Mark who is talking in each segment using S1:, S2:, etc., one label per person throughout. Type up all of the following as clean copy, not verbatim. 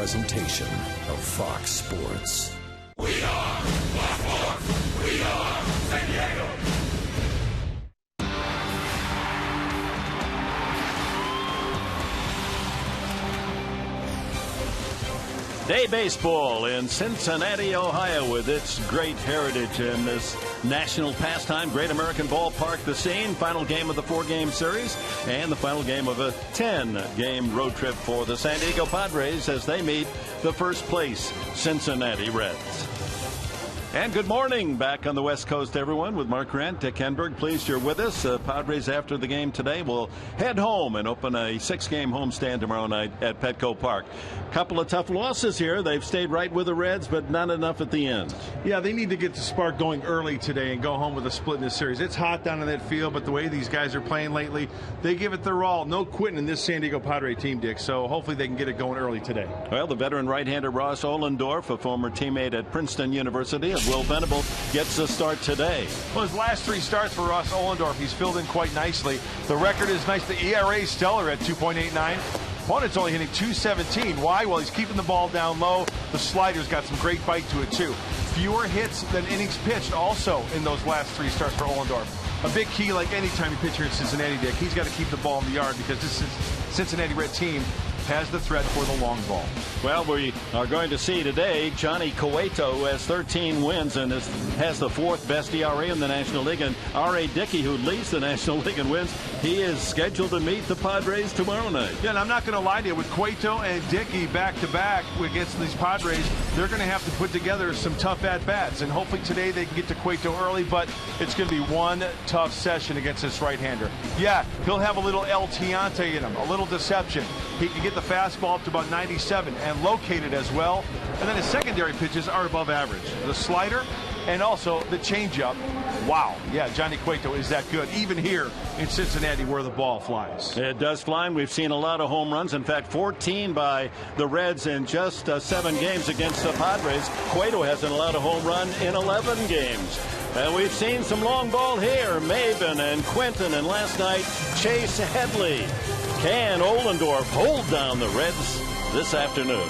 S1: presentation of Fox Sports.
S2: We are Ohlendorf. We are San Diego.
S3: Day baseball in Cincinnati, Ohio, with its great heritage in this national pastime. Great American Ballpark, the scene. Final game of the 4-game series and the final game of a 10-game road trip for the San Diego Padres as they meet the first place Cincinnati Reds. And good morning back on the West Coast, everyone, with Mark Grant, Dick Henberg. Pleased you're with us. Padres, after the game today, will head home and open a 6-game homestand tomorrow night at Petco Park. Couple of tough losses here. They've stayed right with the Reds, but not enough at the end.
S4: Yeah, they need to get the spark going early today and go home with a split in this series. It's hot down in that field, but the way these guys are playing lately, they give it their all. No quitting in this San Diego Padre team, Dick, so hopefully they can get it going early today.
S3: Well, the veteran right-hander Ross Ohlendorf, a former teammate at Princeton University of Will Venable, gets a start today.
S4: Well, his last 3 starts for Ross Ohlendorf, he's filled in quite nicely. The record is nice. The ERA is stellar at 2.89. Opponent's only hitting .217. Why? Well, he's keeping the ball down low. The slider's got some great bite to it, too. Fewer hits than innings pitched also in those last 3 starts for Ohlendorf. A big key, like any time you pitch here in Cincinnati, Dick, he's got to keep the ball in the yard because this Cincinnati Red team has the threat for the long ball.
S3: Well, we are going to see today Johnny Cueto, who has 13 wins and has the 4th best ERA in the National League, and R.A. Dickey, who leads the National League in wins. He is scheduled to meet the Padres tomorrow night.
S4: Yeah, and I'm not going to lie to you, with Cueto and Dickey back-to-back against these Padres, they're going to have to put together some tough at-bats, and hopefully today they can get to Cueto early, but it's going to be one tough session against this right-hander. Yeah, he'll have a little El Tiante in him, a little deception. He can get the fastball up to about 97 and locate it as well. And then his secondary pitches are above average. The slider and also the changeup. Wow. Yeah, Johnny Cueto is that good, even here in Cincinnati where the ball flies.
S3: It does fly, and we've seen a lot of home runs. In fact, 14 by the Reds in just 7 games against the Padres. Cueto hasn't allowed a home run in 11 games. And we've seen some long ball here. Maven and Quentin, and last night, Chase Headley. Can Ohlendorf hold down the Reds this afternoon?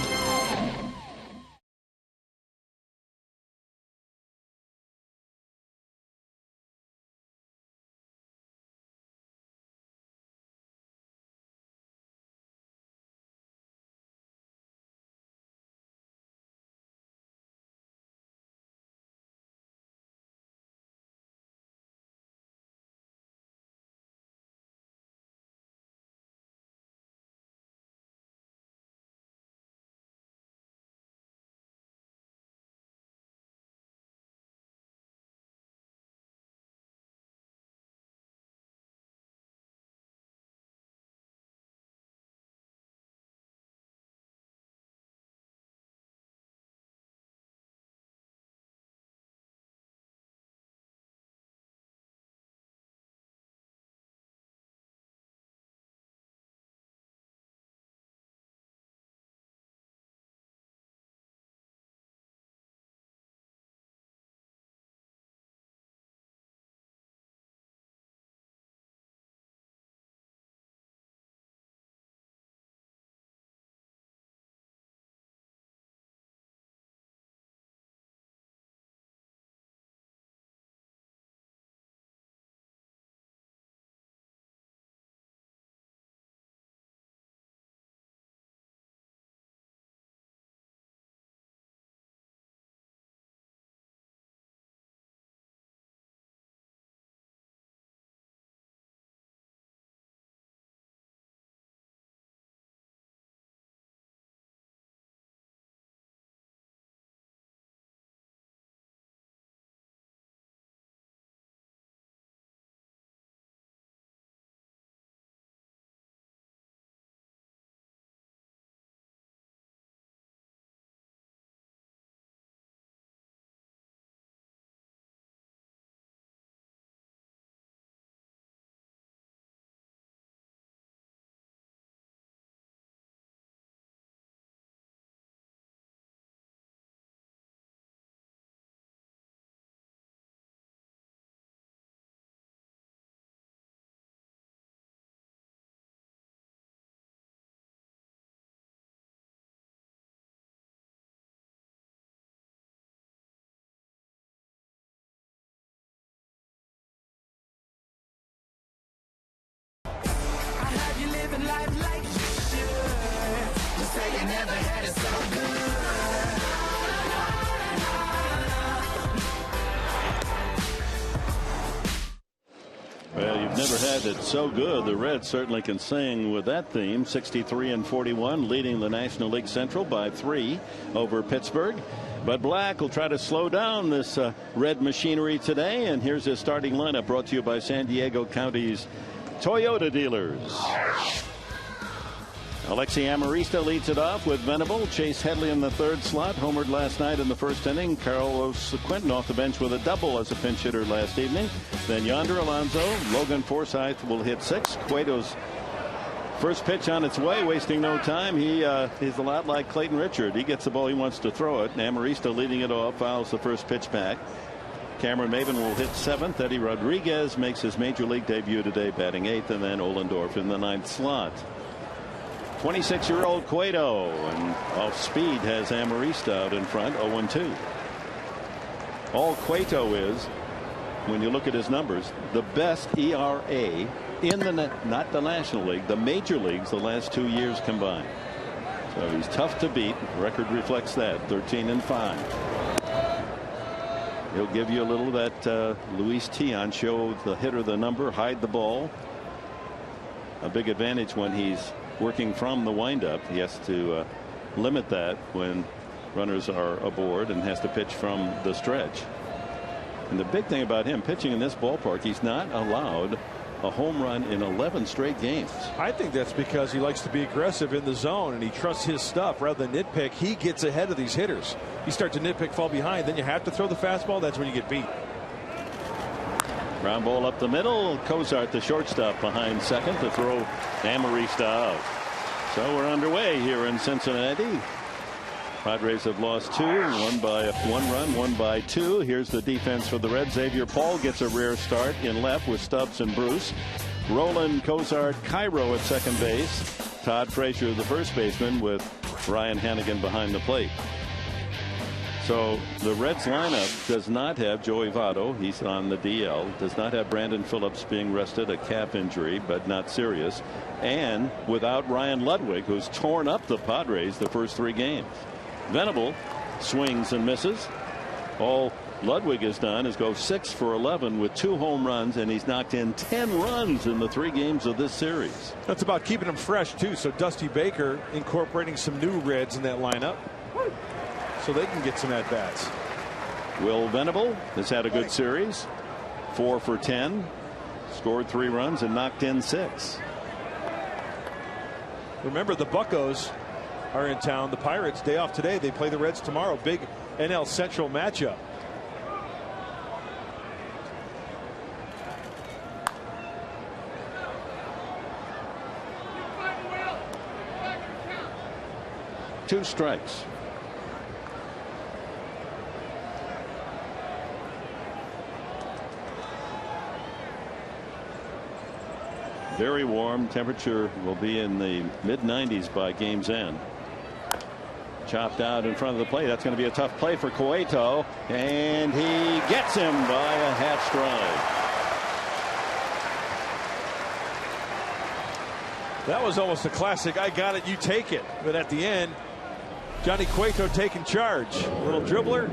S2: never had it so good.
S3: Well, you've never had it so good. The Reds certainly can sing with that theme. 63-41, leading the National League Central by 3 over Pittsburgh. But Black will try to slow down this Red machinery today. And here's his starting lineup, brought to you by San Diego County's Toyota dealers. Alexi Amarista leads it off with Venable. Chase Headley in the third slot. Homered last night in the first inning. Carlos Quentin off the bench with a double as a pinch hitter last evening. Then Yonder Alonso. Logan Forsythe will hit 6. Cueto's first pitch on its way, wasting no time. He's a lot like Clayton Richard. He gets the ball, he wants to throw it. Amarista leading it off, fouls the first pitch back. Cameron Maven will hit 7th. Eddie Rodriguez makes his major league debut today, batting 8th, and then Ohlendorf in the 9th slot. 26-year-old Cueto, and off speed has Amarista out in front, 0-2. All Cueto is, when you look at his numbers, the best ERA in the not the National League, the major leagues the last 2 years combined. So he's tough to beat. Record reflects that. 13-5. He'll give you a little of that Luis Tion, show the hitter the number, hide the ball. A big advantage when he's working from the windup. He has to limit that when runners are aboard and has to pitch from the stretch. And the big thing about him pitching in this ballpark, he's not allowed a home run in 11 straight games.
S5: I think that's because he likes to be aggressive in the zone and he trusts his stuff rather than nitpick. He gets ahead of these hitters. You start to nitpick, fall behind, then you have to throw the fastball. That's when you get beat.
S3: Ground ball up the middle. Cozart, the shortstop, behind second to throw Amarista out. So we're underway here in Cincinnati. Padres have lost 2, one by 1 run, one by 2. Here's the defense for the Reds. Xavier Paul gets a rare start in left with Stubbs and Bruce. Roland, Cozart, Cairo at second base. Todd Frazier, the first baseman, with Ryan Hannigan behind the plate. So the Reds lineup does not have Joey Votto. He's on the DL. Does not have Brandon Phillips being rested, a calf injury, but not serious. And without Ryan Ludwig, who's torn up the Padres the first 3 games. Venable swings and misses. All Ludwig has done is go 6 for 11 with 2 home runs, and he's knocked in 10 runs in the 3 games of this series.
S5: That's about keeping them fresh too. So Dusty Baker incorporating some new Reds in that lineup so they can get some at bats.
S3: Will Venable has had a good series, 4 for 10, scored 3 runs and knocked in 6.
S5: Remember, the Buccos are in town. The Pirates, day off today. They play the Reds tomorrow. Big NL Central matchup.
S3: Two strikes. Very warm. Temperature will be in the mid-90s by game's end. Chopped out in front of the plate. That's going to be a tough play for Cueto, and he gets him by a half stride.
S5: That was almost a classic. I got it, you take it. But at the end, Johnny Cueto taking charge. Little dribbler.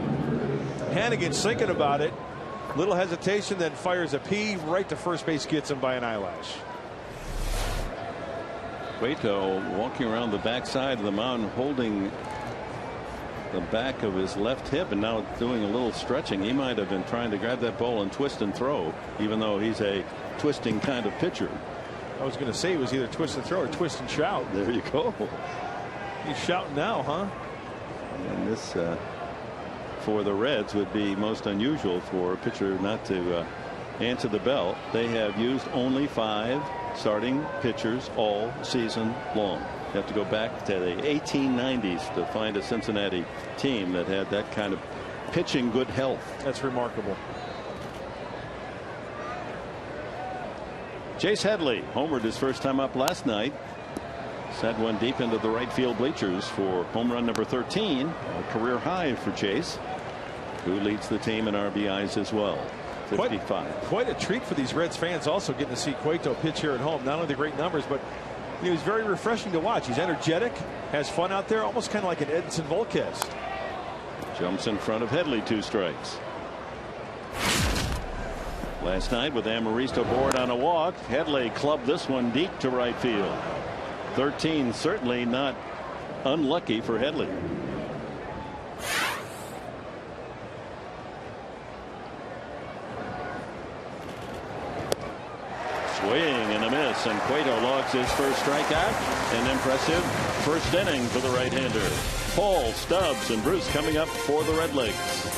S5: Hannigan thinking about it. Little hesitation, then fires a P right to first base, gets him by an eyelash.
S3: Cueto walking around the backside of the mound, holding the back of his left hip and now doing a little stretching. He might have been trying to grab that ball and twist and throw, even though he's a twisting kind of pitcher.
S5: I was going to say it was either twist and throw or twist and shout.
S3: There you go.
S5: He's shouting now, huh?
S3: And this for the Reds would be most unusual for a pitcher not to answer the bell. They have used only 5 starting pitchers all season long. You have to go back to the 1890s to find a Cincinnati team that had that kind of pitching good health.
S5: That's remarkable.
S3: Chase Headley homered his first time up last night. Sent one deep into the right field bleachers for home run number 13, a career high for Chase, who leads the team in RBIs as well. 55.
S5: Quite a treat for these Reds fans also getting to see Cueto pitch here at home. Not only the great numbers, but he was very refreshing to watch. He's energetic, has fun out there, almost kind of like an Edinson Volquez.
S3: Jumps in front of Headley, 2 strikes. Last night with Amaristo aboard on a walk, Headley clubbed this one deep to right field. 13, certainly not unlucky for Headley. Swing and a miss, and Cueto logs his first strikeout. An impressive first inning for the right-hander. Paul, Stubbs, and Bruce coming up for the Redlegs.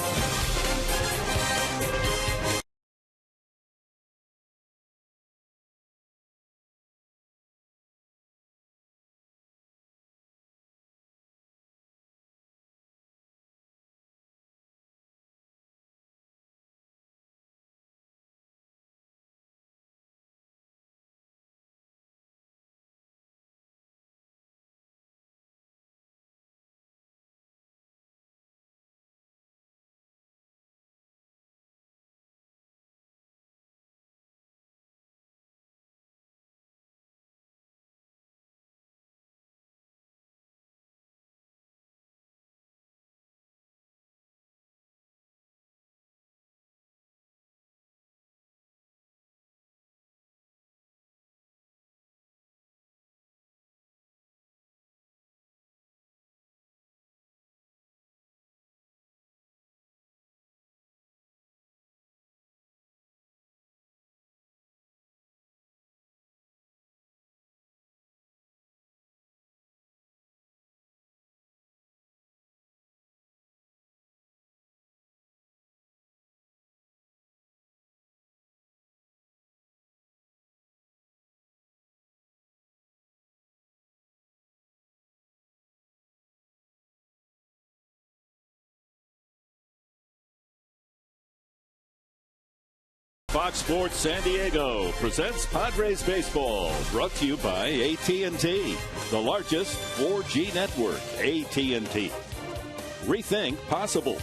S3: Fox Sports San Diego presents Padres Baseball, brought to you by AT&T, the largest 4G network. AT&T. Rethink possible.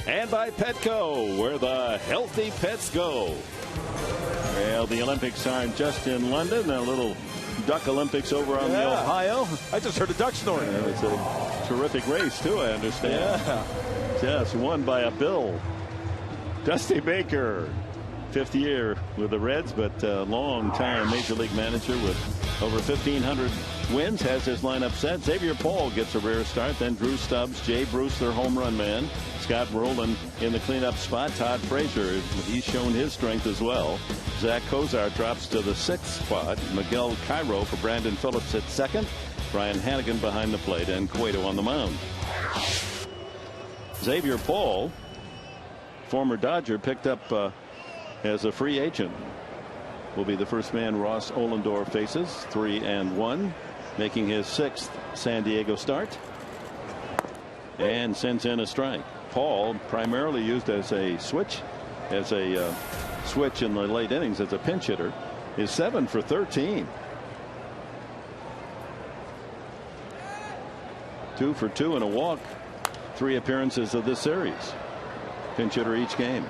S3: And by Petco, where the healthy pets go. Well, the Olympics aren't just in London. A little Duck Olympics over on the Ohio.
S5: I just heard a duck snoring.
S3: It's a terrific race, too, I understand. Just won by a bill. Dusty Baker, 5th year with the Reds, but long-time Major League manager with over 1,500 wins, has his lineup set. Xavier Paul gets a rare start, then Drew Stubbs, Jay Bruce, their home run man. Scott Rowland in the cleanup spot. Todd Frazier, he's shown his strength as well. Zach Kozar drops to the 6th spot. Miguel Cairo for Brandon Phillips at 2nd. Brian Hannigan behind the plate, and Cueto on the mound. Xavier Paul, former Dodger, picked up as a free agent, will be the first man Ross Ohlendorf faces. 3-1, making his 6th San Diego start, and sends in a strike. Paul primarily used as a switch in the late innings as a pinch hitter, is 7 for 13. 2 for 2 and a walk. 3 appearances of this series. Pinch hitter each game.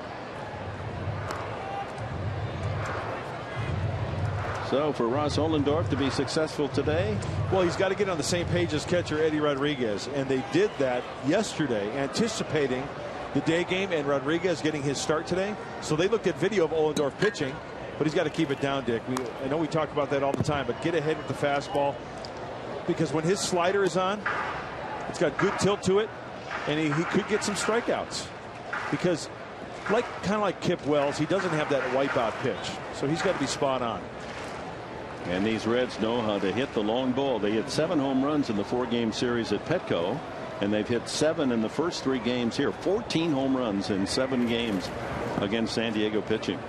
S3: So for Ross Ohlendorf to be successful today,
S5: well, he's got to get on the same page as catcher Eddie Rodriguez, and they did that yesterday, anticipating the day game and Rodriguez getting his start today. So they looked at video of Ohlendorf pitching, but he's got to keep it down, Dick. I know we talk about that all the time, but get ahead with the fastball, because when his slider is on, it's got good tilt to it, and he could get some strikeouts, because kind of like Kip Wells, he doesn't have that wipeout pitch, so he's got to be spot on.
S3: And these Reds know how to hit the long ball. They hit 7 home runs in the 4-game series at Petco, and they've hit 7 in the first 3 games here. 14 home runs in 7 games against San Diego pitching.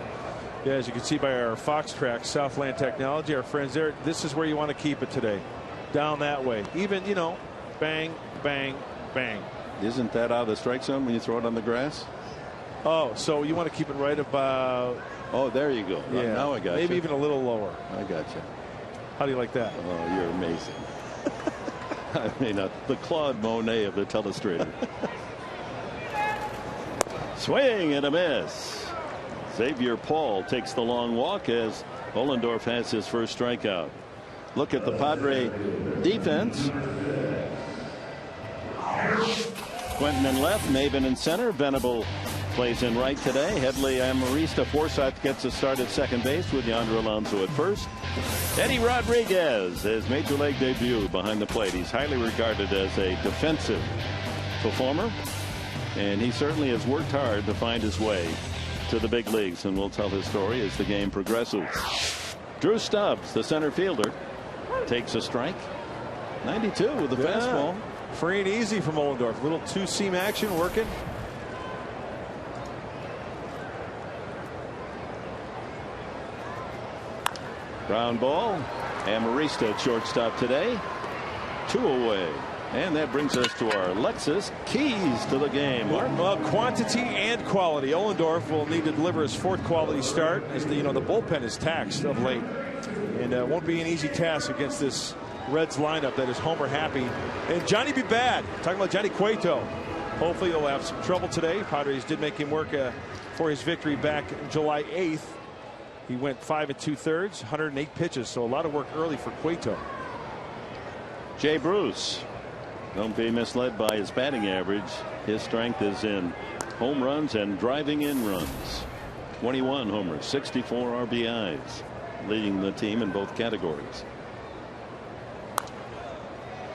S5: Yeah, as you can see by our Fox Track Southland Technology, our friends there, this is where you want to keep it today. Down that way. Even, bang, bang, bang.
S3: Isn't that out of the strike zone when you throw it on the grass?
S5: Oh, so you want to keep it right about...
S3: Oh, there you go.
S5: Yeah,
S3: now I got you.
S5: Maybe even a little lower.
S3: I got you.
S5: How do you like that?
S3: Oh, you're amazing. I mean, the Claude Monet of the telestrator. Swing and a miss. Xavier Paul takes the long walk as Ohlendorf has his first strikeout. look at the Padre defense. Quentin in left, Maven in center. Venable plays in right today. Headley, Amarista, Forsythe gets a start at second base with Yandra Alonso at first. Eddie Rodriguez, his major league debut behind the plate. He's highly regarded as a defensive performer, and he certainly has worked hard to find his way to the big leagues, and we'll tell his story as the game progresses. Drew Stubbs, the center fielder, takes a strike. 92 with the fastball.
S5: Free and easy from Ohlendorf. Little two-seam action working.
S3: Ground ball. Amarista at shortstop today. 2 away. And that brings us to our Lexus keys to the game.
S5: Well, quantity and quality. Ohlendorf will need to deliver his 4th quality start, as the bullpen is taxed of late, and it won't be an easy task against this Reds lineup that is homer happy. And Johnny be bad. Talking about Johnny Cueto. Hopefully he'll have some trouble today. Padres did make him work for his victory back July 8th. He went 5 2/3, 108 pitches, so a lot of work early for Cueto.
S3: Jay Bruce. Don't be misled by his batting average. His strength is in home runs and driving in runs. 21 homers, 64 RBIs, leading the team in both categories.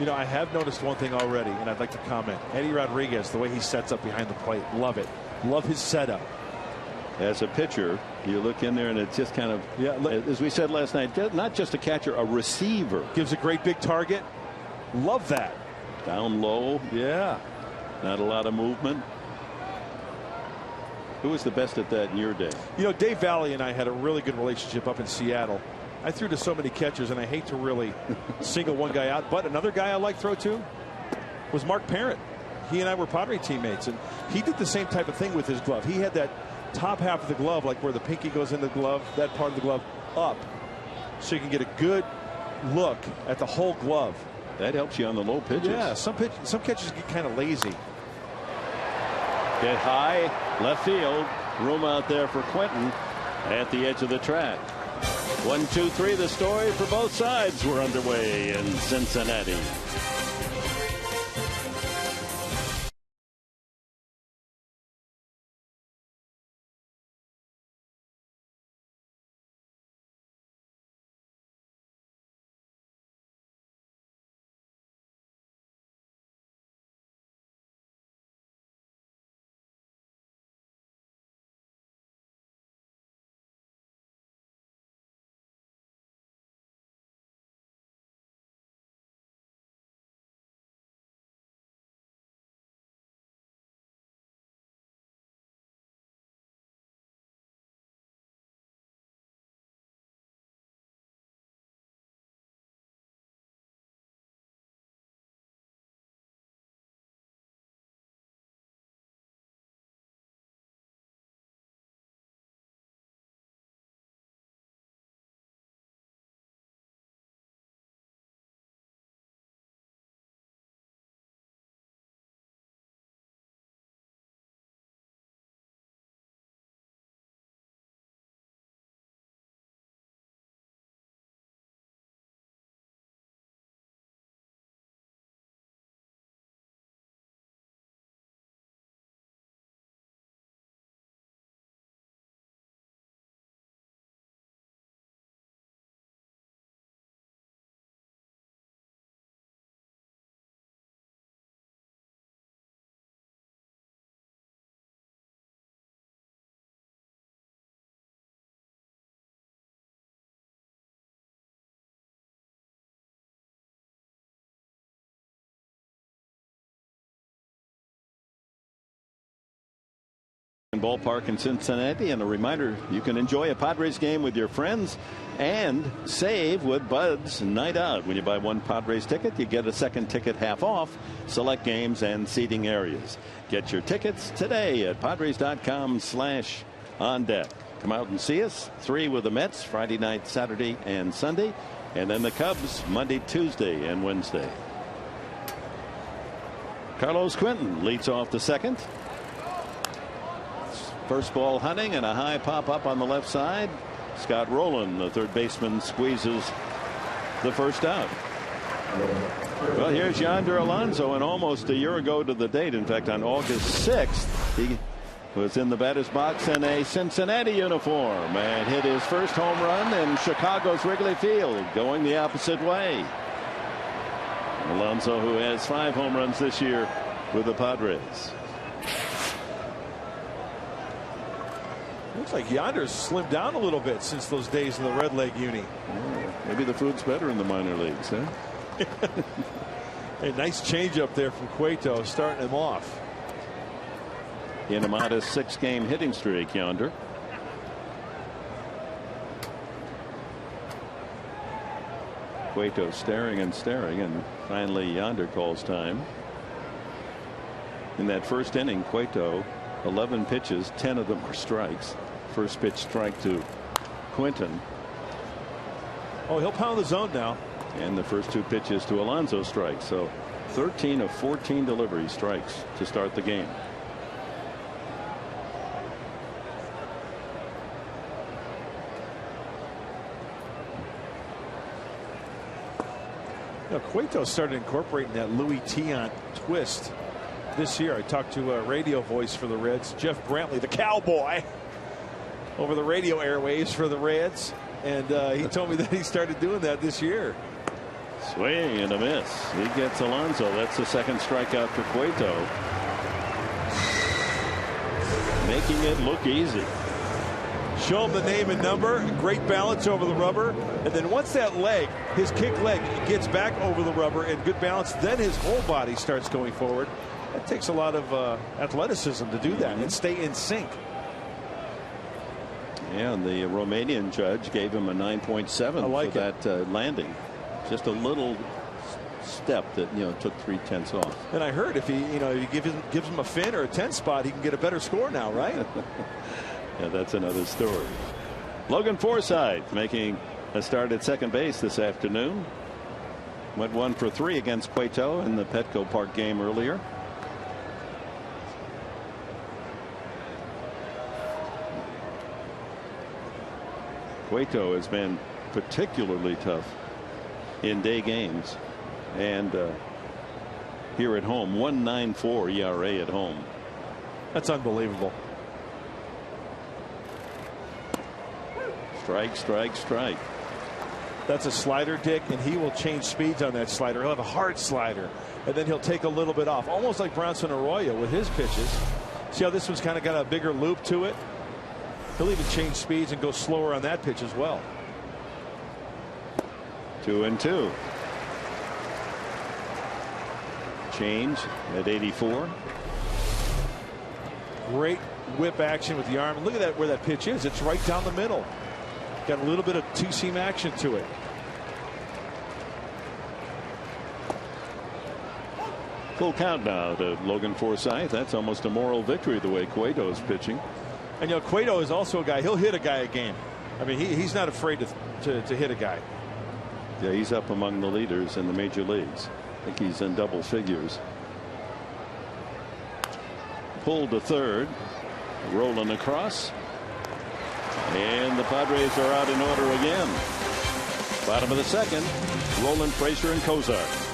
S5: I have noticed one thing already, and I'd like to comment. Eddie Rodriguez, the way he sets up behind the plate, love it. Love his setup.
S3: As a pitcher, you look in there and it's just kind of, as we said last night, not just a catcher, a receiver.
S5: Gives a great big target. Love that.
S3: Down low.
S5: Yeah.
S3: Not a lot of movement. Who was the best at that in your day?
S5: Dave Valley and I had a really good relationship up in Seattle. I threw to so many catchers, and I hate to really single one guy out, but another guy I like throw to was Mark Parent. He and I were Padre teammates, and he did the same type of thing with his glove. He had that top half of the glove, like where the pinky goes in the glove, that part of the glove up, so you can get a good look at the whole glove.
S3: That helps you on the low pitches.
S5: Yeah, some catchers get kind of lazy.
S3: Hit high, left field. Room out there for Quentin at the edge of the track. 1, 2, 3. The story for both sides. We're underway in Cincinnati. Ballpark in Cincinnati, and a reminder, you can enjoy a Padres game with your friends and save with Bud's Night Out. When you buy one Padres ticket, you get a second ticket half off select games and seating areas. Get your tickets today at padres.com/on-deck. Come out and see us. 3 with the Mets Friday night, Saturday and Sunday, and then the Cubs Monday, Tuesday and Wednesday. Carlos Quentin leads off the second. First ball hunting and a high pop up on the left side. Scott Rowland, the third baseman, squeezes the first out. Well, here's Yonder Alonso, and almost a year ago to the date, in fact, on August 6th, he was in the batter's box in a Cincinnati uniform and hit his first home run in Chicago's Wrigley Field, going the opposite way. Alonso, who has 5 home runs this year with the Padres.
S5: Looks like Yonder's slimmed down a little bit since those days in the Red Leg uni.
S3: Maybe the food's better in the minor leagues, huh?
S5: A nice change up there from Cueto, starting him off.
S3: In a modest 6-game hitting streak, Yonder. Cueto staring and staring, and finally Yonder calls time. In that first inning, Cueto, 11 pitches, 10 of them were strikes. First pitch strike to Quinton.
S5: Oh, he'll pound the zone now.
S3: And the first 2 pitches to Alonso strikes. So 13 of 14 delivery strikes to start the game.
S5: You know, Cueto started incorporating that Louis Tiant twist this year. I talked to a radio voice for the Reds, Jeff Brantley, the cowboy, over the radio airwaves for the Reds, and he told me that he started doing that this year.
S3: Swing and a miss. He gets Alonso. That's the second strikeout for Cueto. Making it look easy.
S5: Show him the name and number. Great balance over the rubber. And then once that leg, his kick leg, gets back over the rubber and good balance, then his whole body starts going forward. That takes a lot of athleticism to do that and stay in sync.
S3: Yeah, and the Romanian judge gave him a 9.7 for that landing. Just a little step that, you know, took 3/10 off.
S5: And I heard if he, you know, if he gives him a fin or a 10 spot, he can get a better score now, right?
S3: Yeah, that's another story. Logan Forsythe making a start at second base this afternoon. Went 1 for 3 against Cueto in the Petco Park game earlier. Cueto has been particularly tough in day games, and here at home, 1.94 ERA at home.
S5: That's unbelievable.
S3: Strike, strike, strike.
S5: That's a slider, Dick, and he will change speeds on that slider. He'll have a hard slider, and then he'll take a little bit off, almost like Bronson Arroyo with his pitches. See how this one's kind of got a bigger loop to it? He'll even change speeds and go slower on that pitch as well.
S3: 2-2. Change at 84.
S5: Great whip action with the arm. And look at that, where that pitch is. It's right down the middle. Got a little bit of two-seam action to it.
S3: Full count now to Logan Forsythe. That's almost a moral victory the way Cueto is pitching.
S5: And you know, Cueto is also a guy, he'll hit a guy a game. I mean, he's not afraid to hit a guy.
S3: Yeah, he's up among the leaders in the major leagues. I think he's in double figures. Pulled to third, rolling across, and the Padres are out in order again. Bottom of the second, Roland, Frazier, and Kozar.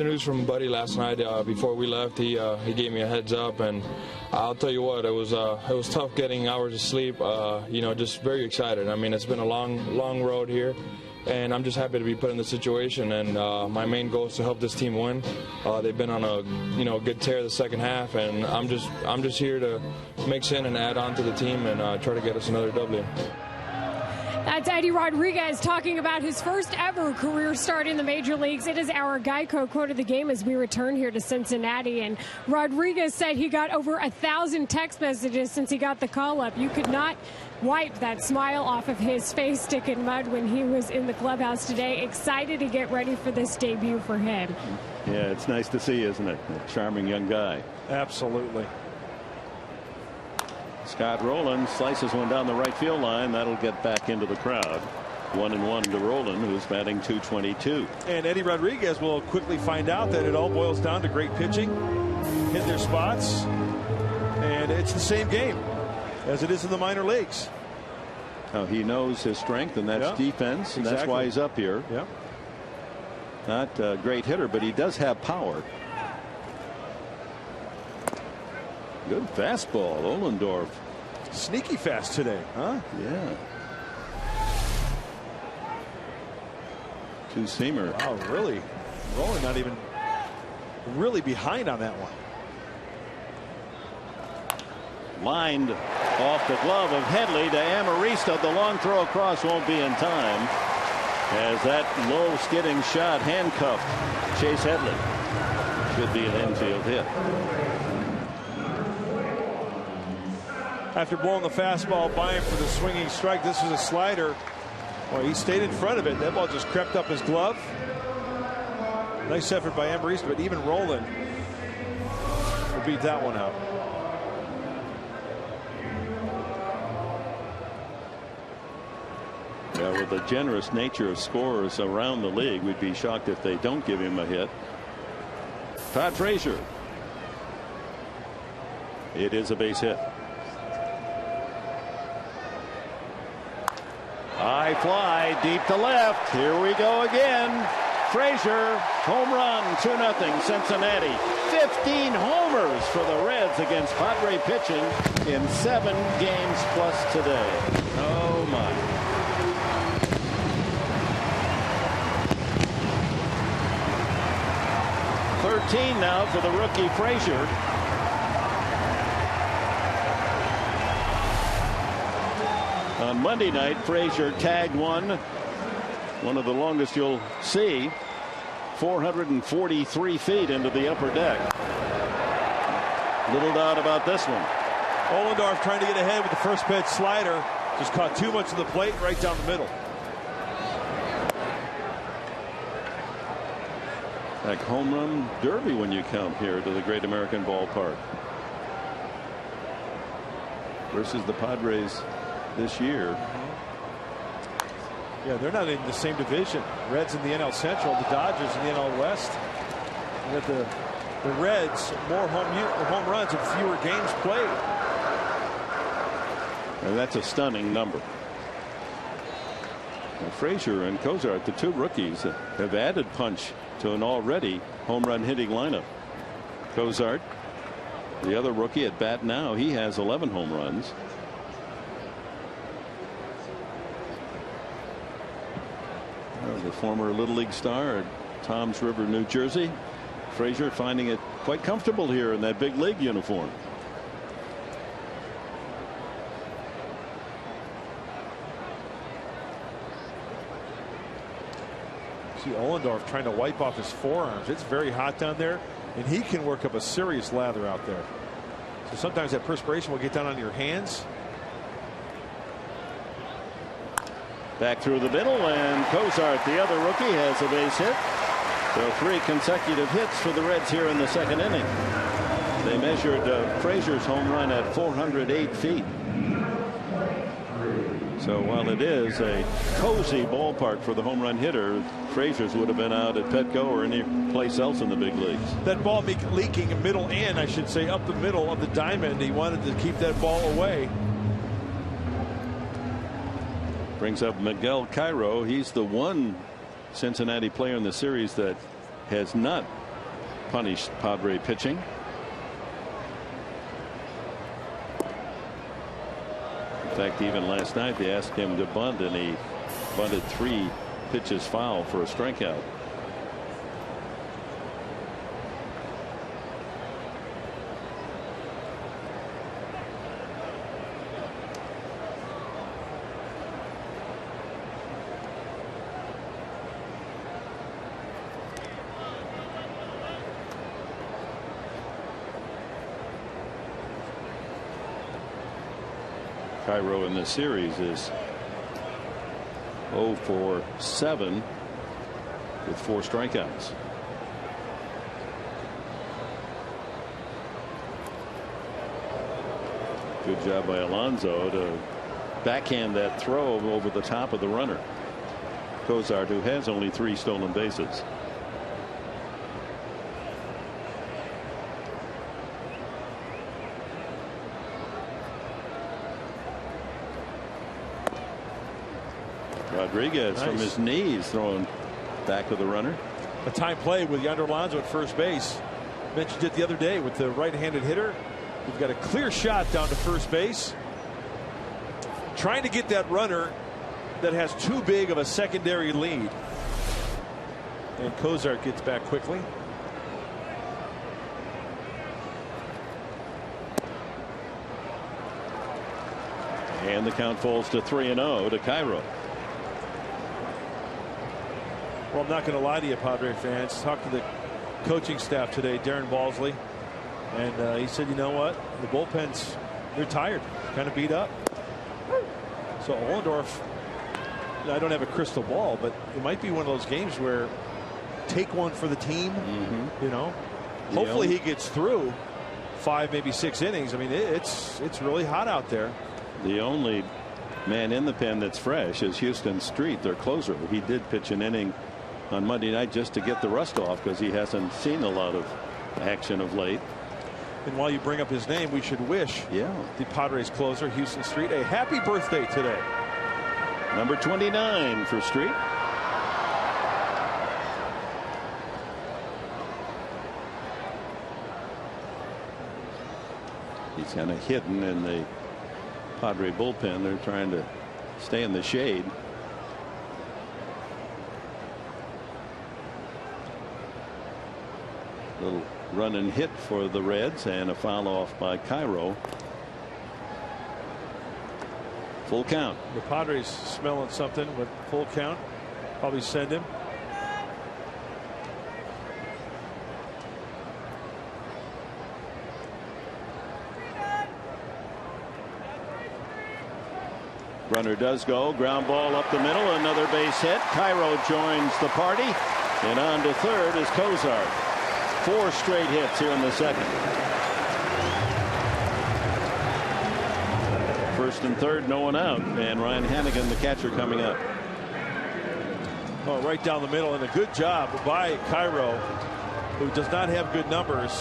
S6: The news from Buddy last night before we left, he gave me a heads up, and I'll tell you what, it was tough getting hours of sleep. Just very excited. I mean, it's been a long road here, and I'm just happy to be put in this situation. And my main goal is to help this team win. They've been on a good tear the second half, and I'm just here to mix in and add on to the team and try to get us another W.
S7: That's Eddie Rodriguez talking about his first ever career start in the major leagues. It is our Geico quote of the game as we return here to Cincinnati. And Rodriguez said he got over 1,000 text messages since he got the call up. You could not wipe that smile off of his face, stick in mud, when he was in the clubhouse today. Excited to get ready for this debut for him.
S3: Yeah, it's nice to see, isn't it? A charming young guy.
S5: Absolutely.
S3: Scott Rowland slices one down the right field line. That'll get back into the crowd. 1-1 to Rowland, who's batting .222.
S5: And Eddie Rodriguez will quickly find out that it all boils down to great pitching, hit their spots, and it's the same game as it is in the minor leagues.
S3: Now, he knows his strength, and that's defense, and that's why he's up here.
S5: Yeah.
S3: Not a great hitter, but he does have power. Good fastball, Ohlendorf.
S5: Sneaky fast today, huh?
S3: Yeah. Two-seamer.
S5: Wow, really? Rolling not even really behind on that one.
S3: Lined off the glove of Headley to Amarista. The long throw across won't be in time, as that low skidding shot handcuffed Chase Headley. Should be an infield hit.
S5: After blowing the fastball by him for the swinging strike, this was a slider. Well, he stayed in front of it. That ball just crept up his glove. Nice effort by Amarista, but even Rowland will beat that one out.
S3: Yeah, with the generous nature of scorers around the league, we'd be shocked if they don't give him a hit. Todd Frazier. It is a base hit. High fly deep to left. Here we go again. Frazier, home run, 2-0 Cincinnati. 15 homers for the Reds against Padre pitching in 7 games plus today. Oh my. $13 now for the rookie Frazier. On Monday night, Frazier tagged one of the longest you'll see, 443 feet into the upper deck. Little doubt about this one.
S5: Ohlendorf trying to get ahead with the first pitch slider, just caught too much of the plate right down the middle.
S3: Like home run derby when you come here to the Great American Ballpark versus the Padres this year.
S5: Yeah, they're not in the same division. Reds in the NL Central, the Dodgers in the NL West. You got the Reds more home runs and fewer games played.
S3: And that's a stunning number. Now, Frazier and Cozart, the two rookies, have added punch to an already home run hitting lineup. Cozart, the other rookie at bat now, he has 11 home runs. The former Little League star at Toms River, New Jersey. Frazier finding it quite comfortable here in that big league uniform.
S5: See Ohlendorf trying to wipe off his forearms. It's very hot down there, and he can work up a serious lather out there. So sometimes that perspiration will get down on your hands.
S3: Back through the middle, and Cozart, the other rookie, has a base hit. So 3 consecutive hits for the Reds here in the second inning. They measured Frazier's home run at 408 feet. So while it is a cozy ballpark for the home run hitter, Frazier's would have been out at Petco or any place else in the big leagues.
S5: That ball leaking middle and, I should say, up the middle of the diamond. He wanted to keep that ball away.
S3: Brings up Miguel Cairo. He's the one Cincinnati player in the series that has not punished Padre pitching. In fact, even last night they asked him to bunt, and he bunted 3 pitches foul for a strikeout. Cairo in this series is 0 for 7 with 4 strikeouts. Good job by Alonso to backhand that throw over the top of the runner. Cozart, who has only 3 stolen bases. Rodriguez from his knees throwing back of the runner.
S5: A time play with Yonder Alonso at first base. Mentioned it the other day with the right-handed hitter. We've got a clear shot down to first base. Trying to get that runner that has too big of a secondary lead. And Cozart gets back quickly.
S3: And the count falls to 3-0 to Cairo.
S5: Well, I'm not going to lie to you, Padre fans. Talked to the coaching staff today, Darren Balsley, and he said, you know what, the bullpen's, they're tired, kind of beat up. So Ohlendorf, I don't have a crystal ball, but it might be one of those games where take one for the team. You know, hopefully he gets through 5, maybe 6 innings. I mean, it's really hot out there.
S3: The only man in the pen that's fresh is Houston Street, their closer. He did pitch an inning on Monday night just to get the rust off because he hasn't seen a lot of action of late.
S5: And while you bring up his name, we should wish the Padres closer, Houston Street, a happy birthday today.
S3: Number 29 for Street. He's kind of hidden in the Padre bullpen. They're trying to stay in the shade. Little run and hit for the Reds, and a foul off by Cairo. Full count.
S5: The Padres smelling something with full count. Probably send him.
S3: Runner does go. Ground ball up the middle. Another base hit. Cairo joins the party. And on to third is Cozart. 4 straight hits here in the second. First and third, no one out. And Ryan Hannigan, the catcher, coming up.
S5: Oh, right down the middle, and a good job by Cairo, who does not have good numbers.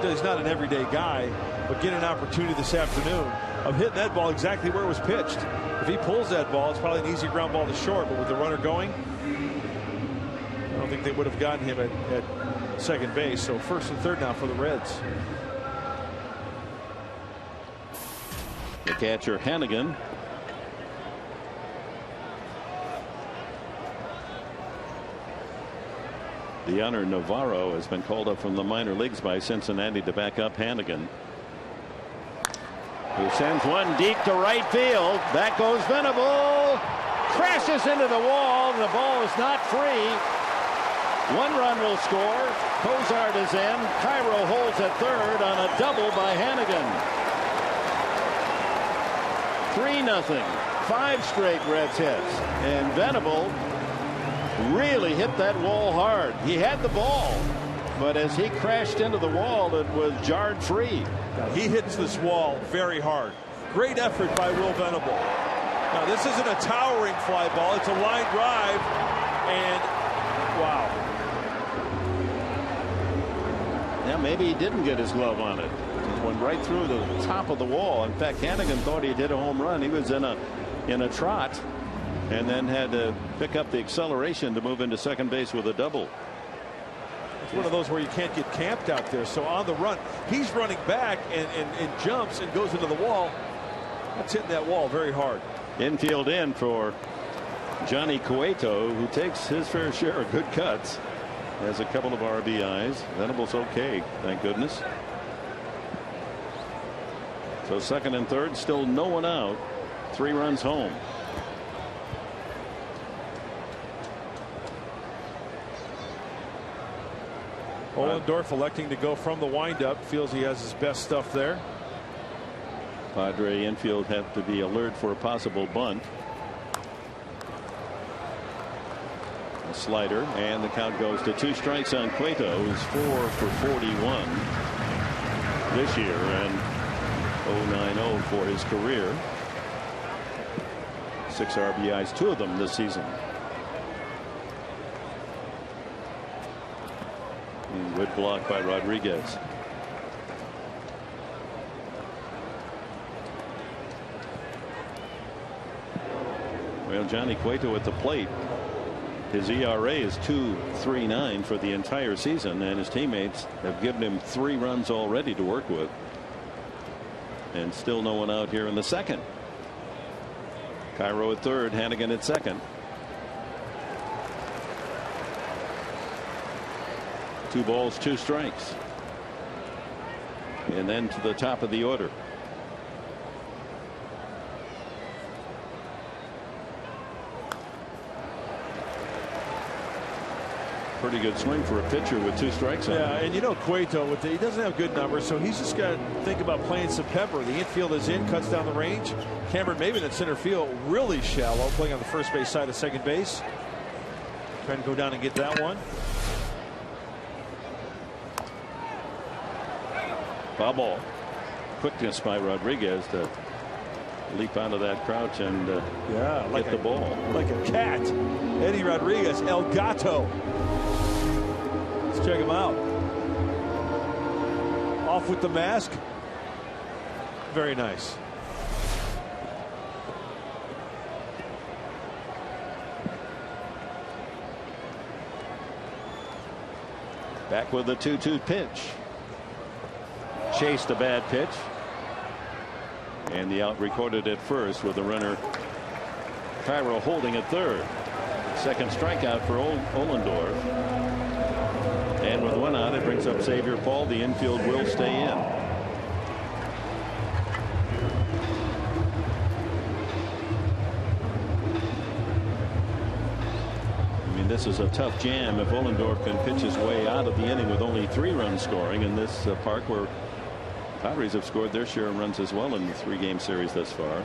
S5: He's not an everyday guy, but get an opportunity this afternoon of hitting that ball exactly where it was pitched. If he pulls that ball, it's probably an easy ground ball to short, but with the runner going, I don't think they would have gotten him at second base. So first and third now for the Reds.
S3: The catcher Hannigan. The honor Navarro has been called up from the minor leagues by Cincinnati to back up Hannigan, who sends one deep to right field. Back goes Venable. Crashes into the wall. The ball is not free. 1 run will score. Cozart is in. Cairo holds at third on a double by Hannigan. 3-0. 5 straight Reds hits. And Venable really hit that wall hard. He had the ball, but as he crashed into the wall, it was jarred free.
S5: He hits this wall very hard. Great effort by Will Venable. Now, this isn't a towering fly ball. It's a line drive, and wow.
S3: Yeah, maybe he didn't get his glove on it. It went right through the top of the wall. In fact, Hannigan thought he did a home run. He was in a trot, and then had to pick up the acceleration to move into second base with a double.
S5: It's one of those where you can't get camped out there. So on the run, he's running back and jumps and goes into the wall. That's hitting that wall very hard.
S3: Infield in for Johnny Cueto, who takes his fair share of good cuts. Has a couple of RBIs. Venable's okay, thank goodness. So second and third, still no one out. 3 runs home.
S5: Ohlendorf electing to go from the windup. Feels he has his best stuff there.
S3: Padre infield have to be alert for a possible bunt. A slider, and the count goes to 2 strikes on Cueto, who's 4 for 41 this year and 0.90 for his career. 6 RBIs, 2 of them this season. Good block by Rodriguez. Well, Johnny Cueto at the plate. His ERA is 2.39 for the entire season, and his teammates have given him 3 runs already to work with. And still no one out here in the second. Cairo at third, Hannigan at second. 2 balls, 2 strikes. And then to the top of the order. Pretty good swing for a pitcher with 2 strikes on him.
S5: Yeah, and you know Cueto, he doesn't have good numbers, so he's just got to think about playing some pepper. The infield is in, cuts down the range. Cameron Maven at center field, really shallow, playing on the first base side of second base. Trying to go down and get that one.
S3: Foul ball. Quickness by Rodriguez to leap out of that crouch and get the ball.
S5: Like a cat. Eddie Rodriguez, El Gato. Let's check him out. Off with the mask. Very nice.
S3: Back with the 2-2 pitch. Chased a bad pitch. And the out recorded at first with the runner Cairo holding at third. Second strikeout for Ohlendorf. And with 1 out, it brings up Xavier Paul. The infield will stay in. I mean, this is a tough jam if Ohlendorf can pitch his way out of the inning with only 3 runs scoring in this park where Padres have scored their share of runs as well in the 3-game series thus far.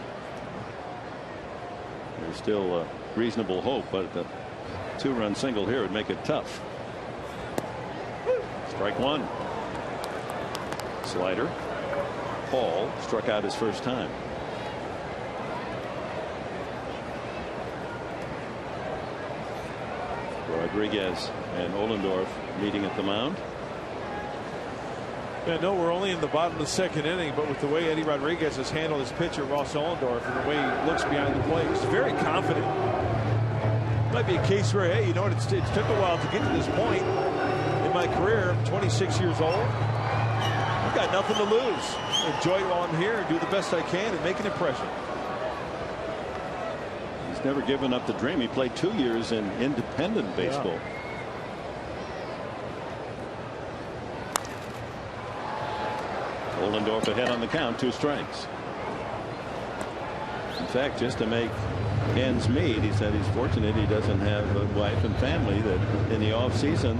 S3: There's still reasonable hope, but the 2-run single here would make it tough. Strike 1. Slider. Paul struck out his first time. Rodriguez and Ohlendorf meeting at the mound.
S5: Yeah, no, we're only in the bottom of the second inning, but with the way Eddie Rodriguez has handled his pitcher, Ross Ohlendorf, and the way he looks behind the plate, he's very confident. Might be a case where, hey, you know what, it took a while to get to this point in my career. I'm 26 years old. I've got nothing to lose. Enjoy it while I'm here and do the best I can and make an impression.
S3: He's never given up the dream. He played 2 years in independent baseball.
S5: Yeah.
S3: Ohlendorf ahead on the count, 2 strikes. In fact, just to make ends meet, he said he's fortunate he doesn't have a wife and family, that in the off season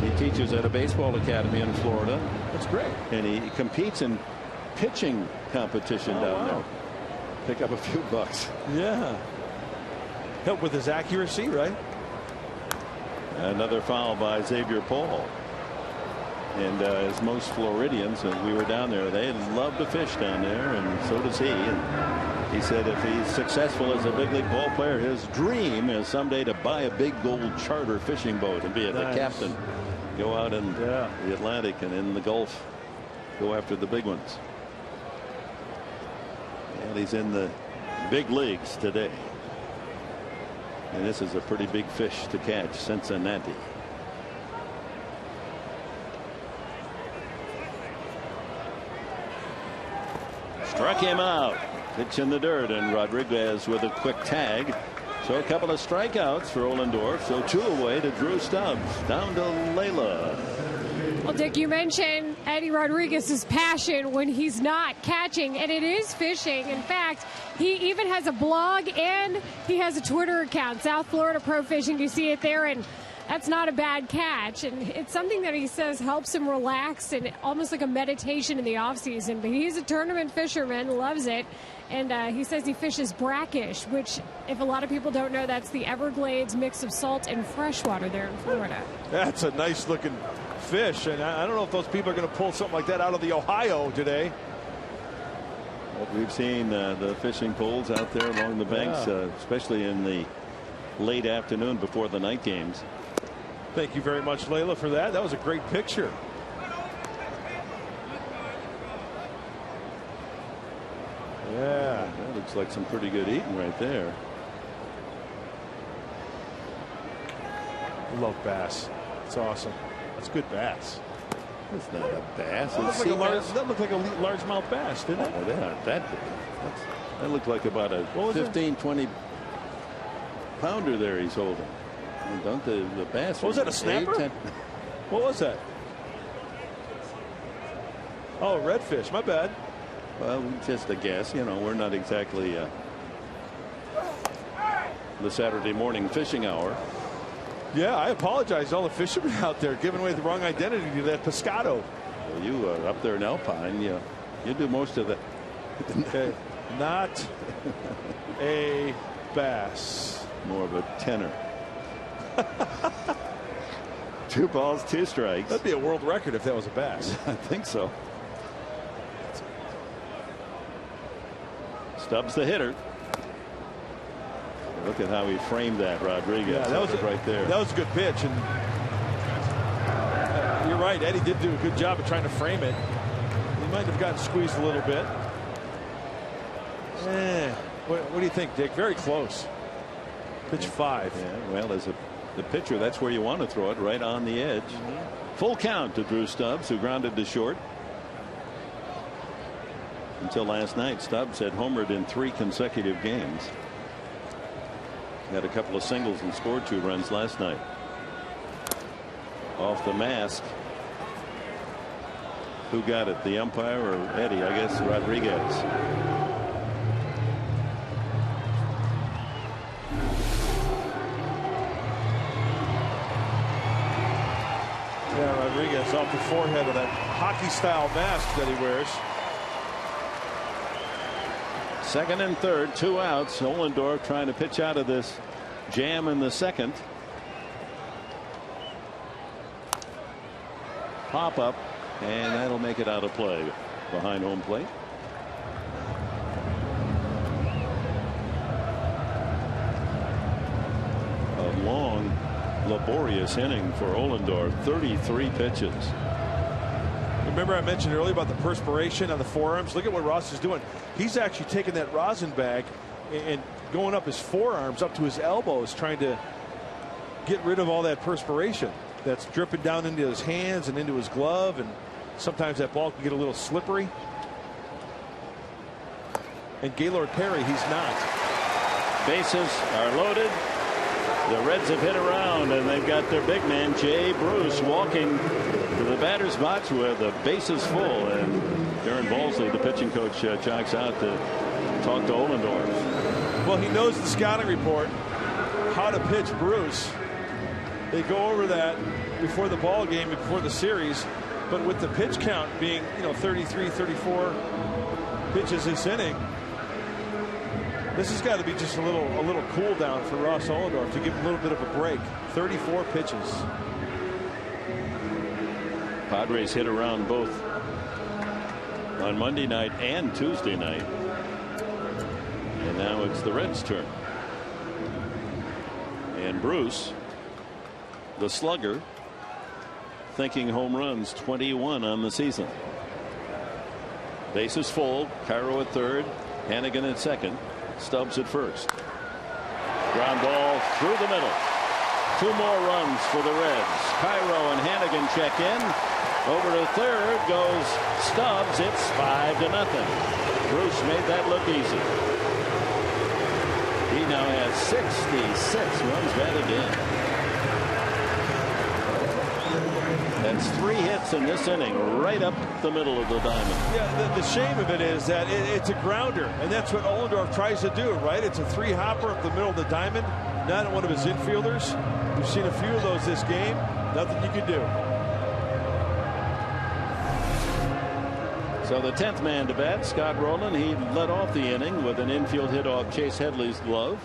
S3: he teaches at a baseball academy in Florida.
S5: That's great.
S3: And he competes in pitching competition down there. Pick up a few bucks.
S5: Yeah. Help with his accuracy, right?
S3: Another foul by Xavier Paul. And as most Floridians, and we were down there, they love to fish down there, and so does he. And he said if he's successful as a big league ball player, his dream is someday to buy a big gold charter fishing boat and be the captain. Go out in the Atlantic and in the Gulf, go after the big ones. And he's in the big leagues today. And this is a pretty big fish to catch, Cincinnati. Struck him out. Pitch in the dirt, and Rodriguez with a quick tag. So a couple of strikeouts for Ohlendorf. So 2 away to Drew Stubbs. Down to Layla.
S7: Well, Dick, you mentioned Eddie Rodriguez's passion when he's not catching, and it is fishing. In fact, he even has a blog and he has a Twitter account, South Florida Pro Fishing. You see it there, and that's not a bad catch. And it's something that he says helps him relax and almost like a meditation in the off season. But he's a tournament fisherman, loves it. And he says he fishes brackish, which, if a lot of people don't know, that's the Everglades mix of salt and freshwater there in Florida.
S5: That's a nice looking fish, and I don't know if those people are going to pull something like that out of the Ohio today.
S3: Well, we've seen the fishing poles out there along the banks, especially in the late afternoon before the night games.
S5: Thank you very much, Layla, for that. That was a great picture. Yeah,
S3: that looks like some pretty good eating right there.
S5: I love bass. It's awesome. That's good bass.
S3: It's not a bass.
S5: That looked like a largemouth bass, didn't it?
S3: Oh, they aren't that big. That looked like about a 15, 20 pounder there he's holding. And don't the bass.
S5: What was that, a snapper? 8, what was that? Oh, redfish. My bad.
S3: Well, just a guess. You know, we're not exactly the Saturday morning fishing hour.
S5: Yeah, I apologize to all the fishermen out there giving away the wrong identity to that pescado.
S3: Well, you up there in Alpine, you do most of that.
S5: Okay. Not a bass.
S3: More of a tenor. 2 balls, 2 strikes.
S5: That'd be a world record if that was a bass.
S3: I think so. Stubbs the hitter. Look at how he framed that, Rodriguez.
S5: Yeah, that was
S3: right there.
S5: That was a good pitch, and you're right. Eddie did do a good job of trying to frame it. He might have gotten squeezed a little bit. What do you think, Dick? Very close. Pitch 5.
S3: Yeah, well, as the pitcher, that's where you want to throw it, right on the edge. Full count to Drew Stubbs, who grounded to short. Until last night, Stubbs had homered in 3 consecutive games. Had a couple of singles and scored 2 runs last night. Off the mask. Who got it? The umpire or Eddie? I guess Rodriguez.
S5: Yeah, Rodriguez off the forehead of that hockey-style mask that he wears.
S3: 2nd and 3rd, 2 outs. Ohlendorf trying to pitch out of this jam in the 2nd. Pop up, and that'll make it out of play behind home plate. A long, laborious inning for Ohlendorf. 33 pitches.
S5: Remember I mentioned earlier about the perspiration on the forearms. Look at what Ross is doing. He's actually taking that rosin bag and going up his forearms up to his elbows, trying to get rid of all that perspiration that's dripping down into his hands and into his glove, and sometimes that ball can get a little slippery. And Gaylord Perry, he's not.
S3: Bases are loaded. The Reds have hit around, and they've got their big man Jay Bruce walking to the batter's box with the bases full, and Darren Balsley, the pitching coach, jogs out to talk to Ohlendorf.
S5: Well, he knows the scouting report, how to pitch Bruce. They go over that before the ball game, before the series, but with the pitch count being 33, 34 pitches this inning, this has got to be just a little cool down for Ross Ohlendorf to give him a little bit of a break. 34 pitches.
S3: Padres hit around both on Monday night and Tuesday night. And now it's the Reds' turn. And Bruce, the slugger, thinking home runs, 21 on the season. Bases full. Cairo at 3rd. Hannigan at 2nd. Stubbs at 1st. Ground ball through the middle. 2 more runs for the Reds. Cairo and Hannigan check in. Over to third goes Stubbs. It's 5-0. Bruce made that look easy. He now has 66 runs batted in. That's 3 hits in this inning, right up the middle of the diamond.
S5: Yeah, the shame of it is that it's a grounder, and that's what Ohlendorf tries to do, right? It's a 3-hopper up the middle of the diamond, not one of his infielders. We've seen a few of those this game. Nothing you can do.
S3: So the 10th man to bat, Scott Rowland. He led off the inning with an infield hit off Chase Headley's glove.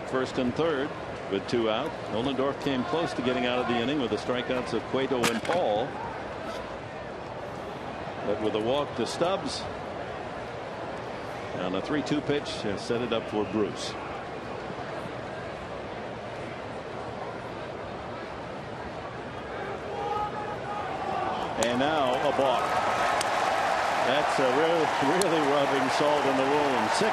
S3: First and third with 2 out. Ohlendorf came close to getting out of the inning with the strikeouts of Cueto and Paul. But with a walk to Stubbs on a 3-2 pitch, set it up for Bruce. And now a balk. That's a really rubbing salt in the wound. 6-0.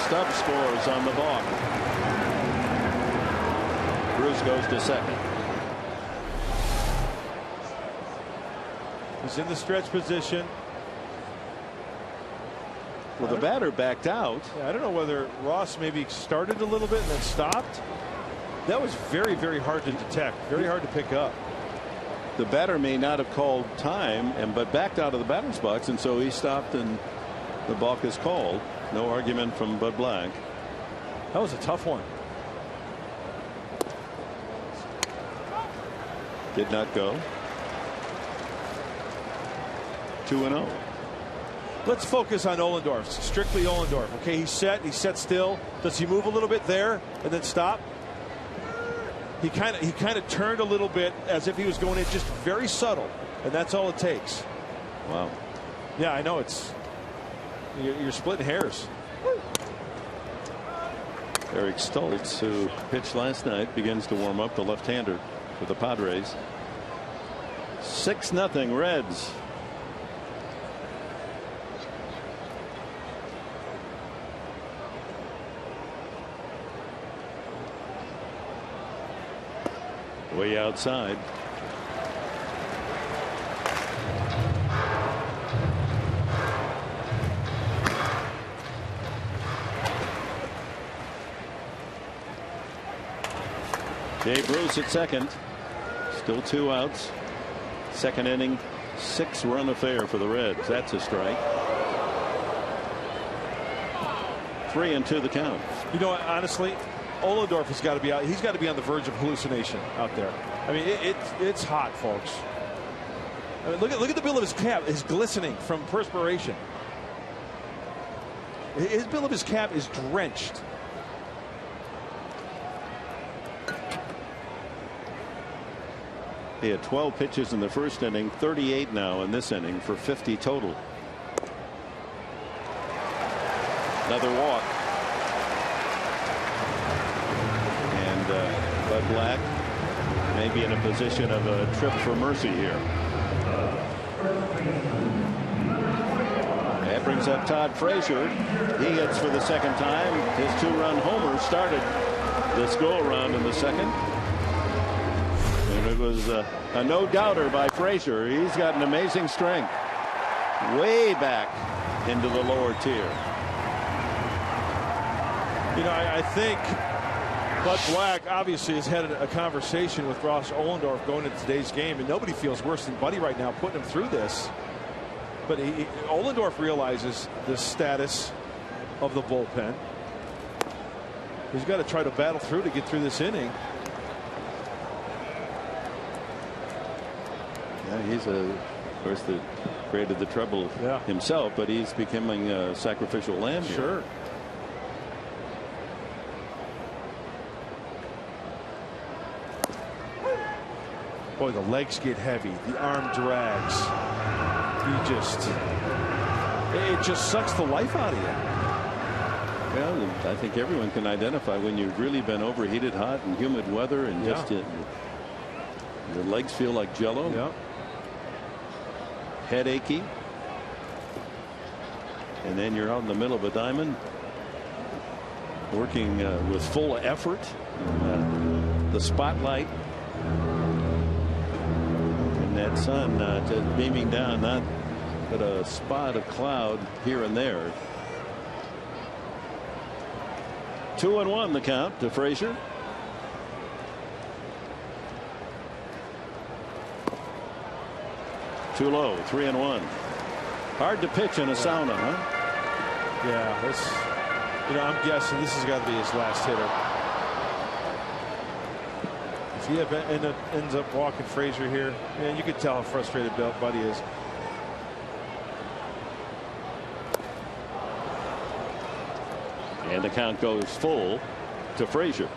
S3: Stubbs scores on the balk. Bruce goes to second.
S5: He's in the stretch position.
S3: Well, the batter backed out.
S5: Yeah, I don't know whether Ross maybe started a little bit and then stopped. That was very, very hard to detect. Very hard to pick up.
S3: The batter may not have called time, but backed out of the batter's box, and so he stopped, and the balk is called. No argument from Bud Black.
S5: That was a tough one.
S3: Did not go. 2-0.
S5: Let's focus on Ohlendorf. Strictly Ohlendorf. Okay, he's set still. Does he move a little bit there and then stop? He kind of turned a little bit as if he was going in, just very subtle, and that's all it takes.
S3: Wow.
S5: Yeah, I know you're splitting hairs.
S3: Eric Stoltz, who pitched last night, begins to warm up, the left-hander for the Padres. 6-0 Reds. Way outside. Jay Bruce at second. Still 2 outs. Second inning, 6-run affair for the Reds. That's a strike. 3-2 the count.
S5: You know, honestly, Ohlendorf has got to be out. He's got to be on the verge of hallucination out there. I mean, it's hot, folks. I mean, look at the bill of his cap. It's glistening from perspiration. His bill of his cap is drenched.
S3: He had 12 pitches in the first inning, 38 now in this inning for 50 total. Another walk. And Bud Black may be in a position of a trip for mercy here. That brings up Todd Frazier. He hits for the second time. His 2-run homer started this go-around in the second. And it was a no-doubter by Frazier. He's got an amazing strength. Way back into the lower tier.
S5: You know, I think Bud Black obviously has had a conversation with Ross Ohlendorf going into today's game, and nobody feels worse than Buddy right now putting him through this. But Ohlendorf realizes the status of the bullpen. He's got to try to battle through to get through this inning.
S3: Yeah, he's of course, created the trouble himself, but he's becoming a sacrificial lamb here.
S5: Sure. Boy, the legs get heavy. The arm drags. It just sucks the life out of you.
S3: Well, I think everyone can identify when you've really been overheated, hot, and humid weather, and just your legs feel like jello.
S5: Yeah.
S3: Head achy. And then you're out in the middle of a diamond. working with full effort. The spotlight and that sun just beaming down, not but a spot of cloud here and there. 2-1 the count to Frazier. Too low. 3-1. Hard to pitch in a sauna, huh?
S5: Yeah, this, I'm guessing this has got to be his last hitter. If he ends up walking Frazier here, man, you could tell how frustrated Buddy is.
S3: And the count goes full to Frazier.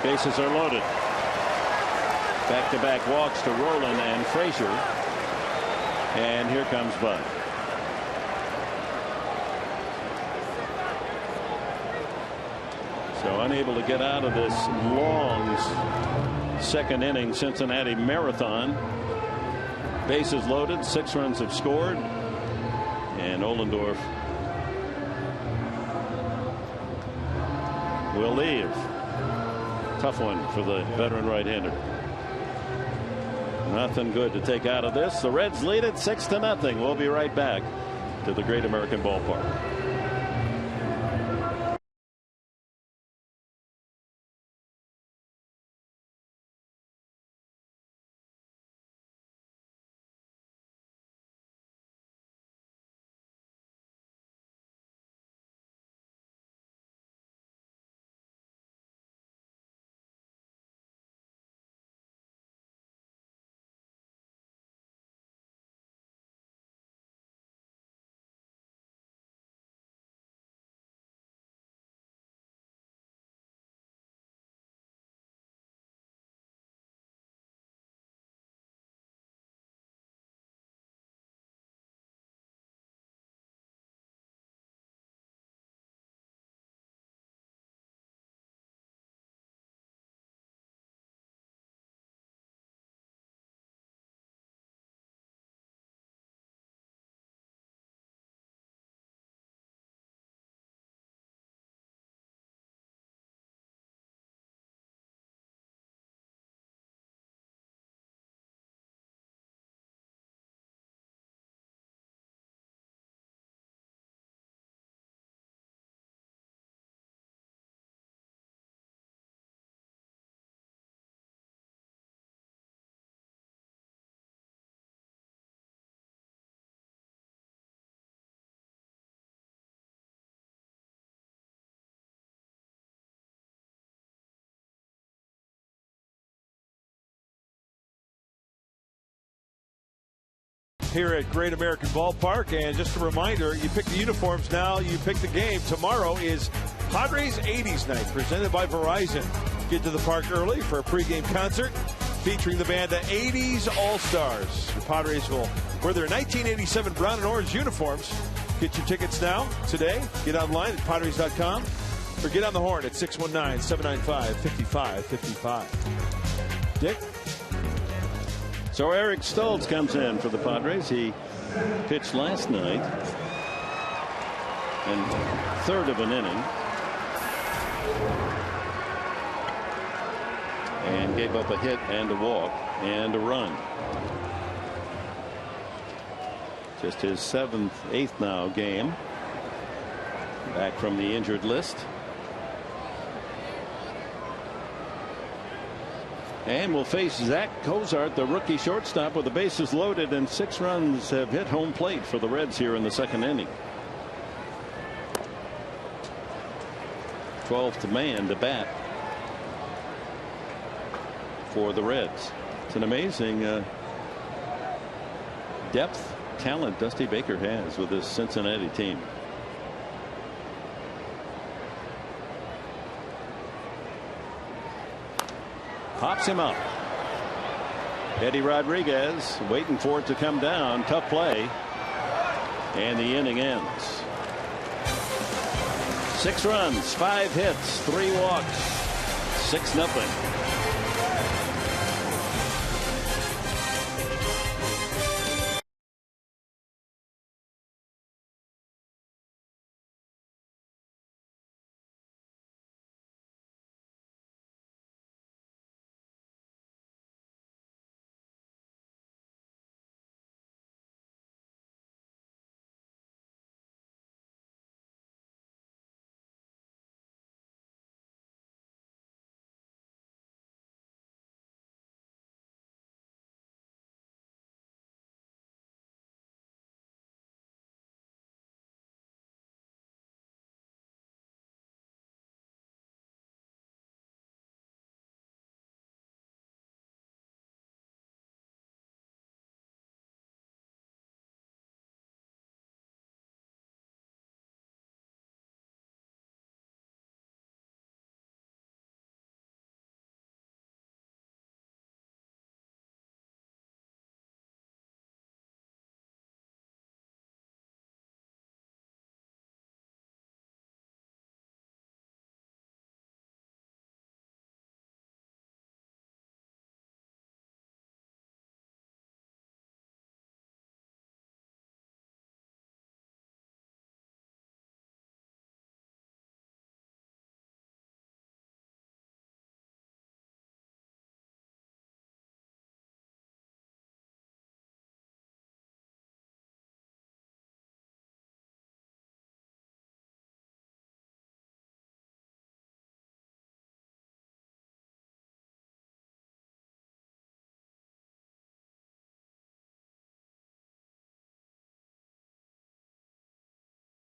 S3: Bases are loaded. Back-to-back walks to Rowland and Frazier. And here comes Bud. So unable to get out of this long second inning Cincinnati marathon. Bases loaded. 6 runs have scored. And Ohlendorf will leave. Tough one for the veteran right-hander. Nothing good to take out of this. The Reds lead it 6-0. We'll be right back to the Great American Ballpark.
S5: Here at Great American Ballpark, and just a reminder, you pick the uniforms now, you pick the game. Tomorrow is Padres 80s night presented by Verizon. Get to the park early for a pregame concert featuring the band The 80s All-Stars. The Padres will wear their 1987 brown and orange uniforms. Get your tickets now, today. Get online at Padres.com or get on the horn at 619-795-5555. Dick?
S3: So Eric Stoltz comes in for the Padres. He pitched last night and third of an inning and gave up a hit and a walk and a run. Just his 7th, 8th now game back from the injured list. And will face Zach Cozart, the rookie shortstop, with the bases loaded, and 6 runs have hit home plate for the Reds here in the second inning. 12th man to bat for the Reds. It's an amazing depth, talent Dusty Baker has with this Cincinnati team. Pops him up. Eddie Rodriguez waiting for it to come down. Tough play. And the inning ends. 6 runs, 5 hits, 3 walks, 6-0.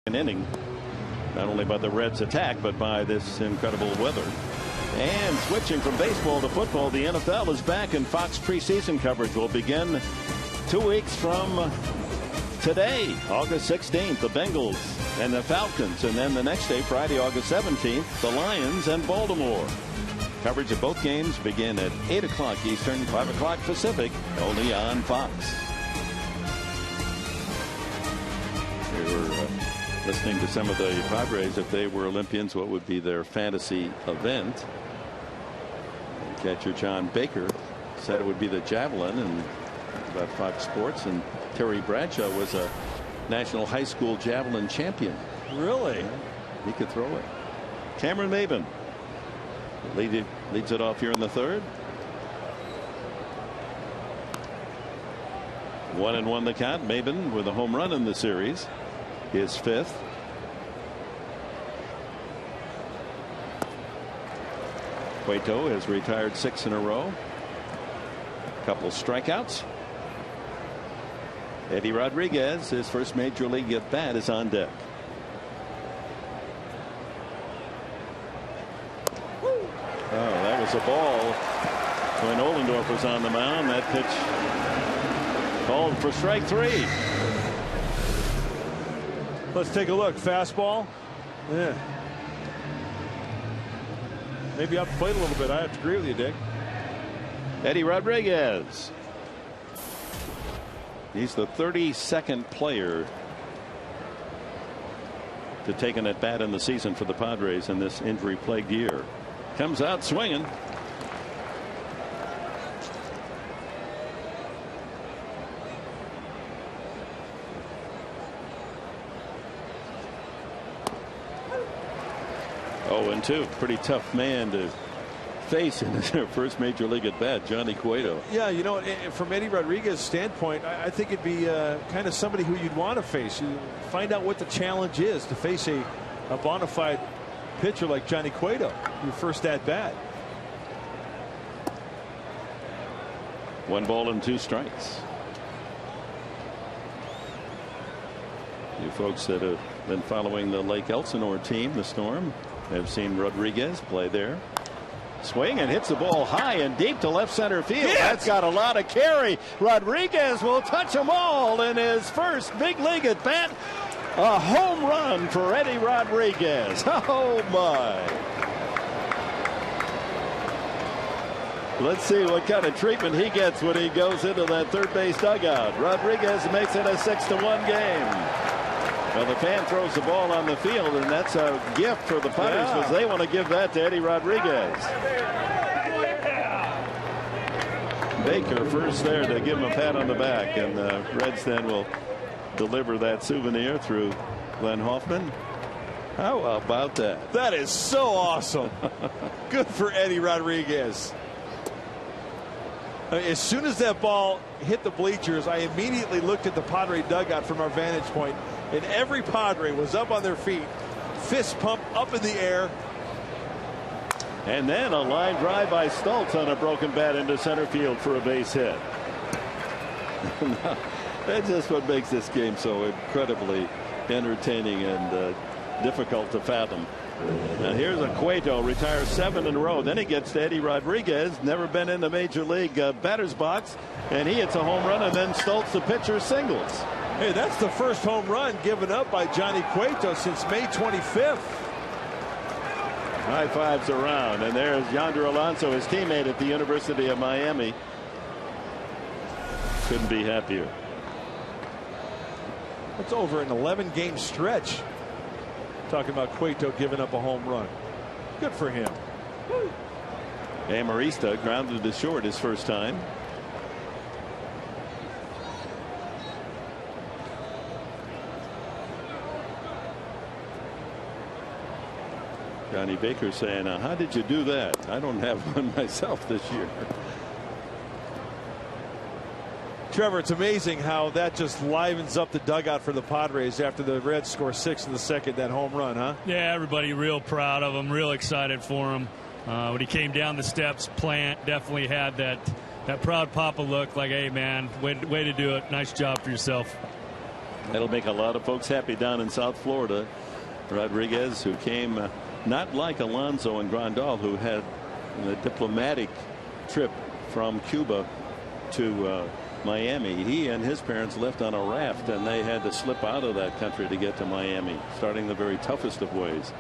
S3: An inning, not only by the Reds' attack, but by this incredible weather. And switching from baseball to football, the NFL is back, and Fox preseason coverage will begin 2 weeks from today, August 16th. The Bengals and the Falcons, and then the next day, Friday, August 17th, the Lions and Baltimore. Coverage of both games begin at 8 o'clock Eastern, 5 o'clock Pacific, only on Fox. We were listening to some of the Padres. If they were Olympians, what would be their fantasy event? And catcher John Baker said it would be the javelin, and about Fox Sports. And Terry Bradshaw was a national high school javelin champion.
S5: Really?
S3: He could throw it. Cameron Maben leads it off here in the third. 1-1 the count. Maben with a home run in the series, his 5th. Cueto has retired 6 in a row. A couple strikeouts. Eddie Rodriguez, his first major league at bat, is on deck. Oh, that was a ball when Ohlendorf was on the mound. That pitch called for strike 3.
S5: Let's take a look. Fastball. Yeah. Maybe up the plate a little bit. I have to agree with you, Dick.
S3: Eddie Rodriguez. He's the 32nd player to take an at bat in the season for the Padres in this injury-plagued year. Comes out swinging. Oh, and 2. Pretty tough man to face in his first major league at bat, Johnny Cueto.
S5: Yeah, you know, from Eddie Rodriguez's standpoint, I think it'd be kind of somebody who you'd want to face. You find out what the challenge is to face a bona fide pitcher like Johnny Cueto, your first at bat.
S3: 1 ball and 2 strikes. You folks that have been following the Lake Elsinore team, the Storm, have seen Rodriguez play there. Swing and hits the ball high and deep to left center field.
S5: Yes!
S3: That's got a lot of carry. Rodriguez will touch them all in his first big league at bat. A home run for Eddie Rodriguez. Oh my. Let's see what kind of treatment he gets when he goes into that third base dugout. Rodriguez makes it a 6-1 game. Well, the fan throws the ball on the field, and that's a gift for the Padres because they want to give that to Eddie Rodriguez. Baker first there to give him a pat on the back, and the Reds then will deliver that souvenir through Glenn Hoffman. How about that?
S5: That is so awesome. Good for Eddie Rodriguez. As soon as that ball hit the bleachers, I immediately looked at the Padre dugout from our vantage point, and every Padre was up on their feet, fist pump up in the air.
S3: And then a line drive by Stoltz on a broken bat into center field for a base hit. That's just what makes this game so incredibly entertaining and difficult to fathom. Now here's a Cueto, retires 7 in a row. Then he gets to Eddie Rodriguez, never been in the major league batter's box, and he hits a home run, and then Stoltz, the pitcher, singles.
S5: Hey, that's the first home run given up by Johnny Cueto since May 25th.
S3: High fives around, and there's Yonder Alonso, his teammate at the University of Miami. Couldn't be happier.
S5: That's over an 11-game stretch. Talking about Cueto giving up a home run. Good for him.
S3: Amarista grounded to short his first time. Johnny Baker saying, how did you do that? I don't have one myself this year.
S5: Trevor, it's amazing how that just livens up the dugout for the Padres after the Reds score 6 in the second, that home run, huh?
S8: Yeah, everybody real proud of him, real excited for him. When he came down the steps, Plant definitely had that proud papa look, like, hey, man, way to do it. Nice job for yourself.
S3: That'll make a lot of folks happy down in South Florida. Rodriguez, who came not like Alonso and Grandal, who had a diplomatic trip from Cuba to Miami. He and his parents left on a raft, and they had to slip out of that country to get to Miami, starting the very toughest of ways.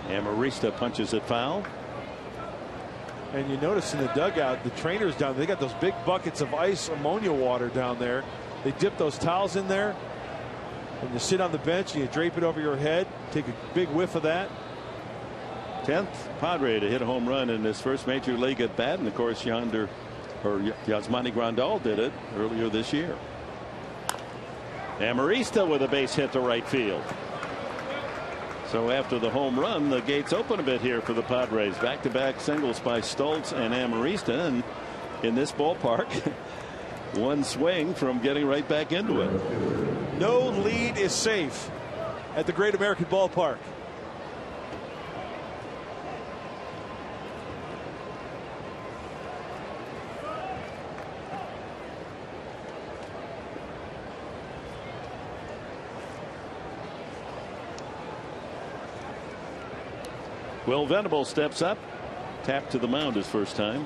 S3: Amarista punches it foul.
S5: And you notice in the dugout, the trainers down there, they got those big buckets of ice ammonia water down there. They dip those towels in there, and you sit on the bench and you drape it over your head, take a big whiff of that.
S3: 10th Padre to hit a home run in his first major league at bat, and of course Yasmani Grandal did it earlier this year. Amarista with a base hit to right field. So after the home run, the gates open a bit here for the Padres. Back-to-back singles by Stoltz and Amarista, and in this ballpark, one swing from getting right back into it.
S5: No lead is safe at the Great American Ballpark.
S3: Will Venable steps up, tapped to the mound his first time.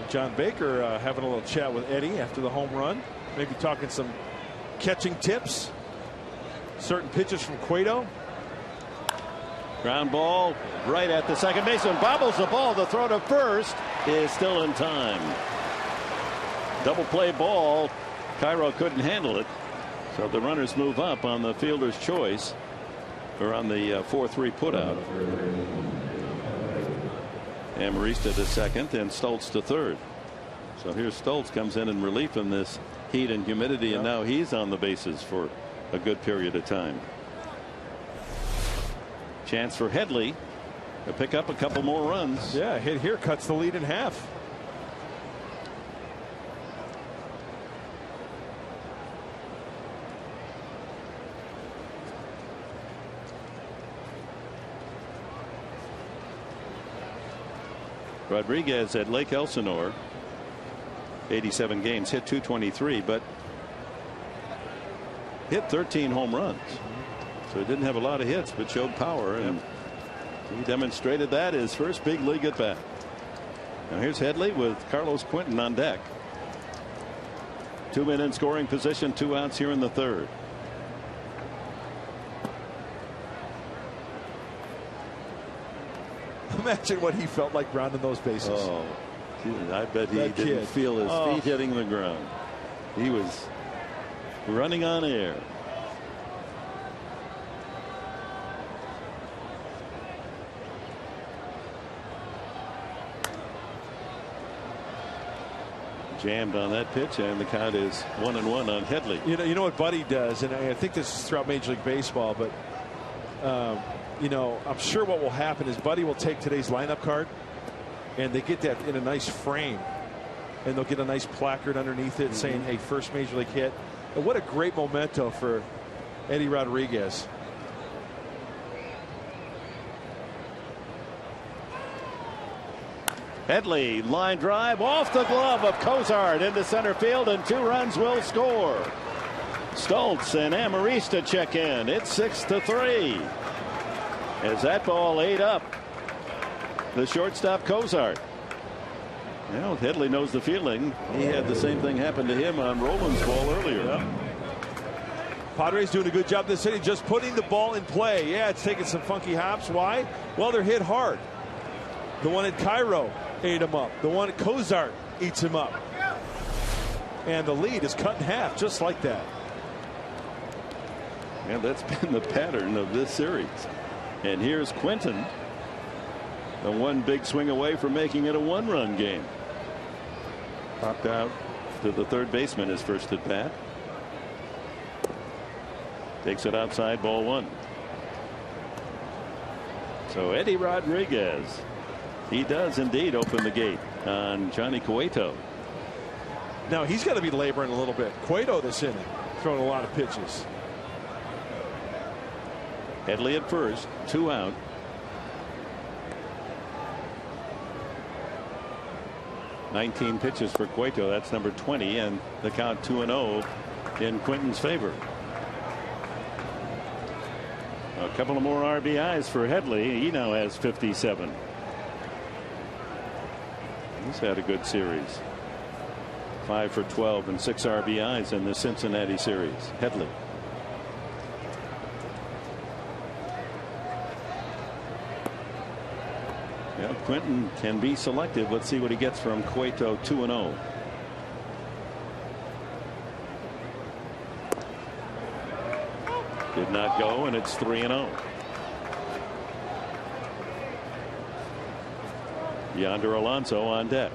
S5: John Baker having a little chat with Eddie after the home run, maybe talking some catching tips, certain pitches from Cueto.
S3: Ground ball right at the second baseman, bobbles the ball. The throw to first is still in time. Double play ball. Cairo couldn't handle it, so the runners move up on the fielder's choice, or on the 4-3 putout. Amarista to second and Stoltz to third. So here's Stoltz, comes in relief in this heat and humidity, and now he's on the bases for a good period of time. Chance for Headley to pick up a couple more runs.
S5: Yeah, hit here cuts the lead in half.
S3: Rodriguez at Lake Elsinore, 87 games, hit .223, but hit 13 home runs. So he didn't have a lot of hits, but showed power, and he demonstrated that his first big league at bat. Now here's Headley with Carlos Quinton on deck. 2 men in scoring position, 2 outs here in the third.
S5: Imagine what he felt like rounding those bases.
S3: Oh, I bet he didn't feel his feet hitting the ground. He was running on air. Jammed on that pitch, and the count is 1-1 on Headley.
S5: You know what Buddy does, and I think this is throughout Major League Baseball, but I'm sure what will happen is Buddy will take today's lineup card, and they get that in a nice frame, and they'll get a nice placard underneath it saying, "Hey, first Major League hit." And what a great memento for Eddie Rodriguez.
S3: Headley, line drive off the glove of Cozart into center field, and 2 runs will score. Stoltz and Amarista check in. It's 6-3. As that ball ate up the shortstop Cozart. Well, Headley knows the feeling. He had the same thing happen to him on Roland's ball earlier.
S5: Yep. Padres doing a good job this inning, just putting the ball in play. Yeah, it's taking some funky hops. Why? Well, they're hit hard. The one at Cairo ate him up. The one at Cozart eats him up. And the lead is cut in half just like that.
S3: And that's been the pattern of this series. And here's Quinton. The one big swing away from making it a 1-run game. Popped out to the third baseman his first at bat. Takes it outside, ball 1. So Eddie Rodriguez, he does indeed open the gate on Johnny Cueto.
S5: Now he's got to be laboring a little bit. Cueto this inning, throwing a lot of pitches.
S3: Headley at first, 2 out. "19 pitches for Cueto. That's number 20, and the count 2-0 in Quinton's favor. A couple of more RBIs for Headley. He now has 57. He's had a good series. 5 for 12 and 6 RBIs in the Cincinnati series. Headley. Well, Quinton can be selective. Let's see what he gets from Cueto. 2-0. Did not go, and it's 3-0. Yonder Alonso on deck.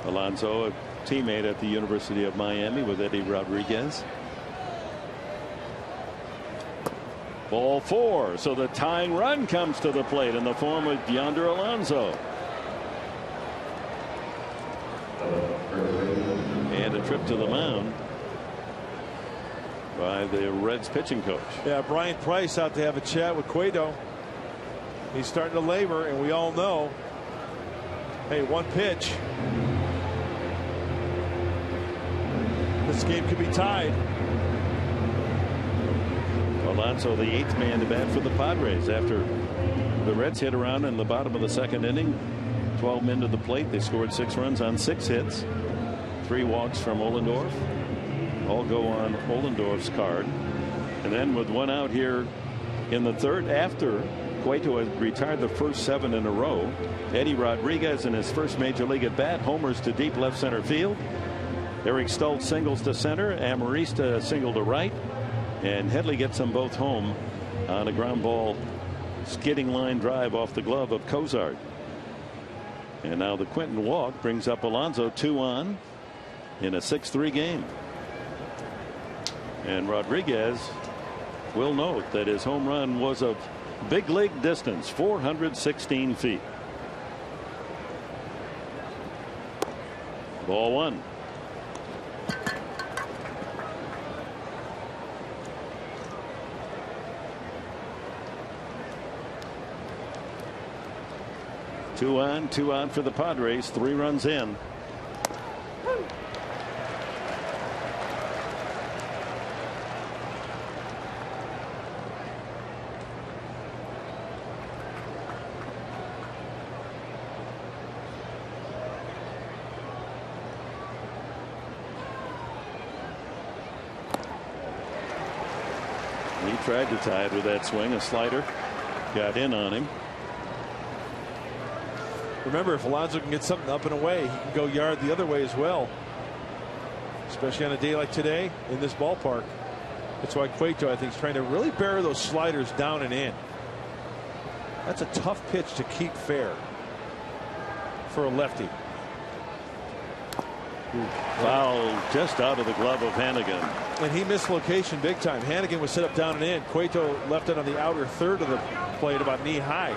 S3: Alonso, a teammate at the University of Miami with Eddie Rodriguez. Ball 4. So the tying run comes to the plate in the form of Yonder Alonso. And a trip to the mound by the Reds pitching coach.
S5: Yeah, Brian Price out to have a chat with Cueto. He's starting to labor, and we all know, hey, one pitch, this game could be tied.
S3: Alonso, the 8th man to bat for the Padres after the Reds hit around in the bottom of the 2nd inning. 12 men to the plate. They scored 6 runs on 6 hits. 3 walks from Ohlendorf. All go on Ohlendorf's card. And then with 1 out here in the 3rd, after Cueto had retired the first 7 in a row, Eddie Rodriguez in his first major league at bat homers to deep left center field. Eric Stoltz singles to center. Amarista single to right. And Headley gets them both home on a ground ball skidding line drive off the glove of Cozart. And now the Quinton walk brings up Alonso 2 on in a 6-3 game. And Rodriguez will note that his home run was of big league distance, 416 feet. Ball 1. Two on, 2 out for the Padres. 3 runs in. tried to tie it with that swing. A slider got in on him.
S5: Remember, if Alonso can get something up and away, he can go yard the other way as well. Especially on a day like today in this ballpark. That's why Cueto, I think, is trying to really bury those sliders down and in. That's a tough pitch to keep fair for a lefty.
S3: Foul just out of the glove of Hannigan.
S5: And he missed location big time. Hannigan was set up down and in. Cueto left it on the outer third of the plate, about knee high.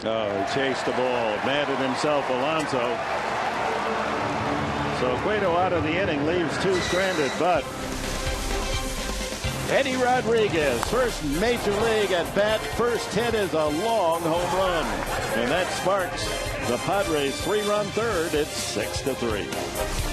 S3: Oh, he chased the ball, mad at himself, Alonso. So Cueto out of the inning, leaves 2 stranded, but Eddie Rodriguez, first major league at bat, first hit is a long home run, and that sparks the Padres' 3-run third. It's 6-3.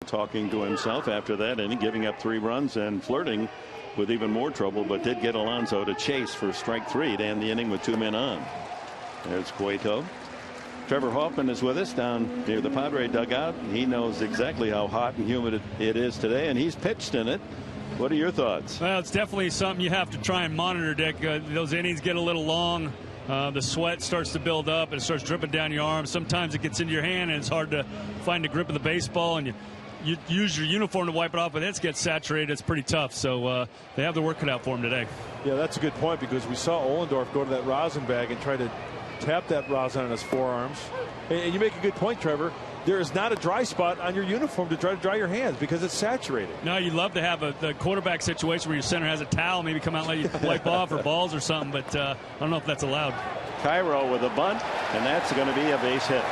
S3: Talking to himself after that inning, giving up 3 runs and flirting with even more trouble, but did get Alonso to chase for strike 3 to end the inning with 2 men on. There's Cueto. Trevor Hoffman is with us down near the Padre dugout. He knows exactly how hot and humid it is today, and he's pitched in it. What are your thoughts?
S8: Well, it's definitely something you have to try and monitor, Dick. Those innings get a little long. The sweat starts to build up and it starts dripping down your arm. Sometimes it gets into your hand and it's hard to find the grip of the baseball, and you use your uniform to wipe it off, but it gets saturated. It's pretty tough. So they have the work cut out for him today. Yeah, that's a good point, because we saw Ohlendorf go to that rosin bag and try to tap that rosin on his forearms. And you make a good point, Trevor. There is not a dry spot on your uniform to try to dry your hands because it's saturated. No, you'd love to have the quarterback situation where your center has a towel, maybe come out and let you wipe off or balls or something, but I don't know if that's allowed.
S3: Cairo with a bunt, and that's going to be a base hit.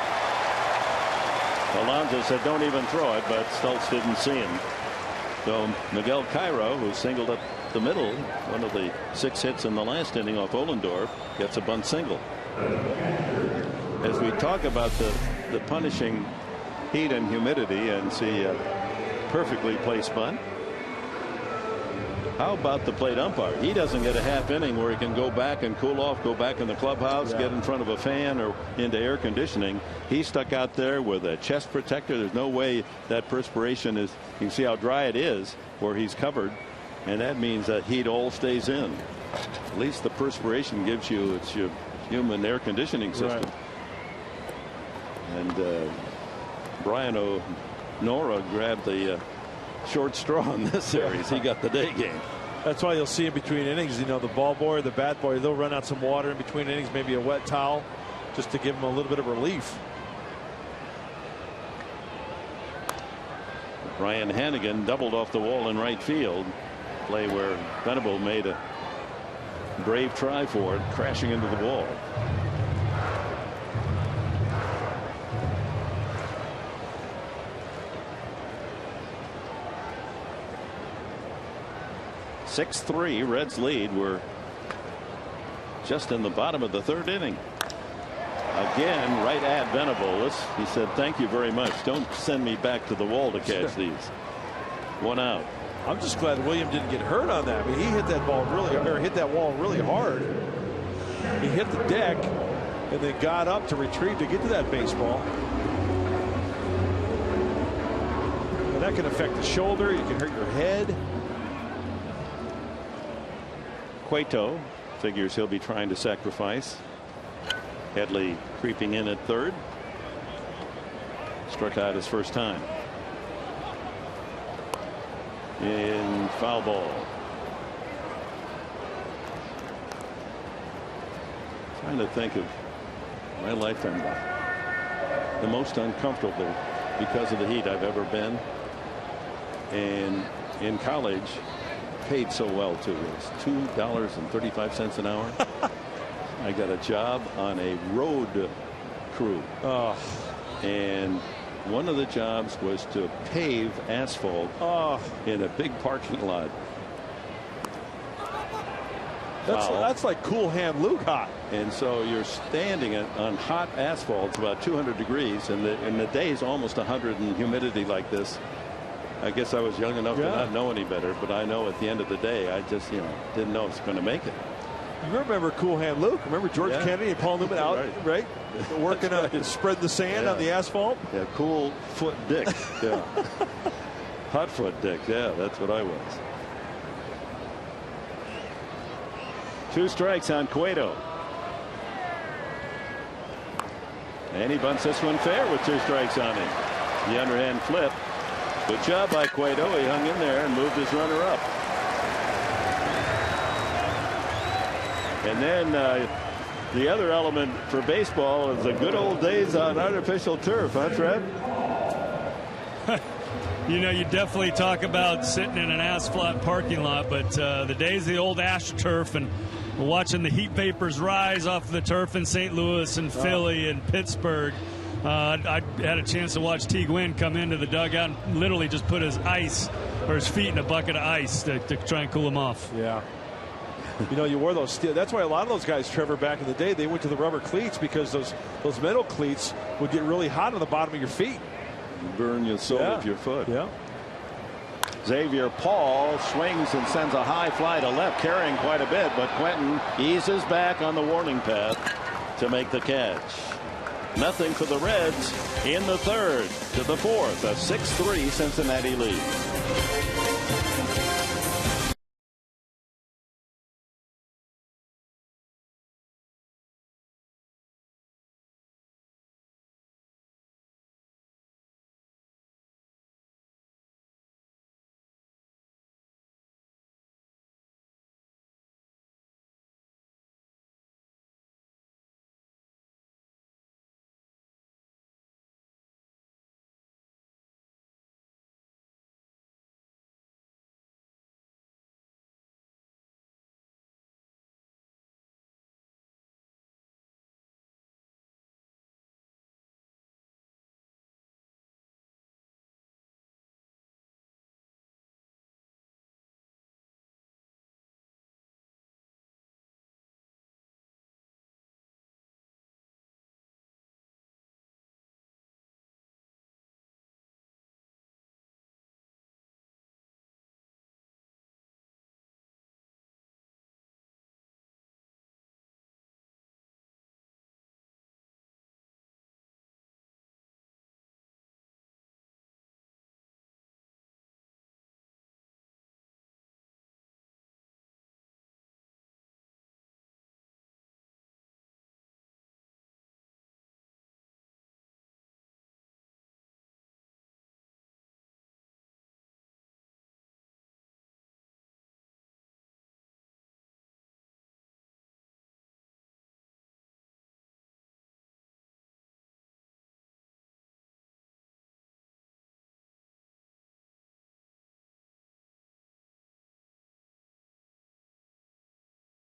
S3: Alonso said don't even throw it, but Stultz didn't see him. So Miguel Cairo, who singled up the middle, one of the 6 hits in the last inning off Ohlendorf, gets a bunt single. As we talk about the punishing heat and humidity and see a perfectly placed bunt, how about the plate umpire? He doesn't get a half inning where he can go back and cool off, go back in the clubhouse, get in front of a fan or into air conditioning. He's stuck out there with a chest protector. There's no way that perspiration is. You can see how dry it is where he's covered, and that means that heat all stays in. At least the perspiration gives you your human air conditioning system. Right. And Brian O'Nora grabbed the short straw in this series. He got the day game.
S5: That's why you'll see in between innings, the ball boy or the bat boy, they'll run out some water in between innings, maybe a wet towel, just to give them a little bit of relief.
S3: Ryan Hannigan doubled off the wall in right field. Play where Venable made a brave try for it, crashing into the wall. (6-3) Reds lead. We're just in the bottom of the third inning. Again, right at Venable. He said, "Thank you very much. Don't send me back to the wall to catch these." 1 out.
S5: I'm just glad William didn't get hurt on that. I mean, he hit that ball really, or hit that wall really hard. He hit the deck and then got up to retrieve to get to that baseball. And that can affect the shoulder. You can hurt your head.
S3: Cueto figures he'll be trying to sacrifice. Headley creeping in at third. Struck out his first time. In foul ball. Trying to think of my lifetime. The most uncomfortable because of the heat I've ever been. And in college, paid so well too. It's $2.35 an hour. I got a job on a road crew. And one of the jobs was to pave asphalt in a big parking lot.
S5: That's like cool hand Luke hot.
S3: And so you're standing on hot asphalt. It's about 200 degrees, and the day's almost 100, and humidity like this. I guess I was young enough to not know any better, but I know at the end of the day, I just didn't know it's going to make it.
S5: You remember Cool Hand Luke? Remember George Kennedy and Paul Newman out, right? Working on spreading the sand on the asphalt.
S3: Yeah, Cool Foot Dick. Yeah, Hot Foot Dick. Yeah, that's what I was. 2 strikes on Cueto. And he bunts this one fair with 2 strikes on him. The underhand flip. Good job by Cueto. He hung in there and moved his runner up. And then the other element for baseball is the good old days on artificial turf, huh, Trev?
S8: You definitely talk about sitting in an asphalt parking lot, but the days of the old AstroTurf and watching the heat vapors rise off the turf in St. Louis and Philly and Pittsburgh. I had a chance to watch T. Gwynn come into the dugout and literally just put his feet in a bucket of ice to try and cool him off.
S5: Yeah. You wore those steel. That's why a lot of those guys, Trevor, back in the day, they went to the rubber cleats because those metal cleats would get really hot on the bottom of your feet.
S3: Burn your sole of your foot.
S5: Yeah.
S3: Xavier Paul swings and sends a high fly to left, carrying quite a bit, but Quentin eases back on the warning path to make the catch. Nothing for the Reds in the third to the fourth. A 6-3 Cincinnati lead.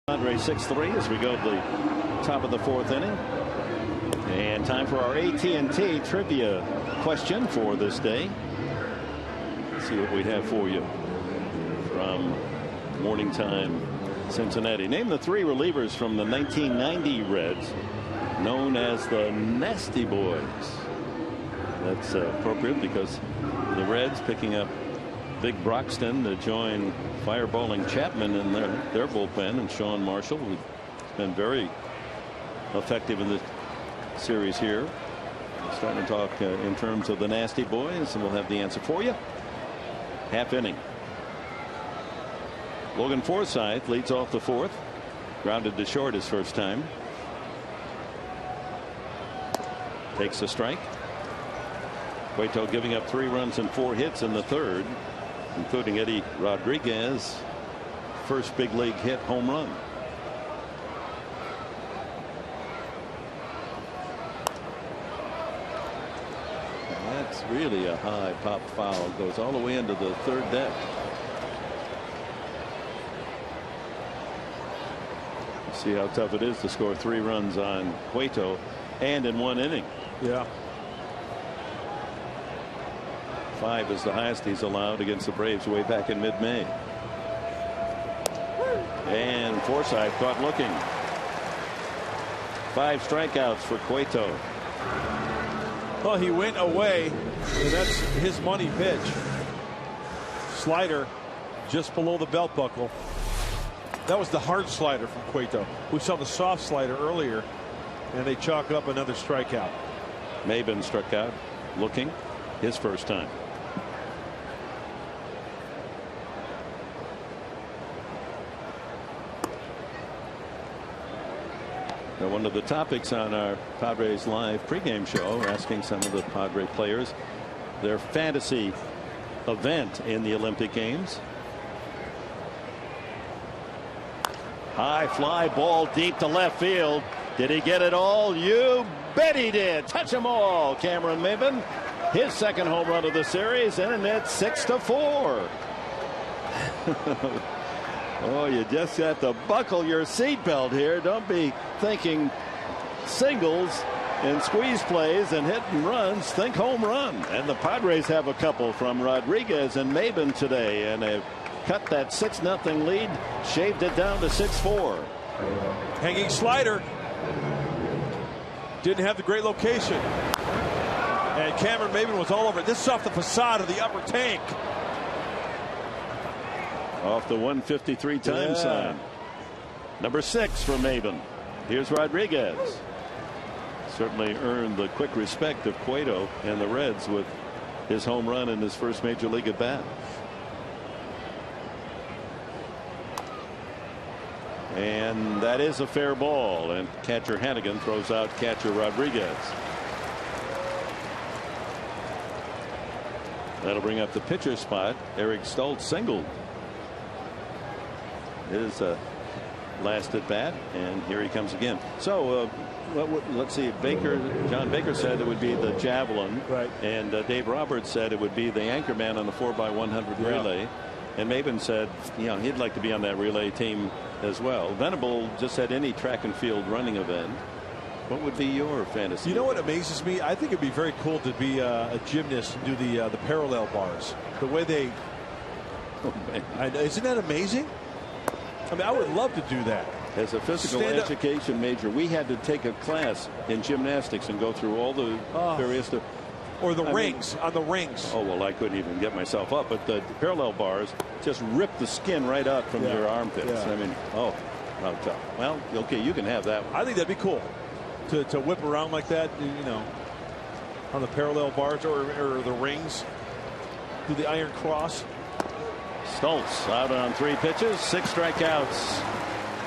S3: Padres 6-3 as we go to the top of the 4th inning. And time for our AT&T trivia question for this day. Let's see what we have for you from Morning Time Cincinnati. Name the 3 relievers from the 1990 Reds known as the Nasty Boys. That's appropriate because the Reds picking up Big Broxton to join fireballing Chapman in their bullpen, and Sean Marshall, who's been very effective in the series here. Starting to talk in terms of the Nasty Boys, and we'll have the answer for you. Half inning. Logan Forsythe leads off the 4th. Grounded to short his first time. Takes a strike. Cueto giving up 3 runs and 4 hits in the 3rd, including Eddie Rodriguez first big league hit home run. That's really a high pop foul. Goes all the way into the 3rd deck. See how tough it is to score 3 runs on Cueto and in 1 inning.
S5: Yeah.
S3: 5 is the highest he's allowed against the Braves way back in mid-May. And Forsythe caught looking. 5 strikeouts for Cueto.
S5: Well, he went away, and that's his money pitch. Slider just below the belt buckle. That was the hard slider from Cueto. We saw the soft slider earlier, and they chalk up another strikeout.
S3: Maben struck out looking his first time. Now, one of the topics on our Padres Live pregame show, asking some of the Padre players their fantasy event in the Olympic Games. High fly ball deep to left field. Did he get it all? You bet he did. Touch 'em all. Cameron Maben, his 2nd home run of the series, and it's 6-4. Oh, you just have to buckle your seatbelt here. Don't be thinking singles and squeeze plays and hit and runs. Think home run. And the Padres have a couple from Rodriguez and Maben today, and they've cut that 6-0 lead, shaved it down to 6-4.
S5: Hanging slider. Didn't have the great location. And Cameron Maben was all over it. This is off the facade of the upper tank.
S3: Off the 153 time sign. Number 6 for Maben. Here's Rodriguez. Certainly earned the quick respect of Cueto and the Reds with his home run in his first major league at bat. And that is a fair ball, and catcher Hannigan throws out catcher Rodriguez. That'll bring up the pitcher spot. Eric Stoltz singled his last at bat, and here he comes again. So let's see. John Baker said it would be the javelin,
S5: right? And
S3: Dave Roberts said it would be the anchorman on the 4x100 relay. And Maben said, he'd like to be on that relay team as well. Venable just said any track and field running event. What would be your fantasy?
S5: You know what amazes me? I think it'd be very cool to be a gymnast and do the parallel bars. The way they.
S3: Oh,
S5: isn't that amazing? I mean, I would love to do that.
S3: As a physical education major, we had to take a class in gymnastics and go through all the various.
S5: Or the rings, on the rings.
S3: Oh, well, I couldn't even get myself up. But the parallel bars just rip the skin right out from your armpits.
S5: Yeah.
S3: I mean, how tough. Well, okay, you can have that one.
S5: I think that'd be cool to whip around like that, on the parallel bars or the rings. Do the iron cross.
S3: Stoltz out on 3 pitches, 6 strikeouts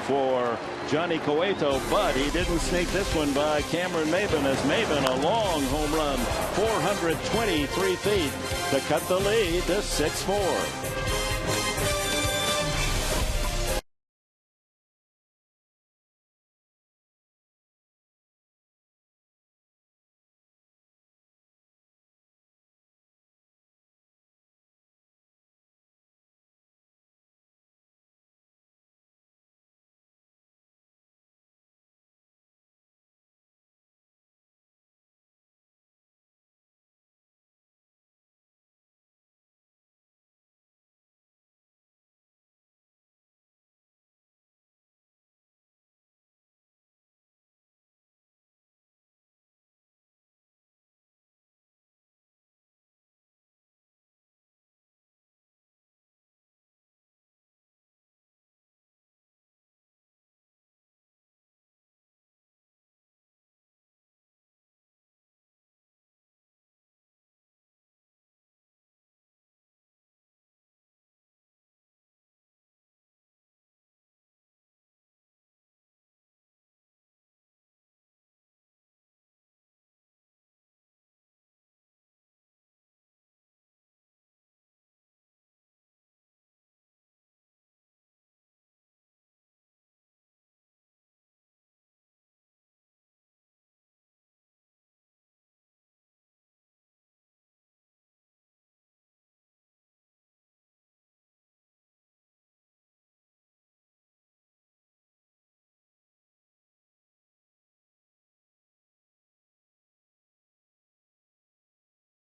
S3: for Johnny Cueto, but he didn't sneak this one by Cameron Maben, as Maben a long home run, 423 feet to cut the lead to 6-4.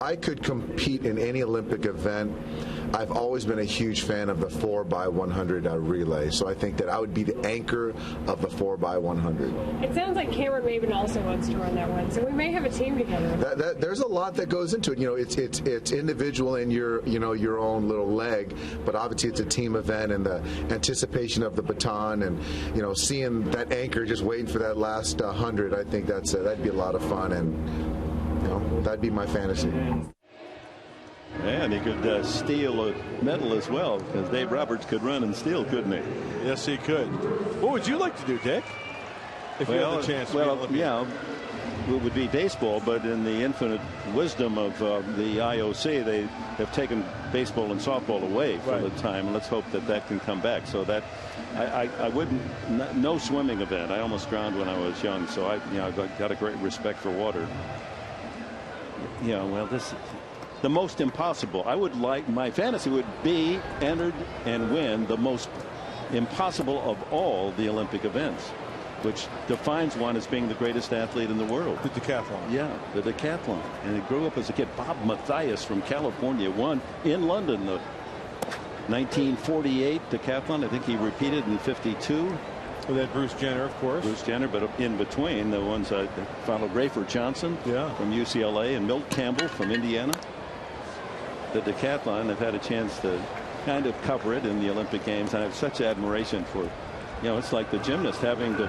S9: I could compete in any Olympic event. I've always been a huge fan of the 4x100 relay, so I think that I would be the anchor of the 4x100.
S7: It sounds like Cameron Maben also wants to run that one, so we may have a team together.
S9: There's a lot that goes into it. It's individual in your own little leg, but obviously it's a team event, and the anticipation of the baton, and seeing that anchor just waiting for that last 100. I think that'd be a lot of fun, and that'd be my fantasy.
S3: And he could steal a medal as well, because Dave Roberts could run and steal, couldn't he?
S5: Yes, he could. What would you like to do, Dick? If you had the chance to be Olympian?
S3: Yeah, it would be baseball, but in the infinite wisdom of the IOC, they have taken baseball and softball away for the time. Let's hope that can come back. So that I wouldn't, no swimming event. I almost drowned when I was young, so I got a great respect for water. This the most impossible. I would like, my fantasy would be entered and win the most impossible of all the Olympic events, which defines one as being the greatest athlete in the world.
S5: The decathlon.
S3: Yeah, the decathlon. And he grew up as a kid. Bob Mathias from California won in London the 1948 decathlon. I think he repeated in 52.
S5: With that Bruce Jenner, of course.
S3: Bruce Jenner, but in between, the ones that followed Rayford Johnson from UCLA and Milt Campbell from Indiana. The decathlon, I've had a chance to kind of cover it in the Olympic Games. I have such admiration for, it's like the gymnast having to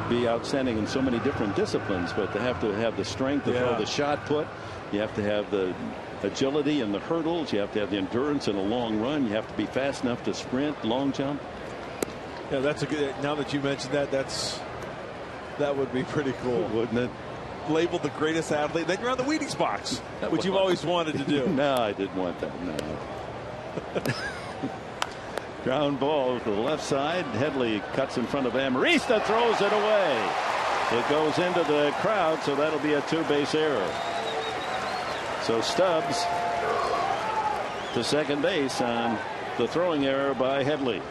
S3: be outstanding in so many different disciplines, but they have to have the strength to throw the shot put. You have to have the agility and the hurdles. You have to have the endurance in a long run. You have to be fast enough to sprint, long jump.
S5: Yeah, that's a good. Now that you mentioned that, that would be pretty cool,
S3: wouldn't it?
S5: Labeled the greatest athlete. Then you're on the Wheaties box, which you've always wanted to do.
S3: No, I didn't want that. No. Ground ball to the left side. Headley cuts in front of Amarista, throws it away. It goes into the crowd, so that'll be a two-base error. So Stubbs to second base on the throwing error by Headley.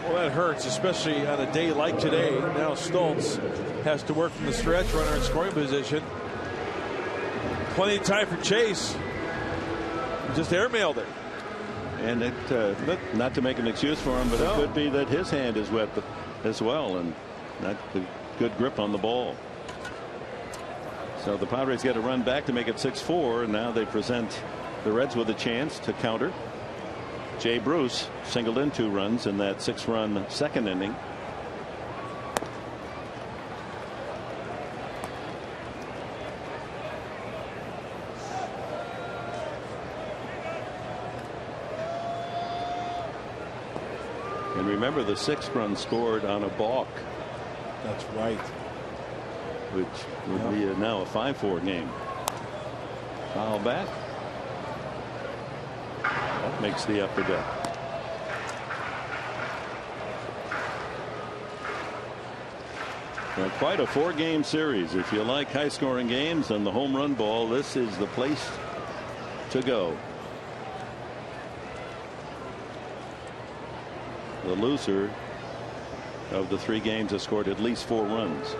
S5: Well, that hurts, especially on a day like today. Now Stoltz has to work from the stretch, runner in scoring position. Plenty of time for Chase. Just airmailed it.
S3: And it, not to make an excuse for him, but it could be that his hand is wet as well, and not the good grip on the ball. So the Padres get a run back to make it 6-4, and now they present the Reds with a chance to counter. Jay Bruce singled in 2 runs in that 6-run second inning. And remember, the 6th run scored on a balk.
S5: That's right.
S3: Which would be now a 5-4 game. Foul back. That makes the upper deck. Well, quite a 4-game series. If you like high-scoring games and the home run ball, this is the place to go. The loser of the 3 games has scored at least 4 runs.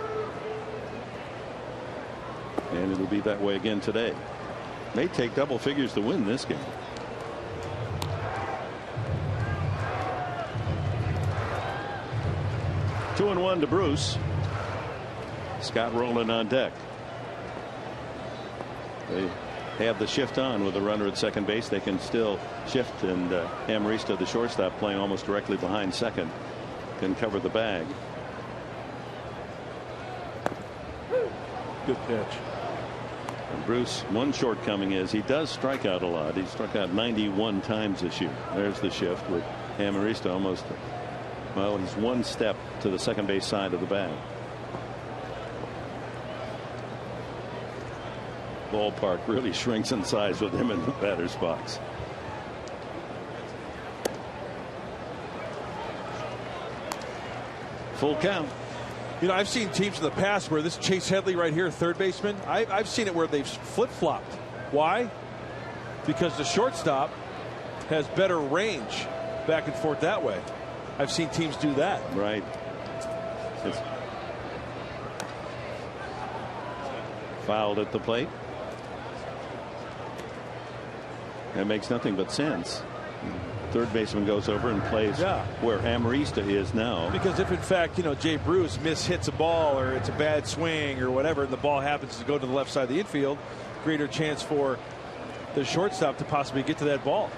S3: And it'll be that way again today. May take double figures to win this game. Two and 1 to Bruce. Scott Rowland on deck. They have the shift on with a runner at second base. They can still shift, and Amarista, the shortstop, playing almost directly behind second, can cover the bag.
S5: Good pitch.
S3: And Bruce, one shortcoming is he does strike out a lot. He struck out 91 times this year. There's the shift with Amarista almost, well, he's 1 step to the second base side of the bag. Ballpark really shrinks in size with him in the batter's box. Full count.
S5: You know, I've seen teams in the past where this Chase Headley right here, third baseman, I've seen it where they've flip-flopped. Why? Because the shortstop has better range back and forth that way. I've seen teams do that.
S3: Right. It's fouled at the plate. That makes nothing but sense. Third baseman goes over and plays where Amarista is now.
S5: Because if in fact, Jay Bruce mishits a ball or it's a bad swing or whatever, and the ball happens to go to the left side of the infield, greater chance for the shortstop to possibly get to that ball.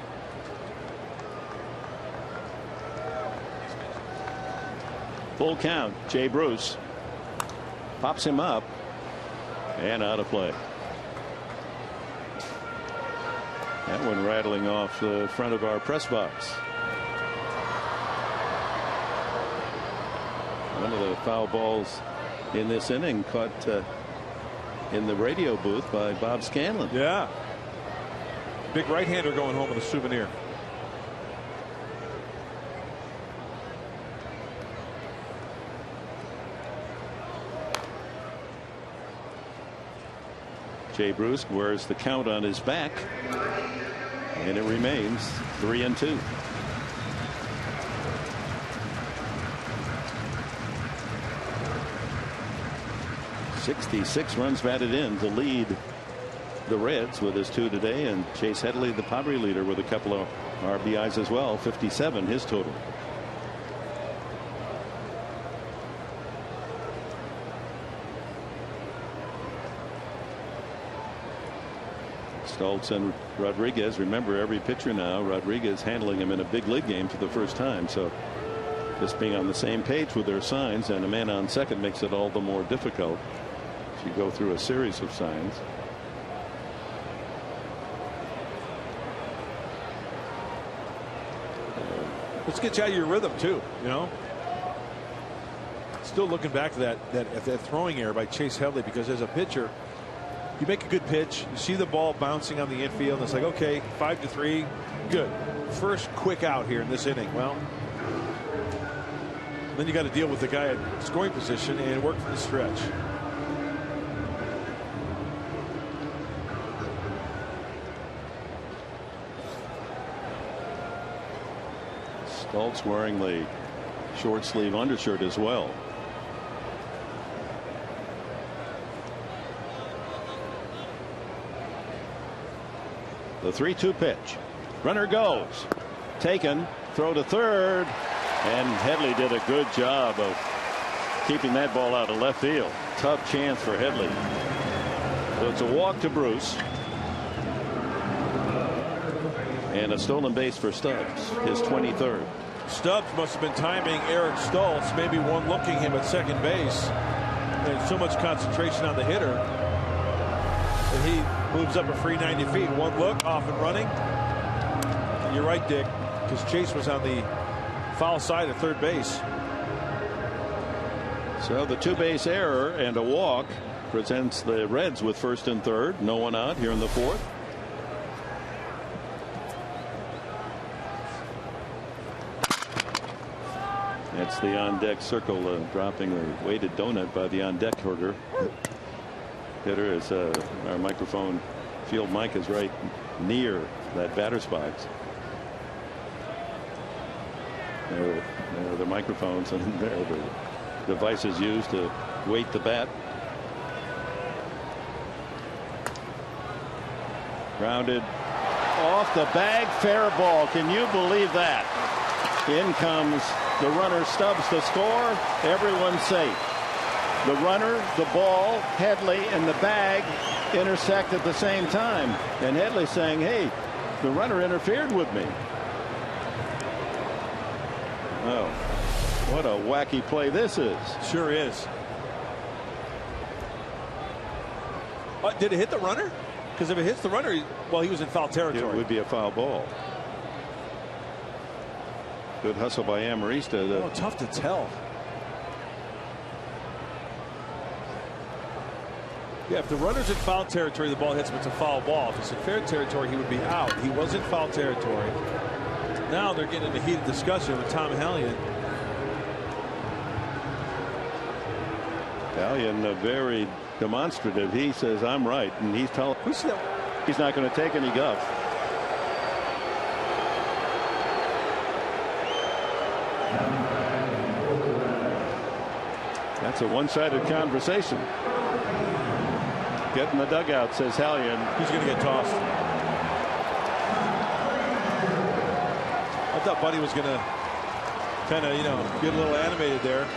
S3: Full count. Jay Bruce pops him up and out of play. That one rattling off the front of our press box. One of the foul balls in this inning caught in the radio booth by Bob Scanlon.
S5: Yeah. Big right-hander going home with a souvenir.
S3: Jay Bruce wears the count on his back, and it remains 3-2. "66 runs batted in to lead the Reds with his 2 today, and Chase Headley, the Padres leader, with a couple of RBIs as well. 57 his total. Stoltz and Rodriguez. Remember, every pitcher now, Rodriguez handling him in a big league game for the first time. So just being on the same page with their signs, and a man on second makes it all the more difficult if you go through a series of signs.
S5: Let's get you out of your rhythm too. Still looking back to that throwing error by Chase Headley, because as a pitcher, you make a good pitch, you see the ball bouncing on the infield, and it's like, okay, 5-3, good. First quick out here in this inning. Well, then you got to deal with the guy at scoring position and work for the stretch.
S3: Stoltz wearing the short sleeve undershirt as well. The 3-2 pitch. Runner goes. Taken. Throw to third. And Headley did a good job of keeping that ball out of left field. Tough chance for Headley. So it's a walk to Bruce. And a stolen base for Stubbs, his 23rd.
S5: Stubbs must have been timing Eric Stoltz, maybe one looking him at second base. And so much concentration on the hitter. And he moves up a free 90 feet. One look, off and running. And you're right, Dick, because Chase was on the foul side of third base.
S3: So the 2-base error and a walk presents the Reds with first and third. No one out here in the 4th. That's the on-deck circle, dropping a weighted donut by the on-deck hitter is our microphone field mic is right near that batter's box. There are the microphones, and there are the devices used to weight the bat. Grounded off the bag, fair ball. Can you believe that? In comes the runner, Stubbs to score. Everyone's safe. The runner, the ball, Headley, and the bag intersect at the same time. And Headley saying, hey, the runner interfered with me. Oh, what a wacky play this is.
S5: Sure is. Did it hit the runner? Because if it hits the runner, well, he was in foul territory.
S3: It would be a foul ball. Good hustle by Amarista.
S5: Tough to tell. Yeah, if the runner's in foul territory, the ball hits him, it's a foul ball. If it's in fair territory, he would be out. He was in foul territory. Now they're getting into heated discussion with Tom Hallion.
S3: Hallion, very demonstrative. He says, I'm right. And he's telling he's not going to take any guff. That's a one-sided conversation. Get in the dugout, says Hallion.
S5: He's going to get tossed. thought Buddy was going to kind of, get a little animated there.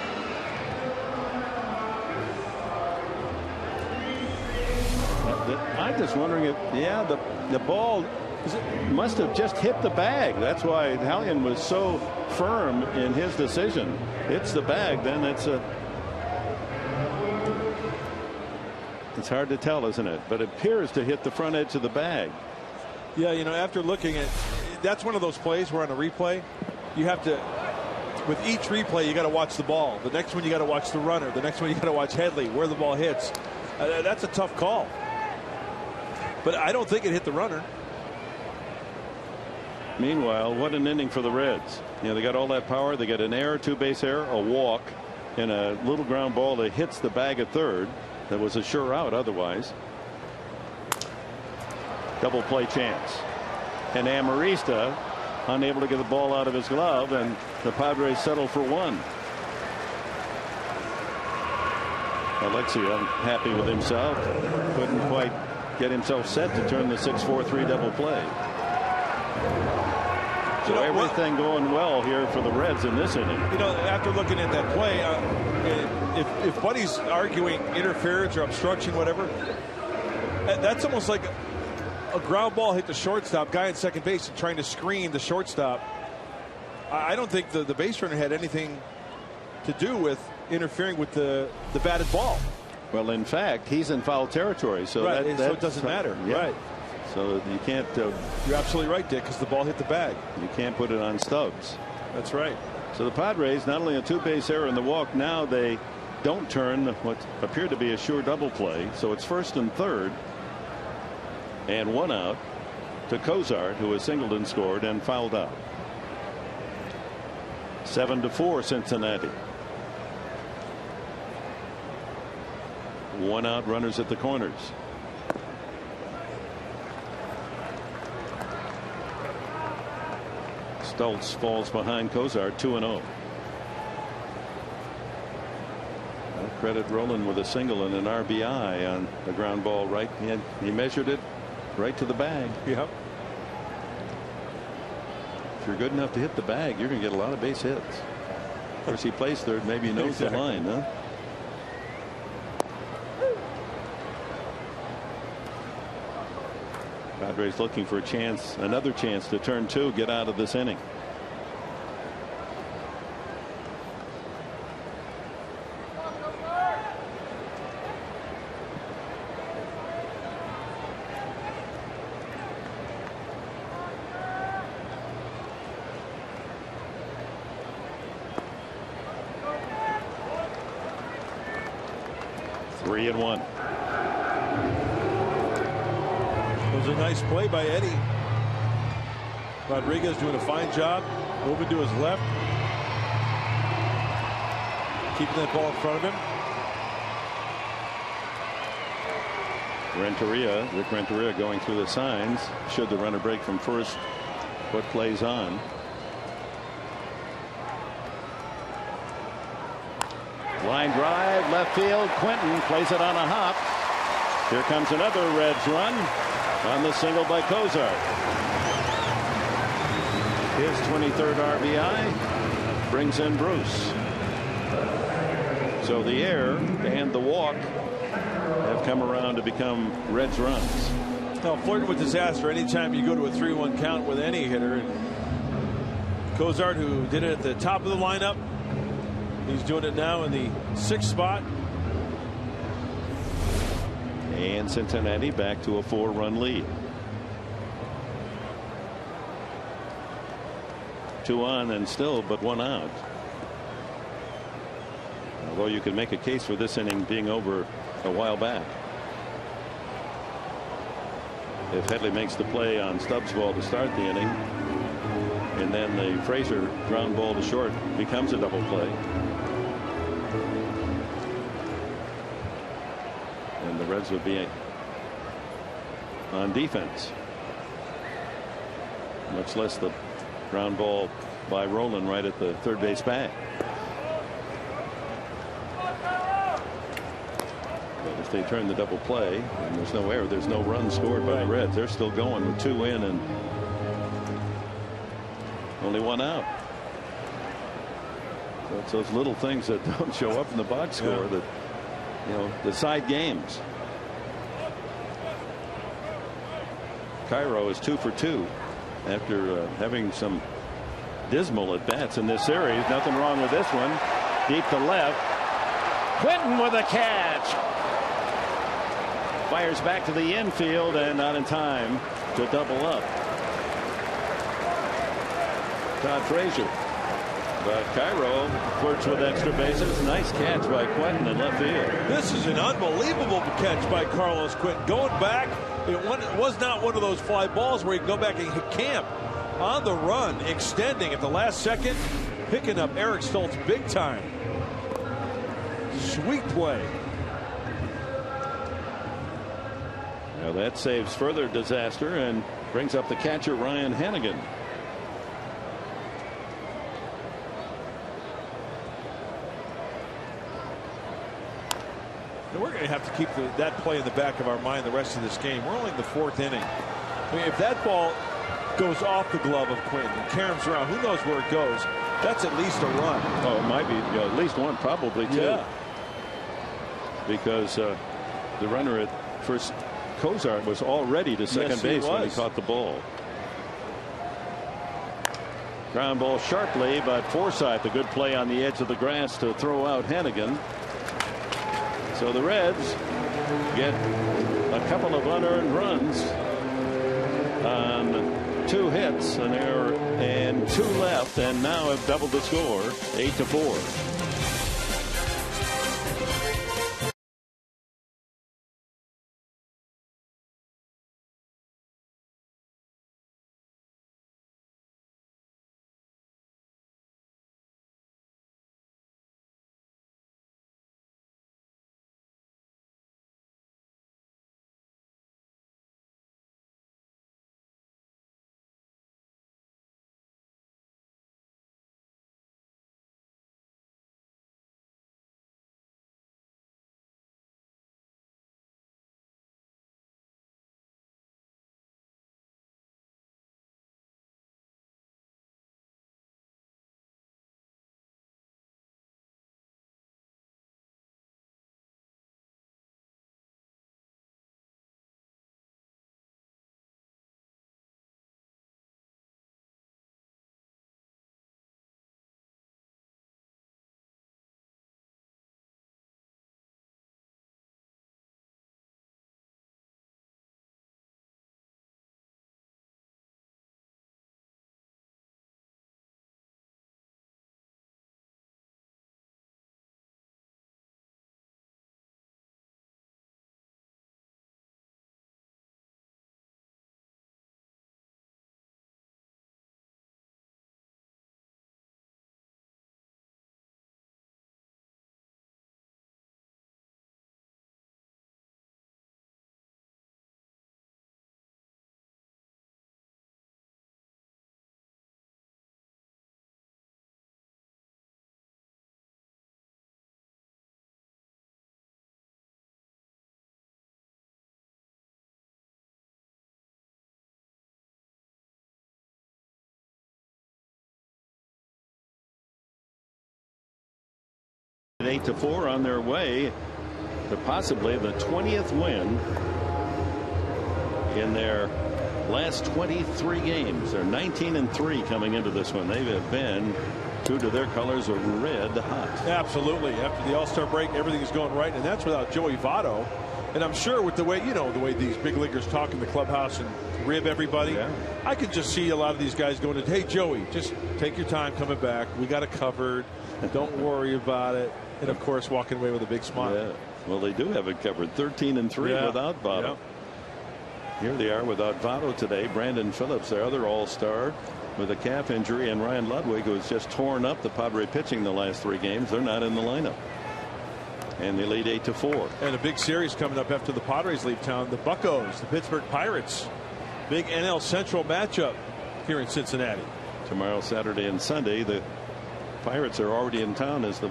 S3: I'm just wondering if, the ball must have just hit the bag. That's why Hallion was so firm in his decision. It's the bag, then it's hard to tell, isn't it? But it appears to hit the front edge of the bag.
S5: Yeah, after looking at, that's one of those plays where on a replay, you have to, with each replay, you got to watch the ball. The next one, you got to watch the runner. The next one, you got to watch Headley, where the ball hits. That's a tough call. But I don't think it hit the runner.
S3: Meanwhile, what an inning for the Reds. They got all that power. They got an error, 2-base error, a walk, and a little ground ball that hits the bag at third. That was a sure out otherwise. Double play chance. And Amarista unable to get the ball out of his glove, and the Padres settle for one. Alexi unhappy with himself. Couldn't quite get himself set to turn the 6-4-3 double play. So everything going well here for the Reds in this inning.
S5: After looking at that play, if Buddy's arguing interference or obstruction, whatever, that's almost like a ground ball hit the shortstop, guy at second base and trying to screen the shortstop. I don't think the base runner had anything to do with interfering with the batted ball.
S3: Well, in fact, he's in foul territory, so
S5: right,
S3: so
S5: it doesn't matter.
S3: Yeah.
S5: Right.
S3: So you can't.
S5: You're absolutely right, Dick, because the ball hit the bag.
S3: You can't put it on Stubbs.
S5: That's right.
S3: So the Padres, not only a 2-base error in the walk, now they don't turn what appeared to be a sure double play. So it's first and third, and one out to Cozart, who has singled and scored and fouled out. 7-4 Cincinnati. One out, runners at the corners. Stultz falls behind Cozart, 2-0. Credit Roland with a single and an RBI on the ground ball right. He measured it right to the bag.
S5: Yep.
S3: If you're good enough to hit the bag, you're going to get a lot of base hits. Of course, he plays third. Maybe he knows exactly. The line, huh? Padres looking for a chance, another chance to turn two, get out of this inning. Three and one.
S5: It was a nice play by Eddie. Rodriguez doing a fine job, moving to his left, keeping that ball in front of him.
S3: Rick Renteria going through the signs. Should the runner break from first, what plays on? Line drive, left field. Quinton plays it on a hop. Here comes another Reds run on the single by Cozart. His 23rd RBI brings in Bruce. So the error and the walk have come around to become Reds runs.
S5: Now, flirting with disaster anytime you go to a 3-1 count with any hitter. Cozart, who did it at the top of the lineup, he's doing it now in the 6th spot.
S3: And Cincinnati back to a 4-run lead. 2 on and still but 1 out. Although you could make a case for this inning being over a while back. If Headley makes the play on Stubbs' ball to start the inning, and then the Frazier ground ball to short becomes a double play. And the Reds would be on defense. Much less the ground ball by Roland right at the third base bag. But if they turn the double play and there's no error, there's no run scored by the Reds. They're still going with 2 in and Only one out. So it's those little things that don't show up in the box score that, you know, decide games. Cairo is 2 for 2 after having some dismal at bats in this series. Nothing wrong with this one. Deep to left. Quinton with a catch. Fires back to the infield and not in time to double up. Todd Frazier. But Cairo flirts with extra bases. Nice catch by Quinton in left field.
S5: This is an unbelievable catch by Carlos Quinton. Going back, it was not one of those fly balls where you can go back and hit Camp. On the run, extending at the last second, picking up Eric Stoltz big time. Sweet play.
S3: Now that saves further disaster and brings up the catcher Ryan Hannigan.
S5: We're going to have to keep that play in the back of our mind the rest of this game. We're only in the 4th inning. I mean, if that ball goes off the glove of Quinton and caroms around, who knows where it goes? That's at least a run.
S3: Oh, it might be at least one, probably two.
S5: Yeah.
S3: Because the runner at first, Cozart, was already to second base when he caught the ball. Ground ball sharply, but Forsythe, the good play on the edge of the grass to throw out Hannigan. So the Reds get a couple of unearned runs on 2 hits, an error, and 2 left, and now have doubled the score, 8-4. At 8-4 on their way to possibly the 20th win in their last 23 games. They're 19-3 coming into this one. They have been, true to their colors, are red hot.
S5: Absolutely. After the All-Star break, everything is going right, and that's without Joey Votto. And I'm sure with the way, the way these big leaguers talk in the clubhouse and rib everybody, I could just see a lot of these guys going, hey, Joey, just take your time coming back. We got it covered. Don't worry about it. And, of course, walking away with a big smile.
S3: Yeah. Well, they do have it covered. 13-3 without Votto. Here they are without Votto today. Brandon Phillips, their other all-star, with a calf injury, and Ryan Ludwig, who has just torn up the Padre pitching the last 3 games. They're not in the lineup. And they lead 8-4.
S5: And a big series coming up after the Padres leave town. The Buccos, the Pittsburgh Pirates. Big NL Central matchup here in Cincinnati.
S3: Tomorrow, Saturday, and Sunday. The Pirates are already in town as the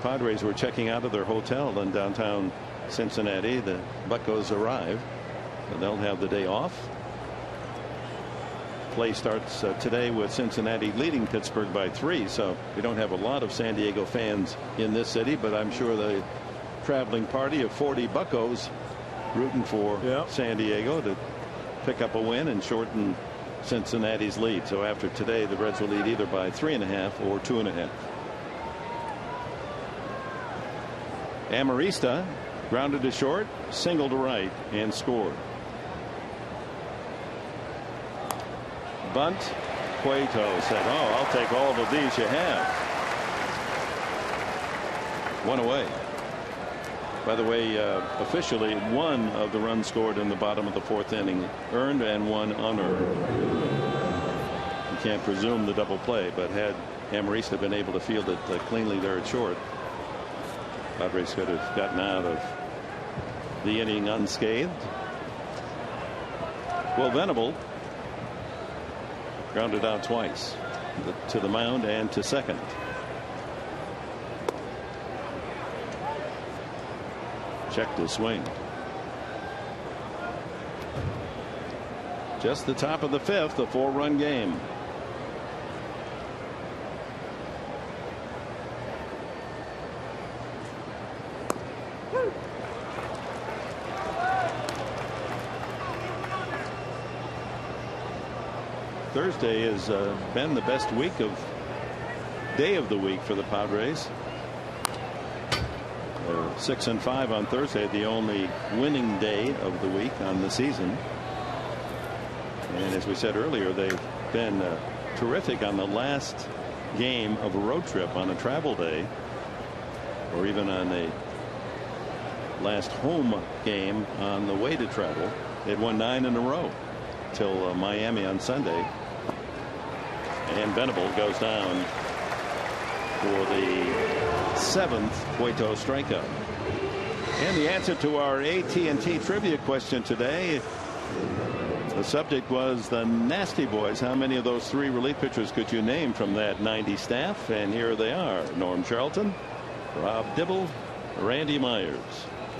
S3: Padres were checking out of their hotel in downtown Cincinnati. The Buccos arrive, and they'll have the day off. Play starts today with Cincinnati leading Pittsburgh by 3. So we don't have a lot of San Diego fans in this city, but I'm sure the traveling party of 40 Buccos rooting for San Diego to pick up a win and shorten Cincinnati's lead. So after today, the Reds will lead either by 3.5 or 2.5. Amarista grounded to short, single to right, and scored. Bunt. Cueto said, "Oh, I'll take all of these you have." One away. By the way, officially, one of the runs scored in the bottom of the 4th inning earned and one unearned. You can't presume the double play, but had Amarista been able to field it cleanly there at short, Padres could have gotten out of the inning unscathed. Well, Venable grounded out twice to the mound and to second. Checked his swing. Just the top of the 5th, a 4-run game. Thursday has been the best day of the week for the Padres. 6-5 on Thursday, the only winning day of the week on the season. And as we said earlier, they've been terrific on the last game of a road trip on a travel day, or even on a last home game on the way to travel. They'd won 9 in a row till Miami on Sunday. And Venable goes down for the 7th Cueto strikeout. And the answer to our AT&T trivia question today, the subject was the Nasty Boys. How many of those 3 relief pitchers could you name from that 90 staff? And here they are: Norm Charlton, Rob Dibble, Randy Myers.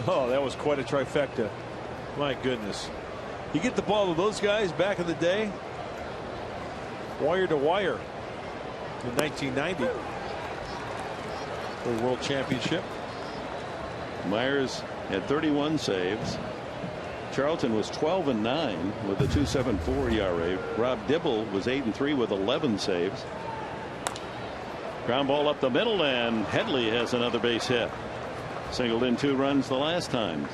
S5: Oh, that was quite a trifecta. My goodness. You get the ball to those guys back in the day, wire to wire, in 1990 for the World Championship.
S3: Myers had 31 saves. Charlton was 12-9 with a 2.74 ERA. Rob Dibble was 8-3 with 11 saves. Ground ball up the middle, and Headley has another base hit. Singled in 2 runs the last time.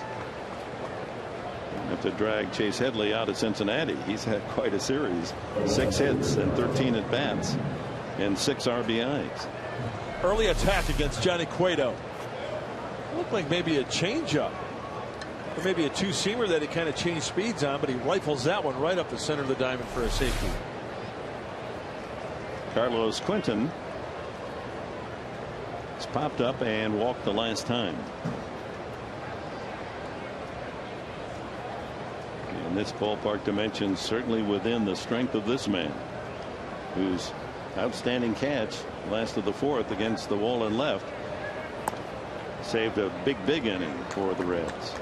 S3: Have to drag Chase Headley out of Cincinnati. He's had quite a series. 6 hits and 13 at bats and 6 RBIs.
S5: Early attack against Johnny Cueto. Looked like maybe a changeup, or maybe a 2-seamer that he kind of changed speeds on, but he rifles that one right up the center of the diamond for a safety.
S3: Carlos Quinton has popped up and walked the last time. And this ballpark dimensions certainly within the strength of this man, whose outstanding catch last of the 4th against the wall and left saved a big inning for the Reds.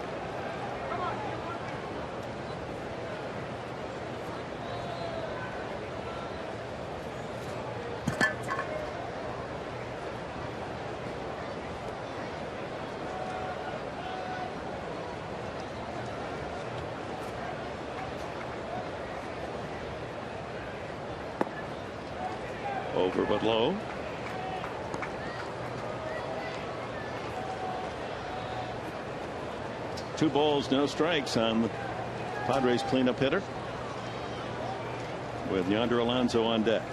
S3: Over but low. Two balls, no strikes on the Padres cleanup hitter, with Yonder Alonso on deck.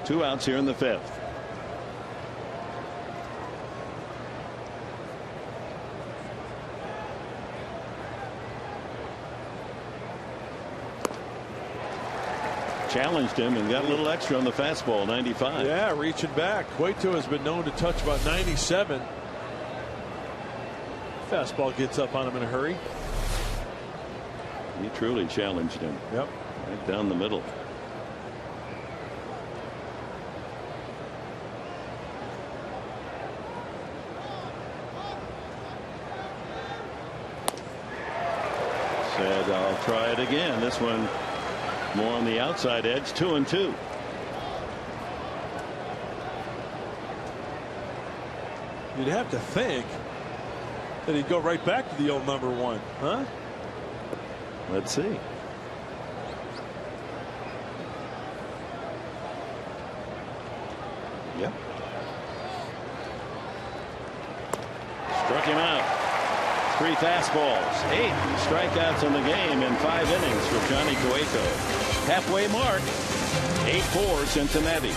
S3: 2 outs here in the 5th. Challenged him and got a little extra on the fastball. 95.
S5: Yeah, reaching back. Cueto has been known to touch about 97. Fastball gets up on him in a hurry.
S3: He truly challenged him.
S5: Yep.
S3: Right down the middle. Said, I'll try it again. This one More on the outside edge, 2-2.
S5: You'd have to think that he'd go right back to the old number 1, huh?
S3: Let's see. Yep. Struck him out. 3 fastballs, 8 strikeouts in the game in 5 innings for Johnny Cueto. Halfway mark, 8-4 Cincinnati.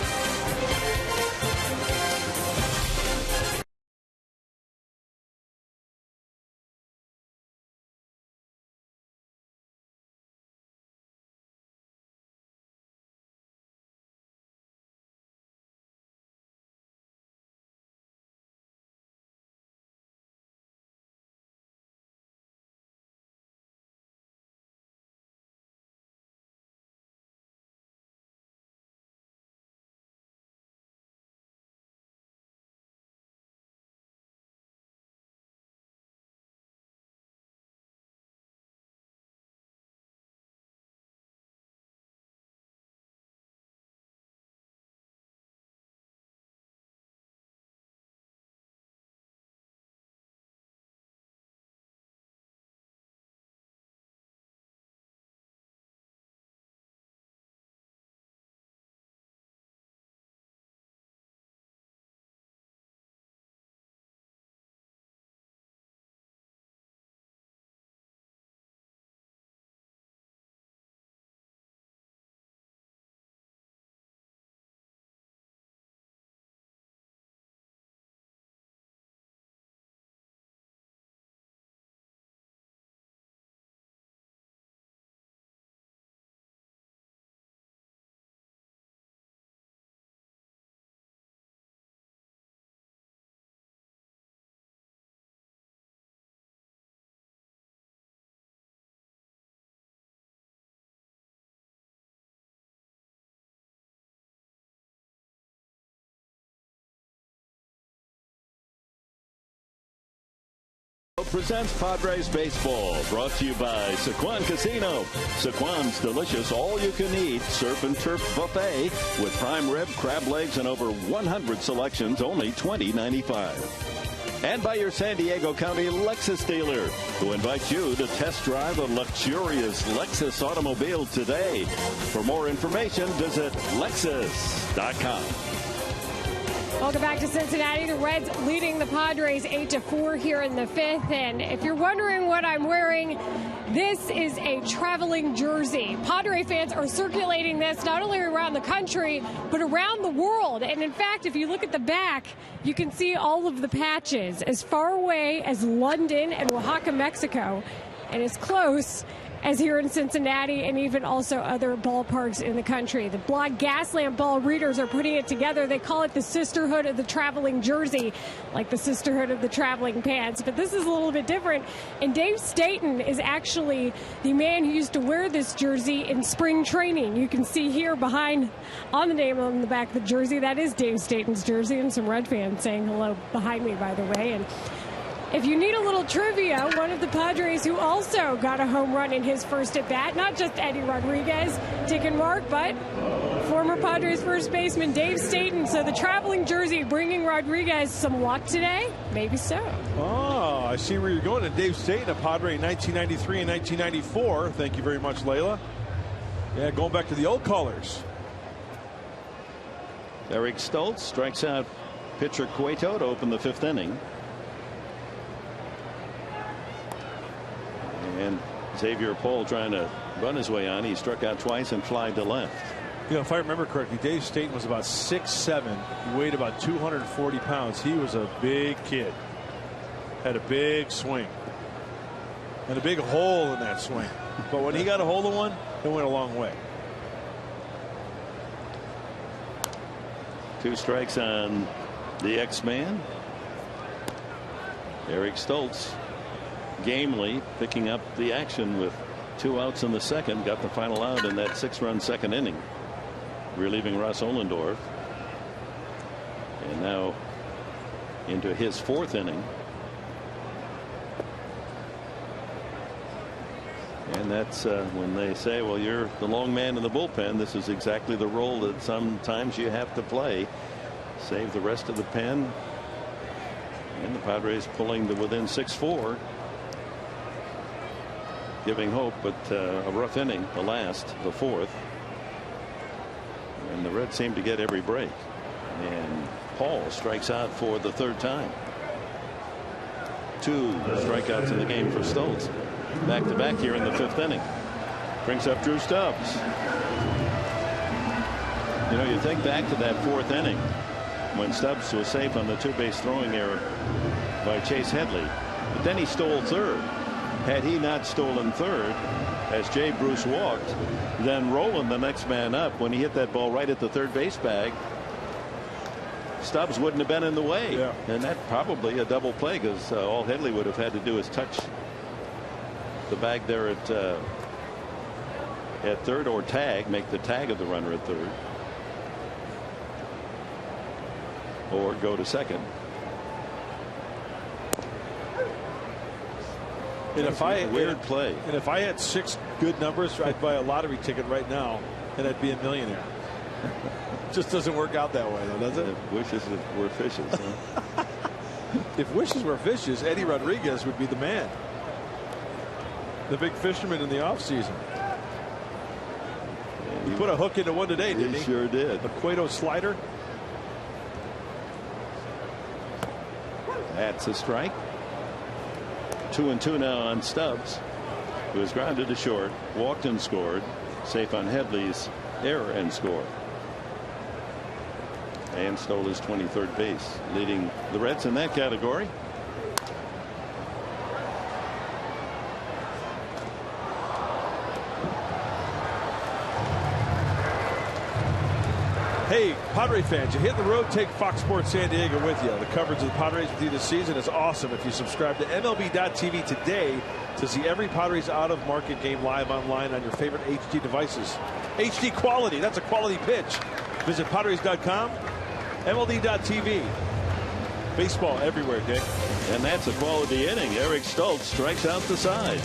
S3: Presents Padres Baseball, brought to you by Sequan Casino. Sequan's delicious all-you-can-eat surf and turf buffet with prime rib, crab legs, and over 100 selections, only $20.95. And by your San Diego County Lexus dealer, who invites you to test drive a luxurious Lexus automobile today. For more information, visit Lexus.com.
S7: Welcome back to Cincinnati. The Reds leading the Padres 8-4 here in the 5th. And if you're wondering what I'm wearing, this is a traveling jersey. Padre fans are circulating this not only around the country, but around the world. And in fact, if you look at the back, you can see all of the patches as far away as London and Oaxaca, Mexico, and as close as here in Cincinnati and even also other ballparks in the country. The blog Gaslamp Ball readers are putting it together. They call it the Sisterhood of the Traveling Jersey, like the Sisterhood of the Traveling Pants. But this is a little bit different. And Dave Staten is actually the man who used to wear this jersey in spring training. You can see here behind on the name on the back of the jersey, that is Dave Staten's jersey, and some Red fans saying hello behind me, by the way. And if you need a little trivia, one of the Padres who also got a home run in his first at-bat, not just Eddie Rodriguez, Dick and Mark, but former Padres first baseman Dave Staten. So the traveling jersey bringing Rodriguez some luck today? Maybe so.
S5: Oh, I see where you're going. And Dave Staten, a Padre in 1993 and 1994. Thank you very much, Layla. Yeah, going back to the old colors.
S3: Eric Stoltz strikes out pitcher Cueto to open the 5th inning. And Xavier Pohl trying to run his way on. He struck out twice and flied to left.
S5: You know, if I remember correctly, Dave Staten was about 6'7". He weighed about 240 pounds. He was a big kid. Had a big swing. And a big hole in that swing. But when he got a hold of one, it went a long way.
S3: 2 strikes on the X-Man. Eric Stoltz gamely picking up the action with 2 outs in the 2nd. Got the final out in that 6-run 2nd inning, relieving Ross Ohlendorf. And now into his 4th inning. And that's when they say, well, you're the long man in the bullpen. This is exactly the role that sometimes you have to play. Save the rest of the pen. And the Padres pulling to within 6-4. Giving hope, but a rough inning, the last, the fourth. And the Reds seem to get every break. And Paul strikes out for the third time. 2 strikeouts in the game for Stoltz. Back to back here in the 5th inning. Brings up Drew Stubbs. You know, you think back to that 4th inning when Stubbs was safe on the 2-base throwing error by Chase Headley. But then he stole third. Had he not stolen third, as Jay Bruce walked, then Rolen, the next man up, when he hit that ball right at the third base bag, Stubbs wouldn't have been in the way.
S5: Yeah.
S3: And that probably a double play, because all Headley would have had to do is touch the bag there at third, or make the tag of the runner at third, or go to second.
S5: And if I
S3: weird play.
S5: And if I had 6 good numbers, I'd buy a lottery ticket right now, and I'd be a millionaire. Just doesn't work out that way, though, does it?
S3: If wishes were fishes. Huh?
S5: If wishes were fishes, Eddie Rodriguez would be the man. The big fisherman in the offseason. He put a hook into one today, didn't he?
S3: He sure did.
S5: A Cueto slider.
S3: That's a strike. 2-2 now on Stubbs, who was grounded to short, walked and scored, safe on Headley's error and score, and stole his 23rd base, leading the Reds in that category.
S5: Hey, Padre fans, you hit the road, take Fox Sports San Diego with you. The coverage of the Padres with you this season is awesome. If you subscribe to MLB.tv today to see every Padres out-of-market game live online on your favorite HD devices. HD quality, that's a quality pitch. Visit Padres.com, MLB.tv. Baseball everywhere, Dick.
S3: And that's a quality inning. Eric Stoltz strikes out the side.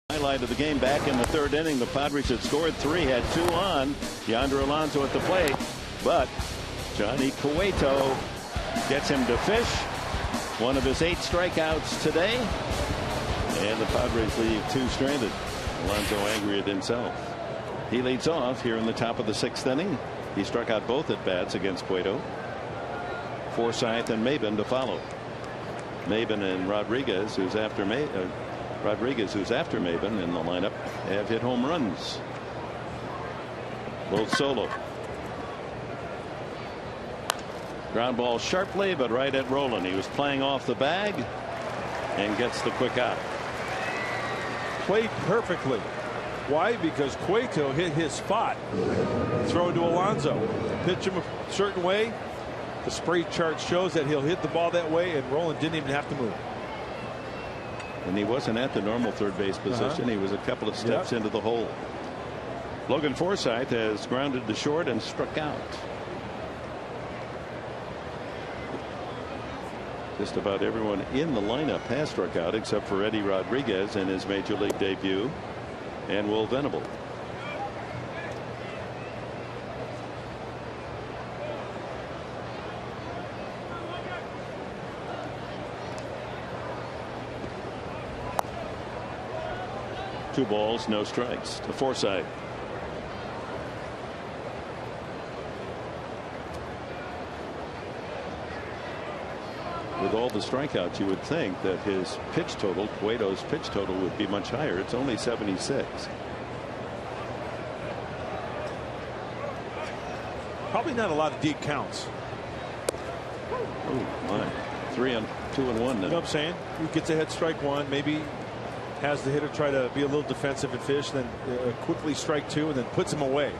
S3: Highlight of the game back in the 3rd inning. The Padres had scored 3, had 2 on. Yonder Alonso at the plate, but Johnny Cueto gets him to fish. One of his 8 strikeouts today, and the Padres leave 2 stranded. Alonso angry at himself. He leads off here in the top of the 6th inning. He struck out both at bats against Cueto. Forsythe and Maben to follow. Maben and Rodriguez, who's after Maben in the lineup, have hit home runs, both solo. Ground ball sharply, but right at Rolen. He was playing off the bag and gets the quick out.
S5: Played perfectly. Why? Because Cueto hit his spot. Throw to Alonso. Pitch him a certain way. The spray chart shows that he'll hit the ball that way, and Rolen didn't even have to move.
S3: And he wasn't at the normal third base position. He was a couple of steps into the hole. Logan Forsythe has grounded to short and struck out. Just about everyone in the lineup has struck out except for Eddie Rodriguez in his major league debut and Will Venable. Two balls, no strikes to Forsythe. With all the strikeouts, you would think that his pitch total, Cueto's pitch total, would be much higher. It's only 76.
S5: Probably not a lot of deep counts.
S3: Oh my! 3 on 2 and 1 now.
S5: You know what I'm saying? He gets ahead, strike one, maybe has the hitter try to be a little defensive and fish, then quickly strike two, and then puts him away.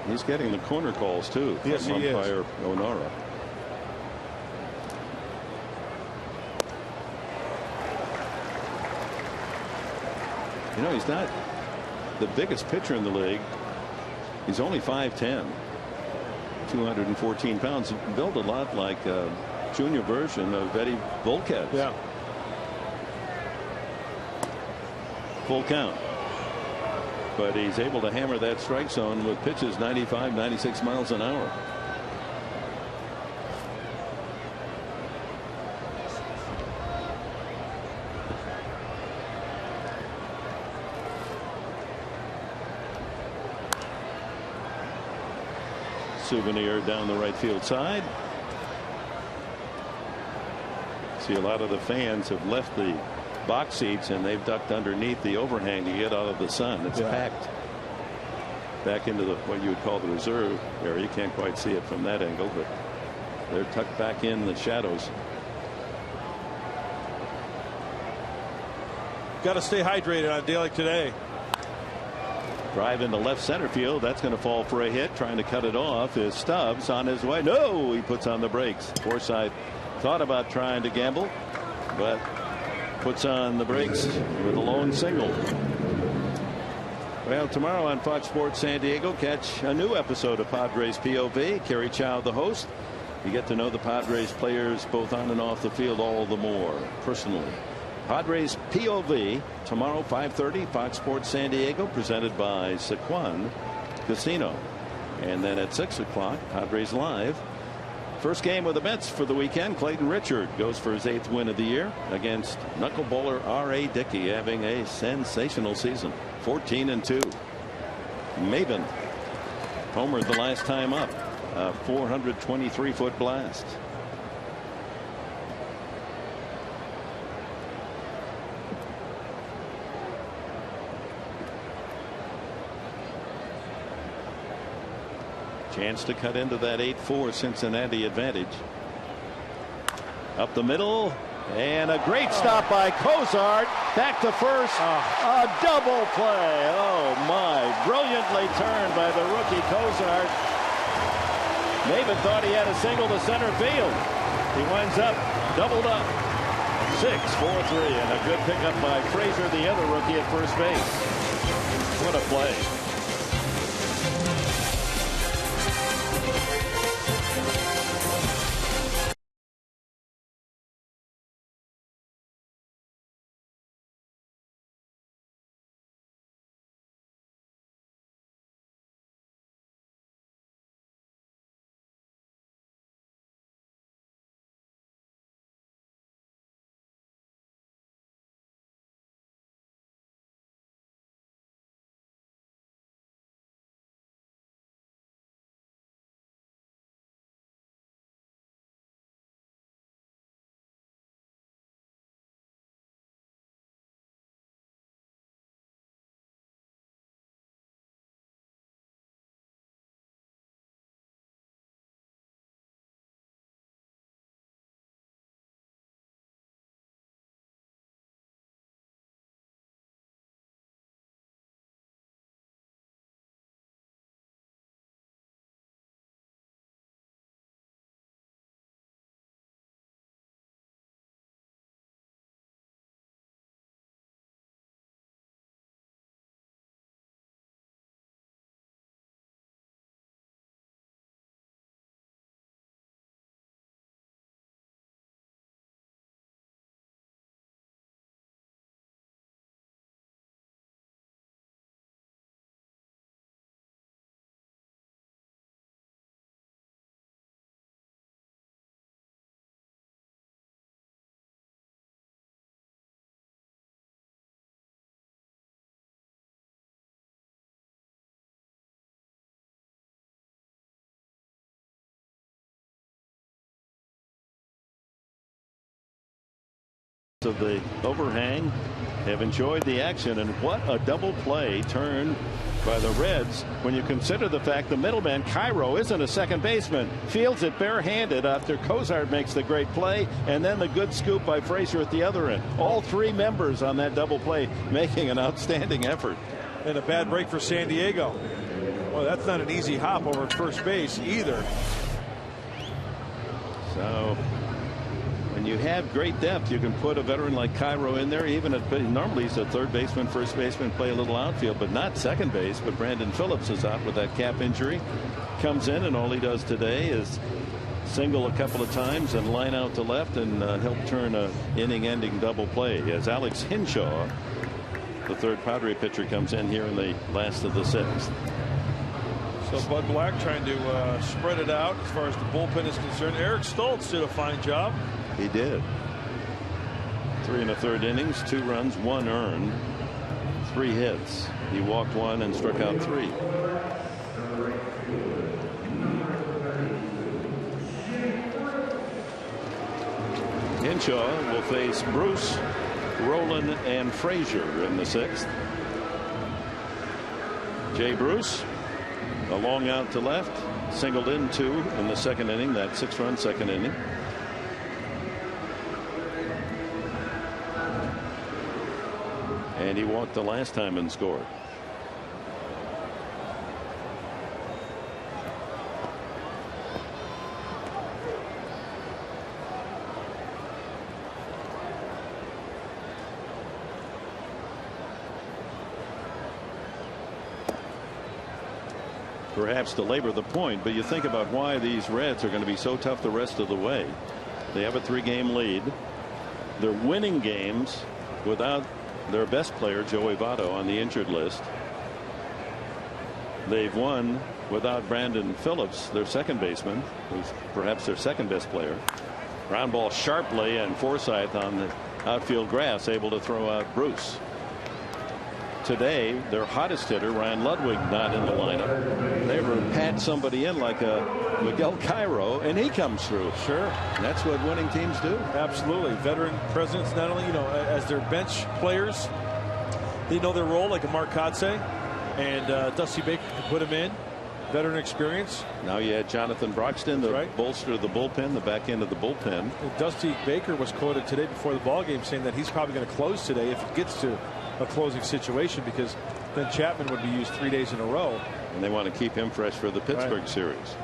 S3: He's getting the corner calls too.
S5: Yes, he is.
S3: Umpire Onara. You know, he's not the biggest pitcher in the league. He's only 5'10", 214 pounds. Built a lot like junior version of Eddie Volquez.
S5: Yeah.
S3: Full count. But he's able to hammer that strike zone with pitches 95, 96 miles an hour. Souvenir down the right field side. See, a lot of the fans have left the box seats and they've ducked underneath the overhang to get out of the sun. It's packed back into the what you would call the reserve area. You can't quite see it from that angle, but they're tucked back in the shadows.
S5: Got to stay hydrated on a day like today.
S3: Drive into left center field. That's going to fall for a hit. Trying to cut it off is Stubbs on his way. No, he puts on the brakes. Forsythe thought about trying to gamble, but puts on the brakes with a lone single. Well, tomorrow on Fox Sports San Diego, catch a new episode of Padres POV. Kerry Chow, the host. You get to know the Padres players both on and off the field all the more personally. Padres POV tomorrow 5:30 Fox Sports San Diego, presented by Sequan Casino. And then at 6 o'clock Padres Live. First game with the Mets for the weekend. Clayton Richard goes for his 8th win of the year against knuckleballer R.A. Dickey, having a sensational season. 14-2. Maven homered the last time up. A 423-foot blast. Chance to cut into that 8-4 Cincinnati advantage. Up the middle, and a great stop by Cozart. Back to first. A double play. Oh my. Brilliantly turned by the rookie Cozart. Maven thought he had a single to center field. He winds up doubled up. 6-4-3, and a good pickup by Frazier, the other rookie at first base. What a play. of the overhang have enjoyed the action, and what a double play turn by the Reds when you consider the fact the middleman Cairo isn't a second baseman, fields it barehanded after Cozart makes the great play, and then the good scoop by Frazier at the other end. All three members on that double play making an outstanding effort.
S5: And a bad break for San Diego. Well, that's not an easy hop over first base either.
S3: So when you have great depth, you can put a veteran like Cairo in there. Even at normally he's a third baseman, first baseman, play a little outfield, but not second base. But Brandon Phillips is out with that calf injury. Comes in, and all he does today is single a couple of times and line out to left and help turn a inning-ending double play. As Alex Hinshaw, the third Padre pitcher, comes in here in the last of the sixth.
S5: So Bud Black trying to spread it out as far as the bullpen is concerned. Eric Stoltz did a fine job.
S3: He did. 3 1/3 innings, 2 runs, 1 earned, 3 hits. He walked 1 and struck out 3. Hinshaw will face Bruce, Rowland, and Frazier in the 6th. Jay Bruce, a long out to left, singled in 2 in the 2nd inning, that 6-run 2nd inning. And he walked the last time and scored. Perhaps to labor the point, but you think about why these Reds are going to be so tough the rest of the way. They have a 3-game lead. They're winning games without their best player, Joey Votto, on the injured list. They've won without Brandon Phillips, their second baseman, who's perhaps their second best player. Ground ball sharply, and Forsythe on the outfield grass able to throw out Bruce. Today, their hottest hitter, Ryan Ludwig, not in the lineup. They ever pat somebody in like a Miguel Cairo, and he comes through.
S5: Sure.
S3: And that's what winning teams do.
S5: Absolutely. Veteran presence, not only, as their bench players, they know their role, like a Mark Kotsay, and Dusty Baker can put him in. Veteran experience.
S3: Now you had Jonathan Broxton, the bolster of the bullpen, the back end of the bullpen.
S5: And Dusty Baker was quoted today before the ballgame saying that he's probably going to close today if it gets to a closing situation, because then Chapman would be used 3 days in a row.
S3: And they want to keep him fresh for the Pittsburgh series.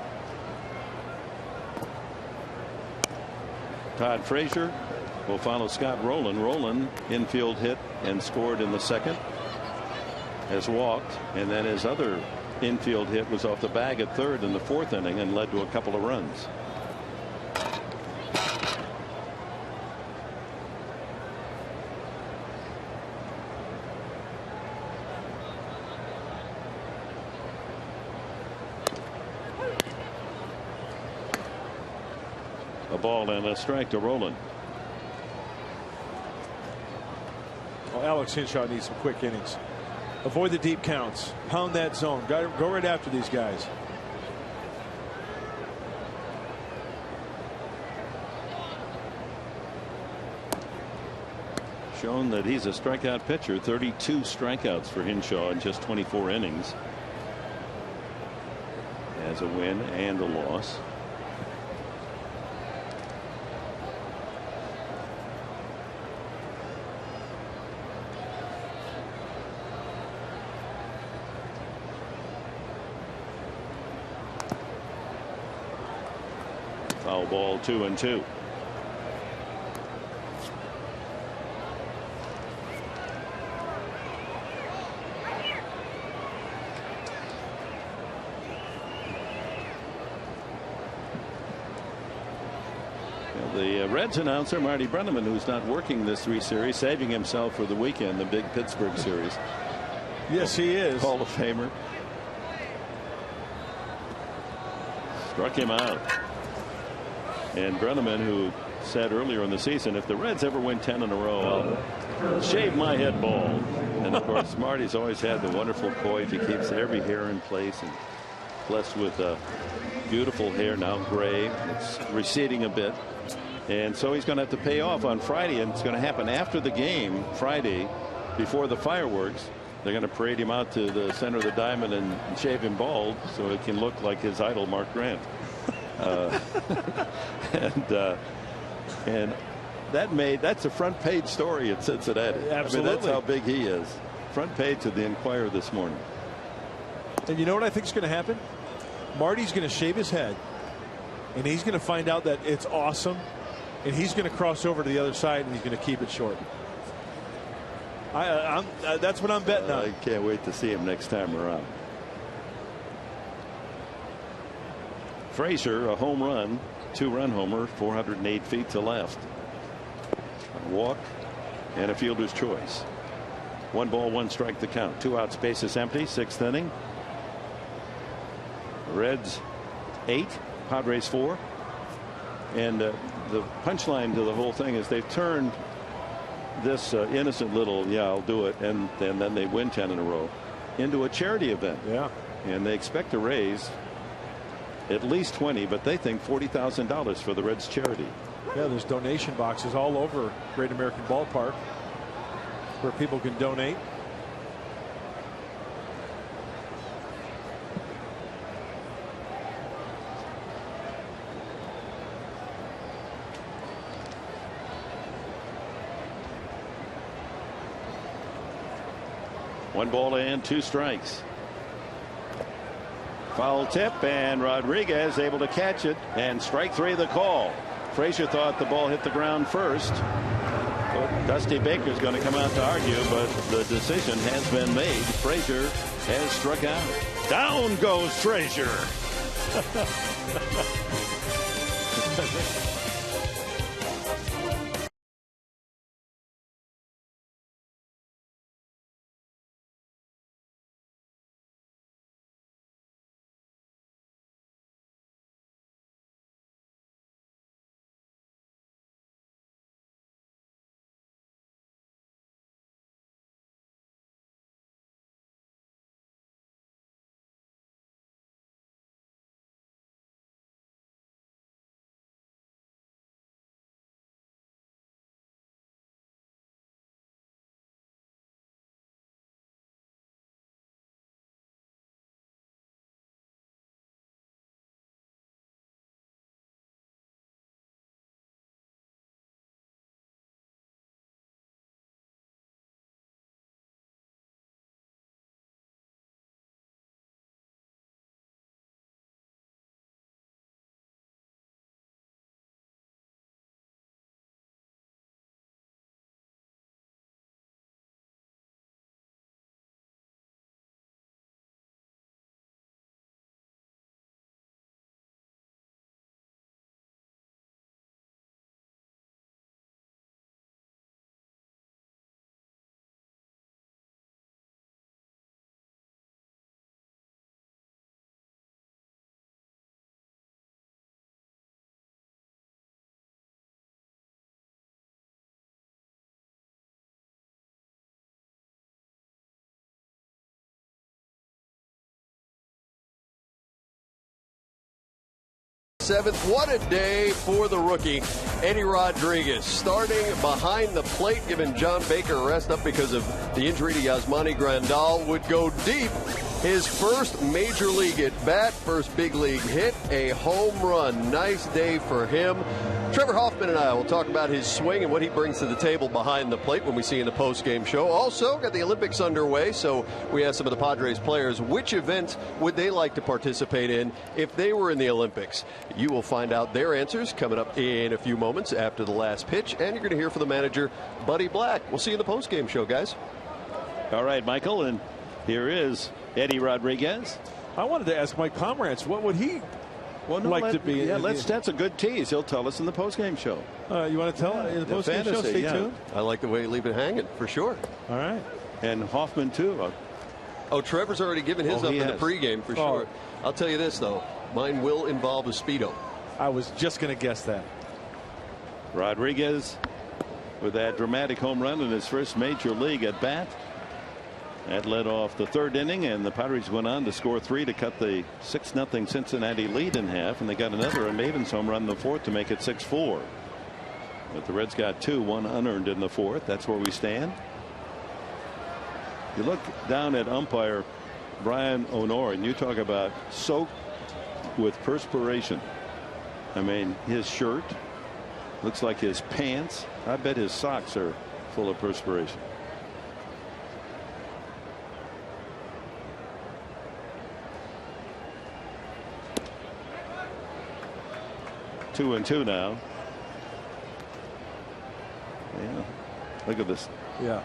S3: Todd Frazier will follow Scott Rowland. Rowland infield hit and scored in the 2nd. Has walked, and then his other infield hit was off the bag at 3rd in the 4th inning and led to a couple of runs. A ball and a strike to Rowland.
S5: Well, Alex Hinshaw needs some quick innings. Avoid the deep counts. Pound that zone. Go right after these guys.
S3: Shown that he's a strikeout pitcher. 32 strikeouts for Hinshaw in just 24 innings. As a win and a loss. Foul ball, 2-2. The Reds announcer, Marty Brenneman, who's not working this 3 series, saving himself for the weekend, the big Pittsburgh series.
S5: Yes, he is.
S3: Hall of Famer. Struck him out. And Brenneman, who said earlier in the season, if the Reds ever win 10 in a row, I'll shave my head bald. And of course, Marty's always had the wonderful coif. He keeps every hair in place, and blessed with beautiful hair, now gray. It's receding a bit. And so he's going to have to pay off on Friday, and it's going to happen after the game Friday before the fireworks. They're going to parade him out to the center of the diamond and shave him bald so it can look like his idol Mark Grant. And that's a front page story at Cincinnati.
S5: Absolutely.
S3: I mean, that's how big he is. Front page of the Enquirer this morning.
S5: And you know what I think is going to happen? Marty's going to shave his head, and he's going to find out that it's awesome, and he's going to cross over to the other side, and he's going to keep it short. That's what I'm betting on.
S3: I can't wait to see him next time around. Frazier, a home run, 2-run homer, 408 feet to left. A walk and a fielder's choice. 1 ball, 1 strike the count. 2 outs, bases empty. 6th inning. Reds 8, Padres 4. And the punchline to the whole thing is they've turned this innocent little I'll do it, and then they win 10 in a row, into a charity event.
S5: Yeah.
S3: And they expect to raise at least 20, but they think $40,000 for the Reds charity.
S5: Yeah, there's donation boxes all over Great American Ballpark where people can donate.
S3: One ball and 2 strikes. Foul tip, and Rodriguez able to catch it, and strike 3 the call. Frazier thought the ball hit the ground first. Dusty Baker's going to come out to argue, but the decision has been made. Frazier has struck out. Down goes Frazier.
S10: What a day for the rookie, Eddie Rodriguez, starting behind the plate, giving John Baker a rest up because of the injury to Yasmani Grandal. Would go deep. His first major league at bat, first big league hit, a home run. Nice day for him. Trevor Hoffman and I will talk about his swing and what he brings to the table behind the plate when we see in the post-game show. Also, got the Olympics underway, so we asked some of the Padres players which event would they like to participate in if they were in the Olympics. You will find out their answers coming up in a few moments after the last pitch, and you're going to hear from the manager, Buddy Black. We'll see you in the post-game show, guys.
S3: All right, Michael, and here is Eddie Rodriguez.
S5: I wanted to ask Mike Pomerantz, what would he like to be?
S3: Yeah, that's a good tease. He'll tell us in the postgame show.
S5: You want to tell in the postgame show? Stay tuned.
S10: I like the way you leave it hanging, for sure.
S5: All right.
S3: And Hoffman, too.
S10: Trevor's already given his up in the pregame, for sure. I'll tell you this, though. Mine will involve a Speedo.
S5: I was just going to guess that.
S3: Rodriguez with that dramatic home run in his first major league at bat. That led off the 3rd inning, and the Padres went on to score 3 to cut the 6-0 Cincinnati lead in half, and they got another Maven's home run in the 4th to make it 6-4. But the Reds got 2, 1 unearned in the 4th. That's where we stand. You look down at umpire Brian O'Neill, and you talk about soaked with perspiration. I mean, his shirt looks like his pants. I bet his socks are full of perspiration. Two and 2 now. Yeah. Look at this.
S5: Yeah.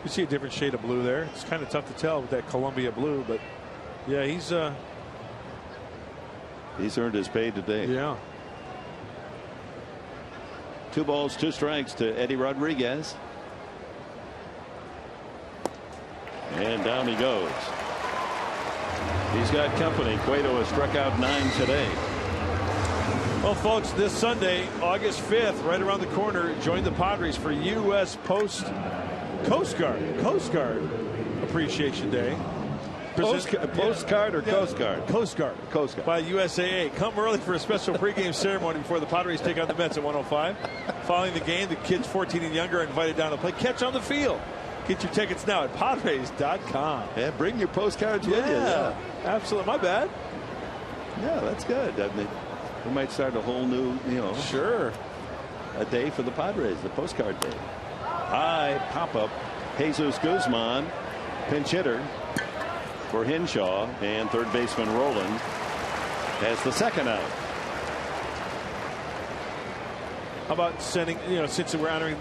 S5: You see a different shade of blue there. It's kind of tough to tell with that Columbia blue, but yeah, he's
S3: earned his pay today.
S5: Yeah.
S3: 2 balls, 2 strikes to Eddie Rodriguez. And down he goes. He's got company. Cueto has struck out 9 today.
S5: Well, folks, this Sunday, August 5th, right around the corner, join the Padres for U.S. Coast Guard Appreciation Day.
S3: Postcard or Coast Guard?
S5: Coast Guard.
S3: Coast Guard.
S5: By USAA. Come early for a special pregame ceremony before the Padres take on the Mets at 1:05. Following the game, the kids 14 and younger are invited down to play catch on the field. Get your tickets now at Padres.com.
S3: Yeah, bring your postcards with you.
S5: Yeah, absolutely. My bad.
S3: Yeah, that's good. I mean, we might start a whole new,
S5: Sure.
S3: A day for the Padres, the postcard day. High pop-up. Jesus Guzman, pinch hitter for Henshaw, and third baseman Roland has the second out.
S5: How about sending, since we're honoring,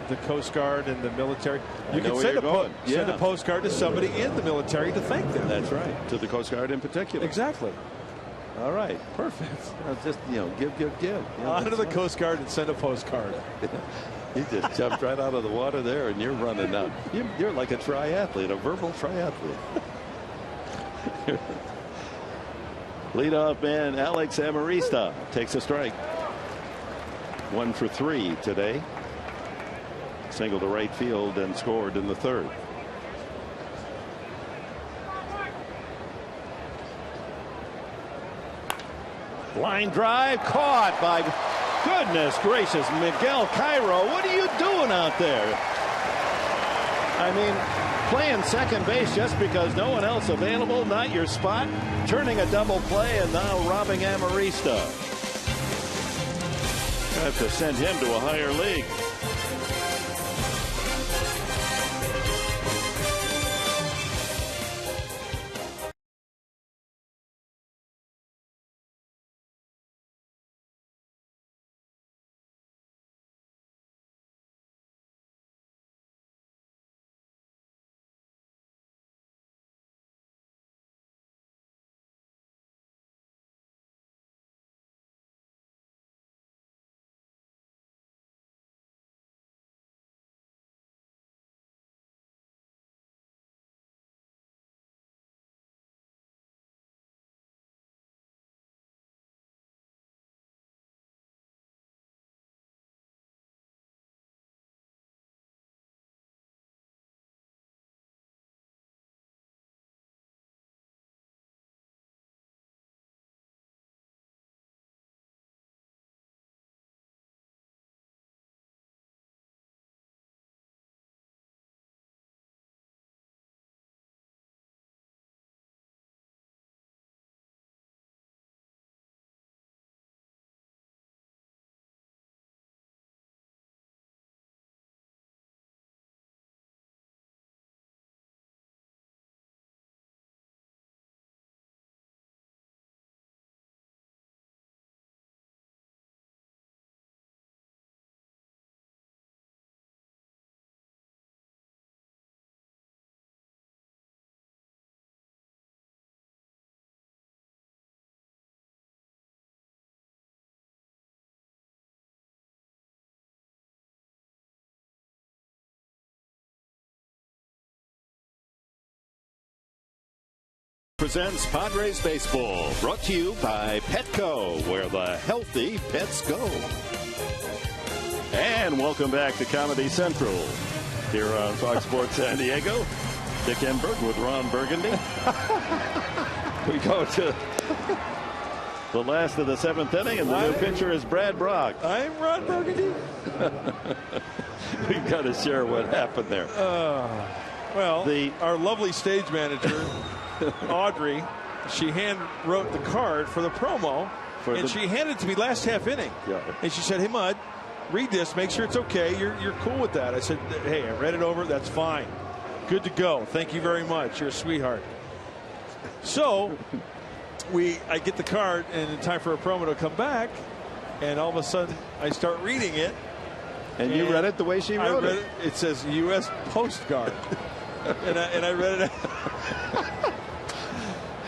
S5: the Coast Guard and the military, you can send a postcard to somebody in the military to thank them.
S3: That's right. To the Coast Guard in particular.
S5: Exactly.
S3: All right. Perfect. Just, give.
S5: Honor the Coast Guard and send a postcard.
S3: You just jumped right out of the water there, and you're running now. You're like a triathlete, a verbal triathlete. Leadoff man Alex Amarista takes a strike. 1 for 3 today. Single to right field and scored in the 3rd. Line drive caught by, goodness gracious, Miguel Cairo. What are you doing out there? I mean, playing second base just because no one else available, not your spot, turning a double play, and now robbing Amarista. I have to send him to a higher league. Presents Padres Baseball, brought to you by Petco, where the healthy pets go. And welcome back to Comedy Central here on Fox Sports San Diego. Dick Enberg with Ron Burgundy. We go to the last of the 7th inning, and the new pitcher is Brad Brock.
S5: I'm Ron Burgundy.
S3: We've got to share what happened there.
S5: Well, our lovely stage manager, Audrey, she hand wrote the card for the promo, and she handed it to me last half inning.
S3: Yeah.
S5: And she said, "Hey, Mud, read this. Make sure it's okay. You're cool with that." I said, "Hey, I read it over. That's fine. Good to go. Thank you very much. You're a sweetheart." So I get the card, and in time for a promo to come back, and all of a sudden I start reading it.
S3: And you read it the way she wrote it.
S5: It says U.S. Coast Guard. and I read it.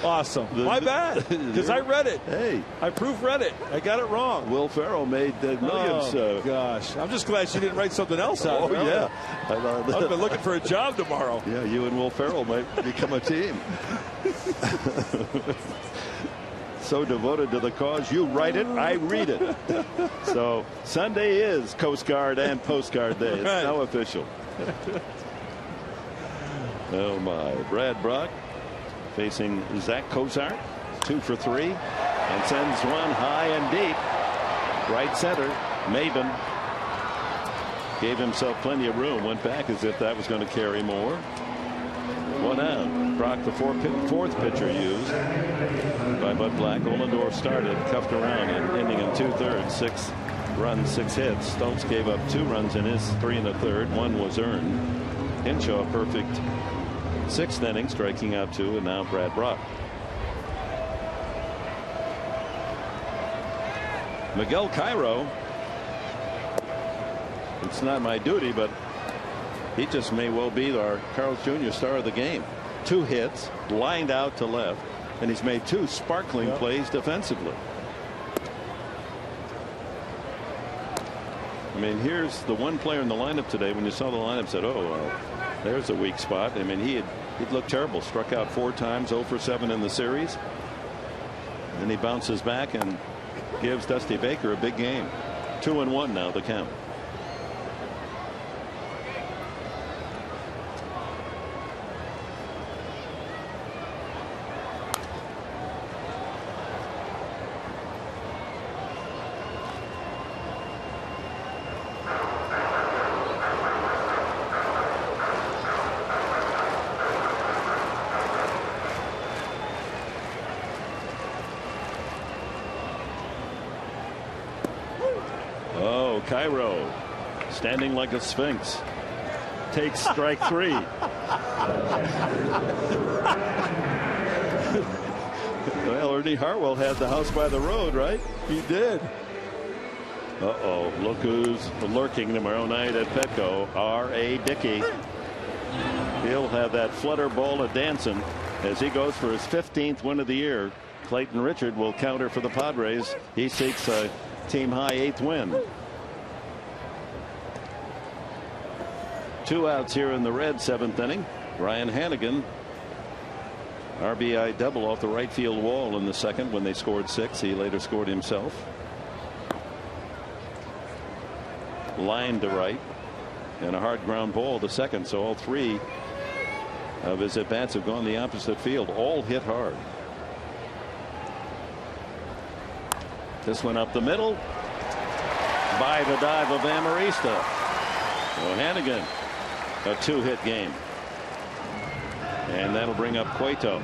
S5: Awesome. My bad. Because I read it.
S3: Hey.
S5: I proofread it. I got it wrong.
S3: Will Ferrell made millions.
S5: Oh, gosh. I'm just glad she didn't write something else out.
S3: Oh, yeah.
S5: I've been looking for a job tomorrow.
S3: Yeah, you and Will Ferrell might become a team. So devoted to the cause, you write it, I read it. So Sunday is Coast Guard and Postcard Day. It's now official. Oh my. Brad Brock facing Zach Cozart, 2 for 3, and sends one high and deep. Right center. Maben gave himself plenty of room, went back as if that was going to carry more. 1 out. Brock, the fourth pitcher used by Bud Black. Ohlendorf started, cuffed around, an inning and 2/3, 6 runs, 6 hits. Stoltz gave up 2 runs in his 3 1/3. 1 was earned. Hinshaw perfect 6th inning, striking out 2, and now Brad Brock. Miguel Cairo. It's not my duty, but he just may well be our Carl's Jr. star of the game. 2 hits, lined out to left, and he's made 2 sparkling plays defensively. I mean, here's the one player in the lineup today. When you saw the lineup, said, "Oh, well, there's a weak spot." I mean, he'd looked terrible. Struck out 4 times, 0 for 7 in the series. Then he bounces back and gives Dusty Baker a big game. 2-1 now the count. Cairo standing like a sphinx takes strike 3. Well, Ernie Hartwell had the house by the road, right?
S5: He did.
S3: Uh-oh, look who's lurking tomorrow night at Petco. R.A. Dickey. He'll have that flutter ball a dancing as he goes for his 15th win of the year. Clayton Richard will counter for the Padres. He seeks a team high 8th win. 2 outs here in the red 7th inning. Ryan Hannigan, RBI double off the right field wall in the 2nd when they scored 6. He later scored himself. Line to right and a hard ground ball to 2nd. So all 3 of his at bats have gone the opposite field. All hit hard. This one up the middle by the dive of Amarista. So Hannigan, a 2-hit game, and that'll bring up Cueto.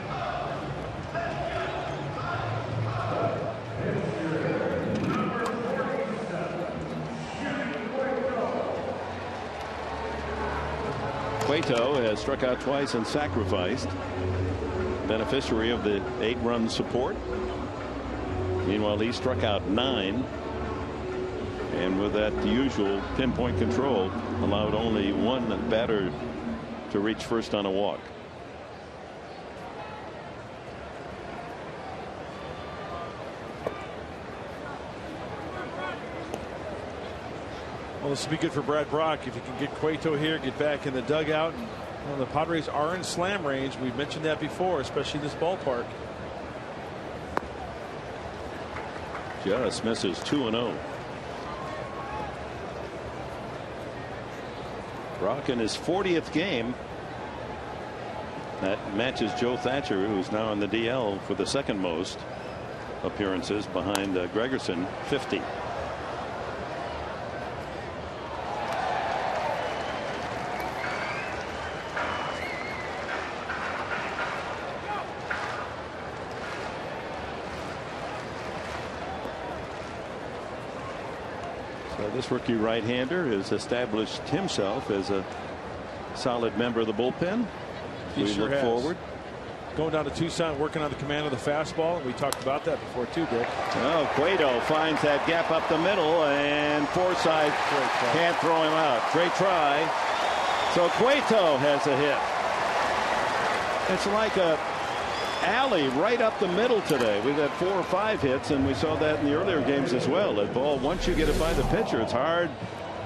S3: Cueto has struck out twice and sacrificed. Beneficiary of the 8-run support. Meanwhile, he struck out 9. And with that usual pinpoint control, allowed only 1 batter to reach first on a walk.
S5: Well, this will be good for Brad Brock if he can get Cueto here, get back in the dugout. Well, the Padres are in slam range. We've mentioned that before, especially this ballpark.
S3: Just misses 2-0. Brock in his 40th game. That matches Joe Thatcher, who's now in the DL for the 2nd most. appearances behind Gregerson, 50. So this rookie right-hander has established himself as a solid member of the bullpen.
S5: He
S3: we
S5: sure
S3: look
S5: has.
S3: forward.
S5: Going down to Tucson, working on the command of the fastball. We talked about that before too, Dick.
S3: Oh, Cueto finds that gap up the middle, and Forsythe can't throw him out. Great try. So Cueto has a hit. It's like a alley right up the middle today. We've had 4 or 5 hits, and we saw that in the earlier games as well. That ball, once you get it by the pitcher, it's hard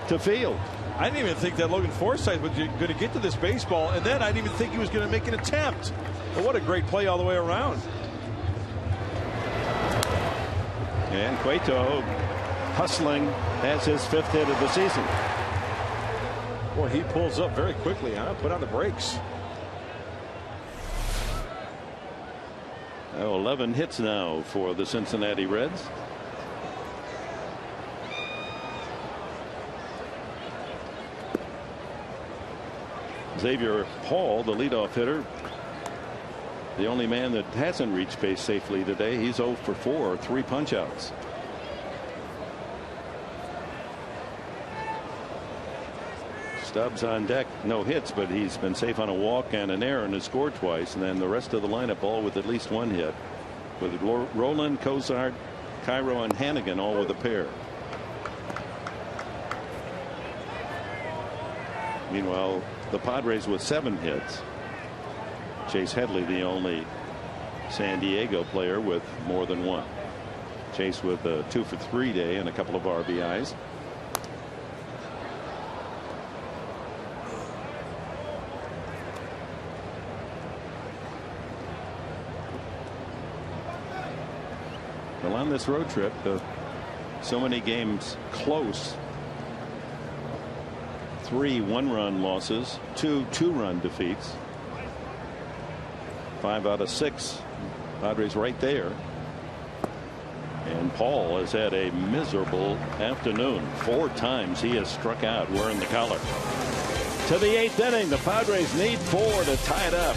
S3: to field.
S5: I didn't even think that Logan Forsythe was going to get to this baseball, and then I didn't even think he was going to make an attempt. But what a great play all the way around.
S3: And Cueto hustling has his 5th hit of the season.
S5: Boy, he pulls up very quickly, huh? Put on the brakes.
S3: 11 hits now for the Cincinnati Reds. Xavier Hall, the leadoff hitter, the only man that hasn't reached base safely today. He's 0 for 4, 3 punch-outs. Stubbs on deck, no hits, but he's been safe on a walk and an error and has scored twice. And then the rest of the lineup all with at least 1 hit, with Roland, Cozart, Cairo, and Hannigan all with a pair. Meanwhile, the Padres with 7 hits. Chase Headley, the only San Diego player with more than 1. Chase with a 2 for 3 day and a couple of RBIs. Well, on this road trip, so many games close. 3 1-run losses, 2 2-run defeats. 5 out of 6. Padres right there. And Paul has had a miserable afternoon. 4 times he has struck out wearing the collar. To the 8th inning, the Padres need 4 to tie it up.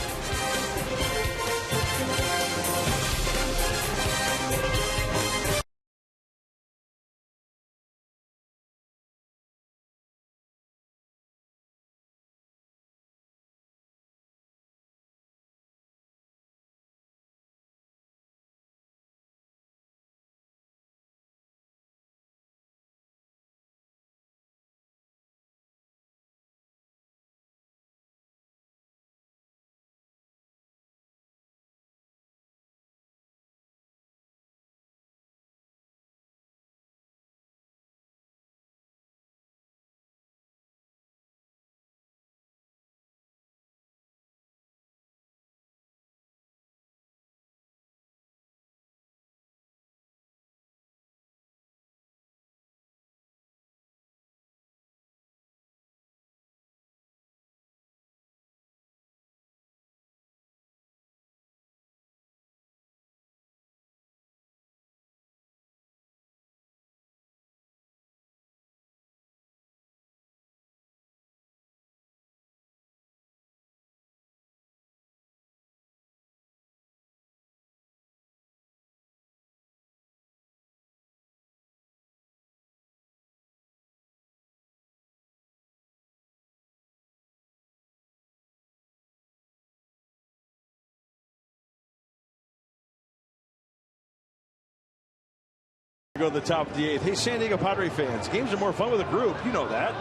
S5: Go to the top of the 8th. Hey, San Diego Padre fans, games are more fun with a group. You know that.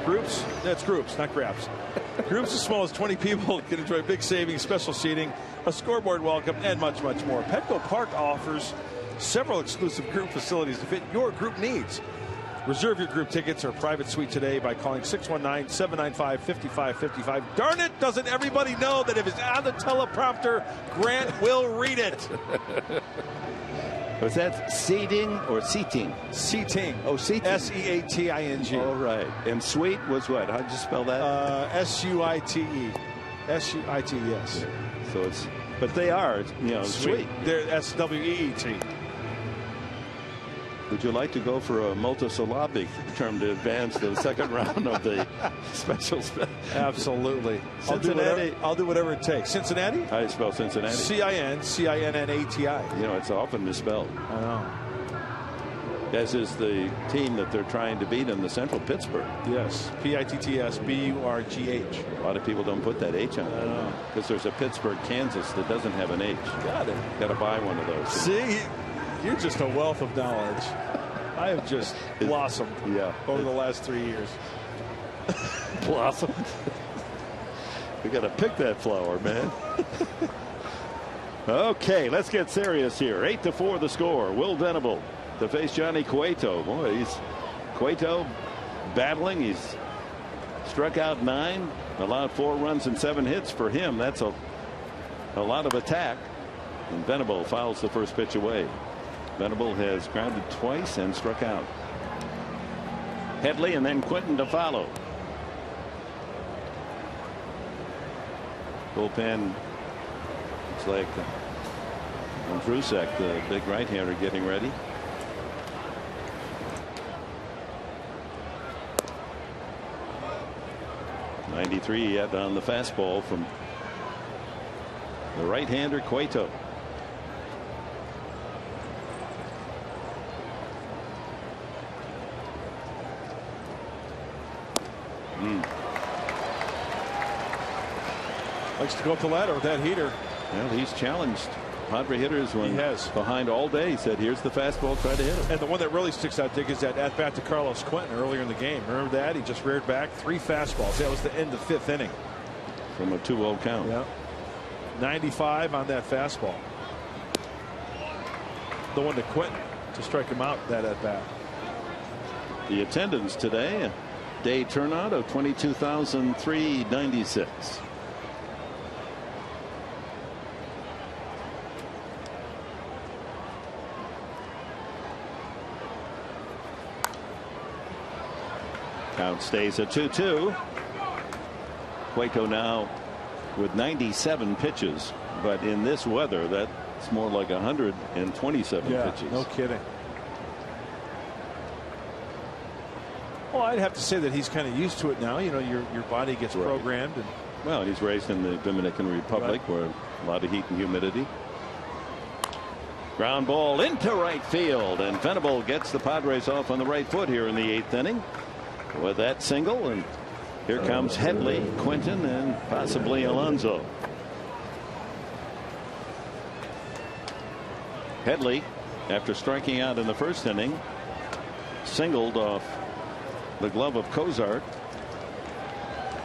S5: Groups. That's groups, not grabs. Groups as small as 20 people can enjoy big savings, special seating, a scoreboard welcome, and much, much more. Petco Park offers several exclusive group facilities to fit your group needs. Reserve your group tickets or private suite today by calling 619-795-5555. Darn it, doesn't everybody know that if it's on the teleprompter, Grant will read it?
S3: Was that seating or seating?
S5: Seating.
S3: Oh, seating.
S5: S-E-A-T-I-N-G.
S3: All right. And suite was what? How'd you spell that?
S5: S-U-I-T-E. S-U-I-T-E, yes.
S3: So it's But they are, sweet.
S5: They're SWEET.
S3: Would you like to go for a multisyllabic term to advance to the second round of the special?
S5: Absolutely.
S3: Cincinnati.
S5: I'll do whatever it takes. Cincinnati?
S3: How do you spell Cincinnati?
S5: CIN-CINNATI.
S3: It's often misspelled.
S5: I know.
S3: As is the team that they're trying to beat in the Central, Pittsburgh.
S5: Yes. PITTSBURGH.
S3: A lot of people don't put that H on it.
S5: I know.
S3: Because there's a Pittsburgh, Kansas that doesn't have an H.
S5: Got it.
S3: Got to buy one of those.
S5: See? You're just a wealth of knowledge. I have just blossomed over the last 3 years.
S3: Blossomed? We got to pick that flower, man. Okay, let's get serious here. 8-4 the score. Will Venable to face Johnny Cueto. Boy, Cueto battling. He's struck out 9, allowed 4 runs and 7 hits. For him, that's a lot of attack. And Venable fouls the first pitch away. Venable has grounded twice and struck out. Headley and then Quinton to follow. Bullpen looks like Andrusek, the big right-hander, getting ready. .93 yet on the fastball from the right-hander Cueto.
S5: Likes to go up the ladder with that heater.
S3: Well, he's challenged Padre hitters when
S5: he has
S3: behind all day. He said, here's the fastball, try to hit him.
S5: And the one that really sticks out, Dick, is that at bat to Carlos Quentin earlier in the game. Remember that? He just reared back 3 fastballs. That was the end of the 5th inning.
S3: From a 2-0 count.
S5: Yeah. 95 on that fastball. The one to Quentin to strike him out that at bat.
S3: The attendance today, a day turnout of 22,396. Count stays at 2-2. Cueto now with 97 pitches, but in this weather that's more like 127 pitches.
S5: No kidding. Well, I'd have to say that he's kind of used to it now. You know, your body gets programmed. And
S3: well, he's raised in the Dominican Republic where a lot of heat and humidity. Ground ball into right field, and Venable gets the Padres off on the right foot here in the 8th inning with that single. And here comes Headley, Quinton, and possibly Alonso. Headley, after striking out in the first inning, singled off the glove of Cozart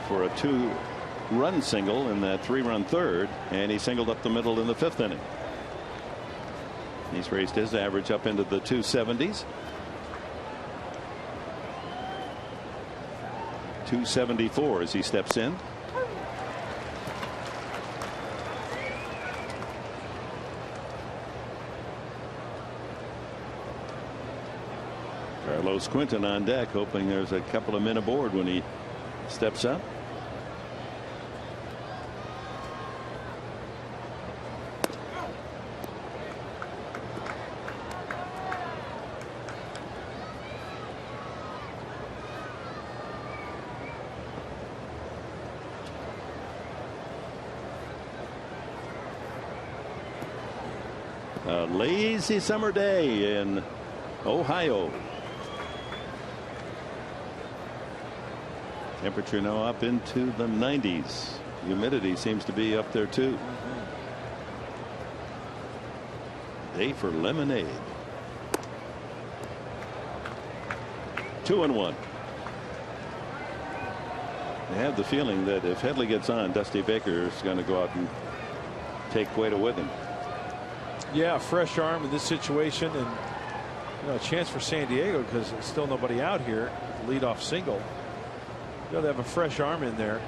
S3: for a 2-run single in that 3-run third, and he singled up the middle in the 5th inning. He's raised his average up into the 270s. 274 as he steps in. Carlos Quinton on deck, hoping there's a couple of men aboard when he steps up. A lazy summer day in Ohio. Temperature now up into the 90s. Humidity seems to be up there too. Day for lemonade. 2-1. I have the feeling that if Headley gets on, Dusty Baker is going to go out and take Cueto with him.
S5: Yeah, fresh arm in this situation, and a chance for San Diego because there's still nobody out here. Leadoff single. You have a fresh arm in there,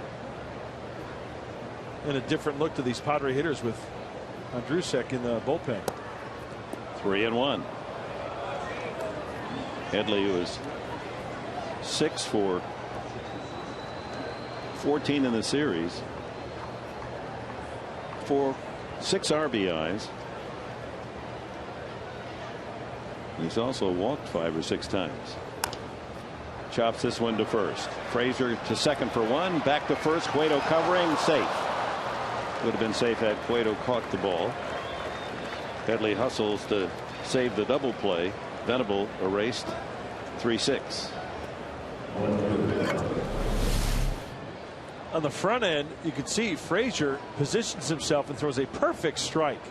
S5: and a different look to these Padre hitters with Andrusek in the bullpen.
S3: 3-1. Headley was 6 for 14 in the series. 4 6 RBIs. He's also walked 5 or 6 times. Chops this one to first. Frazier to second for 1. Back to first. Cueto covering. Safe. Would have been safe had Cueto caught the ball. Headley hustles to save the double play. Venable erased. 3-6.
S5: On the front end, you can see Frazier positions himself and throws a perfect strike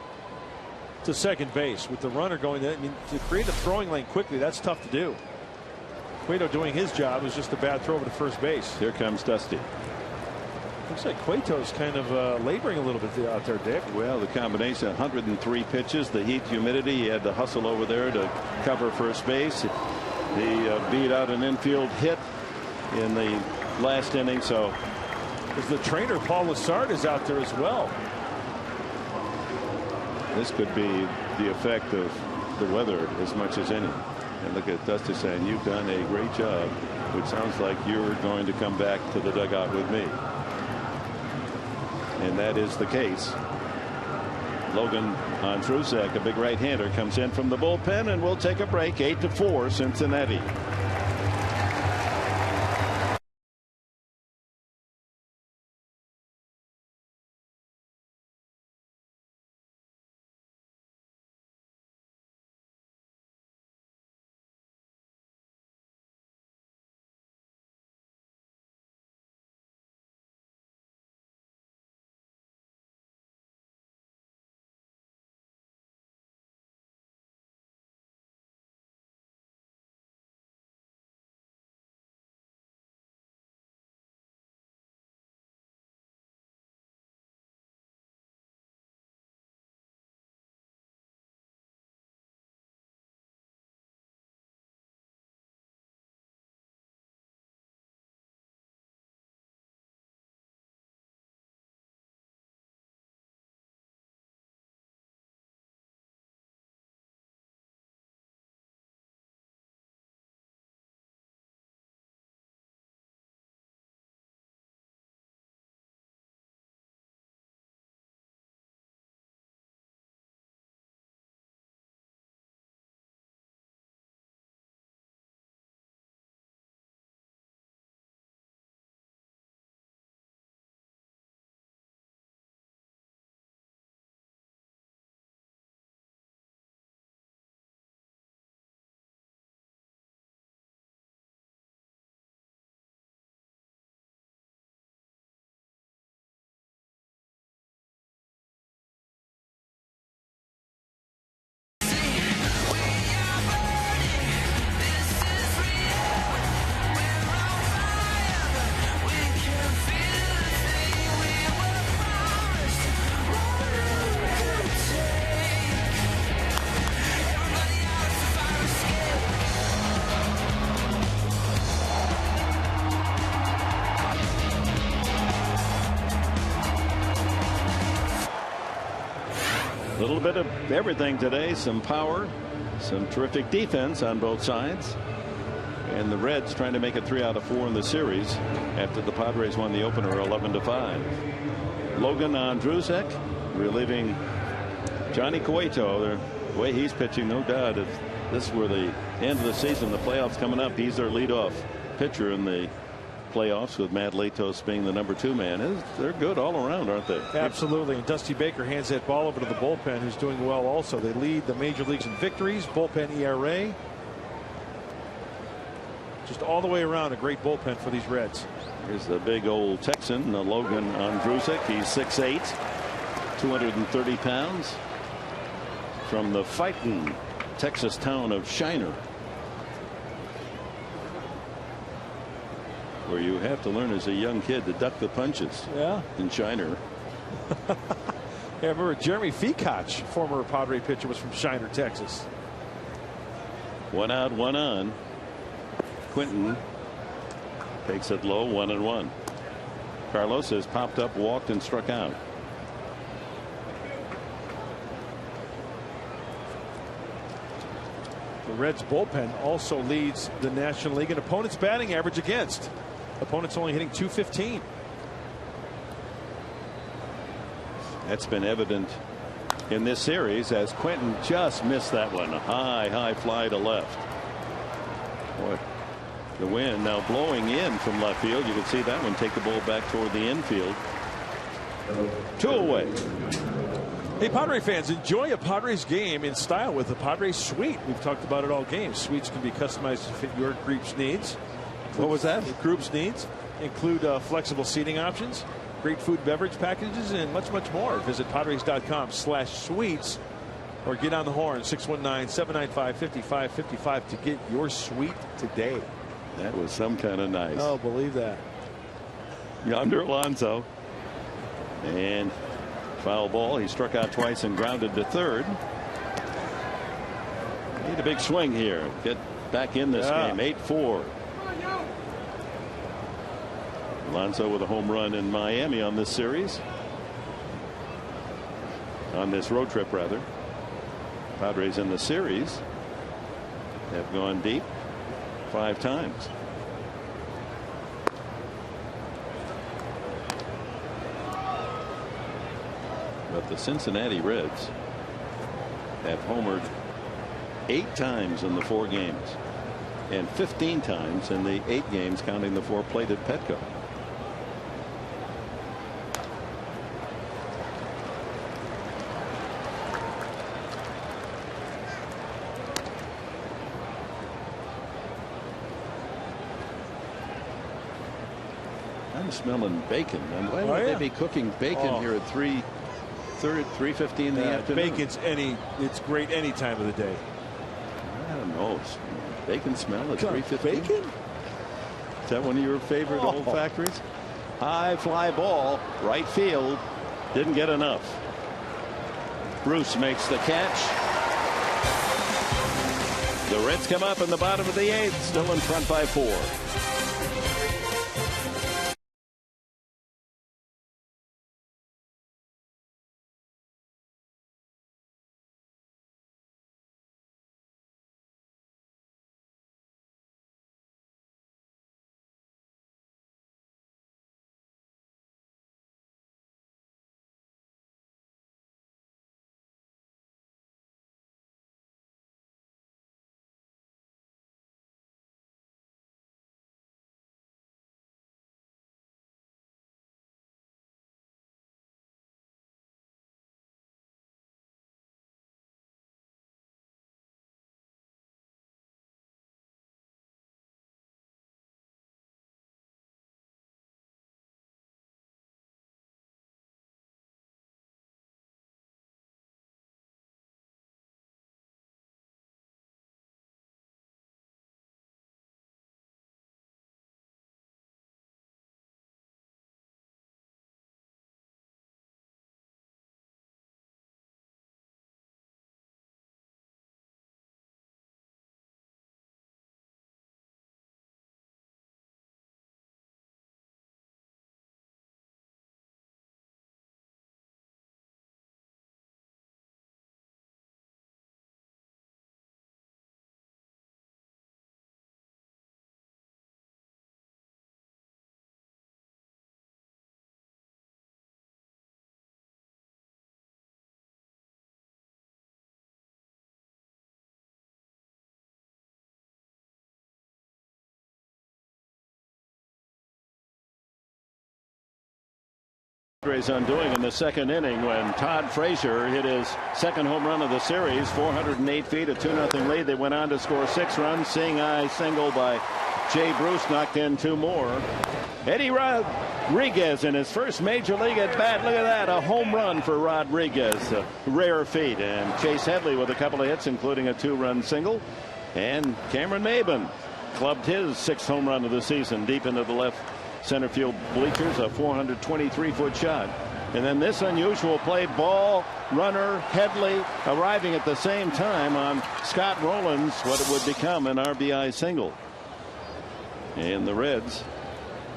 S5: to second base with the runner going there. I mean, to create a throwing lane quickly, that's tough to do. Cueto doing his job. It was just a bad throw over to first base.
S3: Here comes Dusty.
S5: Looks like Cueto's kind of laboring a little bit out there, Dick.
S3: Well, the combination, 103 pitches, the heat, humidity. He had to hustle over there to cover first base. He beat out an infield hit in the last inning. So,
S5: as the trainer Paul Lessard is out there as well.
S3: This could be the effect of the weather as much as any. And look at Dusty saying, "You've done a great job," which sounds like you're going to come back to the dugout with me. And that is the case. Logan Ondrusek, a big right-hander, comes in from the bullpen, and we'll take a break. 8-4 Cincinnati. A little bit of everything today. Some power, some terrific defense on both sides. And the Reds trying to make it 3 out of 4 in the series after the Padres won the opener 11-5. Logan Ondrusek relieving Johnny Cueto. The way he's pitching, no doubt, if this were the end of the season, the playoffs coming up, he's their leadoff pitcher in the playoffs, with Matt Latos being the number 2 man. They're good all around, aren't they?
S5: Absolutely. And Dusty Baker hands that ball over to the bullpen, who's doing well also. They lead the major leagues in victories, bullpen ERA. Just all the way around, a great bullpen for these Reds.
S3: Here's the big old Texan, Logan Ondrusek. He's 6'8", 230 pounds, from the fighting Texas town of Shiner, where you have to learn as a young kid to duck the punches.
S5: Yeah.
S3: In Shiner.
S5: Yeah, I remember Jeremy Feacock, former Padre pitcher, was from Shiner, Texas.
S3: 1 out, 1 on. Quinton takes it low, 1-1. Carlos has popped up, walked, and struck out.
S5: The Reds bullpen also leads the National League in opponents' batting average against. Opponents only hitting .215.
S3: That's been evident in this series, as Quentin just missed that one. A high fly to left. Boy, the wind now blowing in from left field. You can see that one take the ball back toward the infield. 2 away.
S5: Hey, Padre fans, enjoy a Padres game in style with the Padres Suite. We've talked about it all game. Suites can be customized to fit your group's needs.
S3: What was that?
S5: Group's needs include flexible seating options, great food beverage packages, and much more. Visit Padres.com/suites or get on the horn 619-795-5555 to get your suite today.
S3: That was some kind of nice.
S5: Oh, believe that.
S3: Yonder Alonso. And foul ball. He struck out twice and grounded to third. Need a big swing here. Get back in this game. 8-4. Alonso with a home run in Miami on this series. On this road trip, rather. Padres in the series have gone deep 5 times. But the Cincinnati Reds have homered 8 times in the 4 games and 15 times in the 8 games counting the 4 played at Petco. I'm smelling bacon. And why would they be cooking bacon here at 3:50 in the afternoon?
S5: Bacon's it's great any time of the day.
S3: I don't know. Bacon smell at 3:50.
S5: Bacon?
S3: Is that one of your favorite old factories? High fly ball, right field. Didn't get enough. Bruce makes the catch. The Reds come up in the bottom of the 8th, still in front by 4. Padres undoing in the 2nd inning when Todd Frazier hit his 2nd home run of the series. 408 feet, a 2-0 lead. They went on to score 6 runs. Seeing eye single by Jay Bruce knocked in 2 more. Eddie Rodriguez in his first major league at bat. Look at that, a home run for Rodriguez. A rare feat. And Chase Headley with a couple of hits, including a 2-run single. And Cameron Maben clubbed his 6th home run of the season deep into the left center field bleachers, a 423-foot shot. And then this unusual play, ball, runner, Headley arriving at the same time on Scott Rowland's what it would become an RBI single. And the Reds,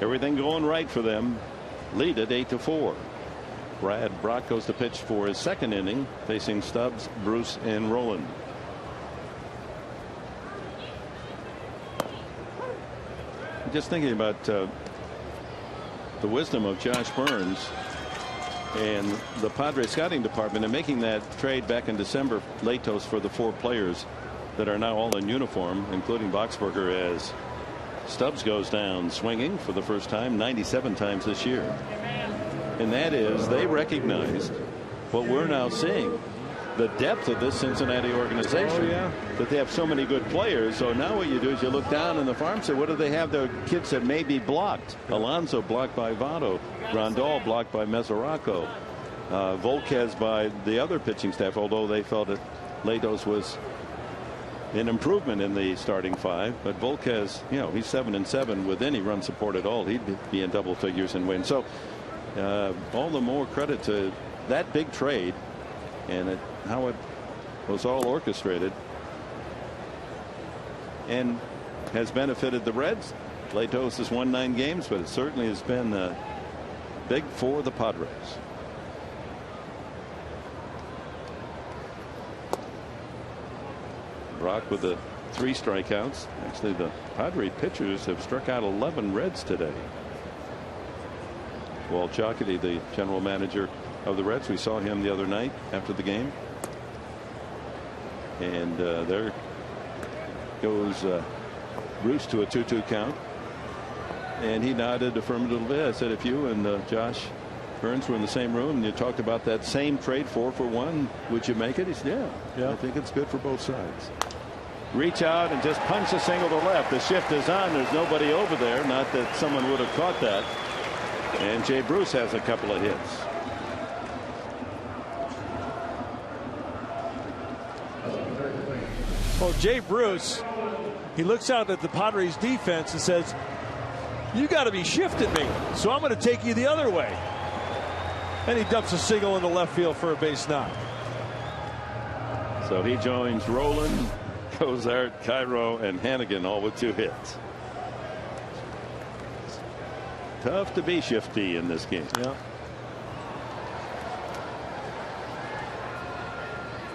S3: everything going right for them, lead at 8-4. Brad Brock goes to pitch for his 2nd inning, facing Stubbs, Bruce, and Rowland. Just thinking about the wisdom of Josh Burns. And the Padres scouting department, and making that trade back in December, Latos, for the 4 players that are now all in uniform, including Boxberger, as Stubbs goes down swinging for the first time 97 times this year. And that is, they recognized what we're now seeing, the depth of this Cincinnati organization. That they have so many good players. So now what you do is you look down in the farm, say, what do they have? Their kids that may be blocked. Alonso blocked by Votto. Grandal blocked by Mesoraco. Volquez by the other pitching staff, although they felt that Latos was an improvement in the starting 5. But Volquez, you know, he's 7-7 with any run support at all. He'd be in double figures and win. So all the more credit to that big trade and how it was all orchestrated and has benefited the Reds. Latos has won 9 games, but it certainly has been big for the Padres. Rock with the 3 strikeouts. Actually, the Padre pitchers have struck out 11 Reds today. Walt Jocketty, the general manager of the Reds, we saw him the other night after the game. And there goes Bruce to a 2-2 count. And he nodded affirmatively. I said, if you and Josh Burns were in the same room and you talked about that same trade 4-for-1, would you make it? He said, yeah. I think it's good for both sides. Reach out and just punch a single to left. The shift is on. There's nobody over there. Not that someone would have caught that. And Jay Bruce has a couple of hits.
S5: Well, Jay Bruce, he looks out at the Padres defense and says, you got to be shifting me, so I'm going to take you the other way. And he dumps a single into left field for a base knock.
S3: So he joins Roland, Cozart, Cairo, and Hannigan, all with 2 hits. Tough to be shifty in this game.
S5: Yeah.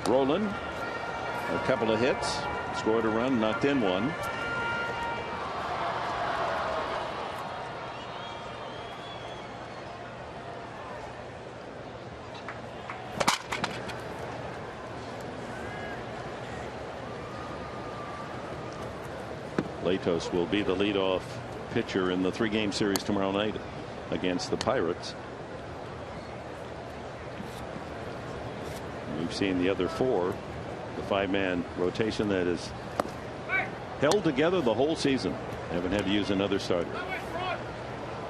S3: Roland, a couple of hits, scored a run, knocked in 1. Latos will be the leadoff pitcher in the 3-game series tomorrow night against the Pirates. We've seen the other 4, the 5-man rotation that is held together the whole season. Haven't had to use another starter.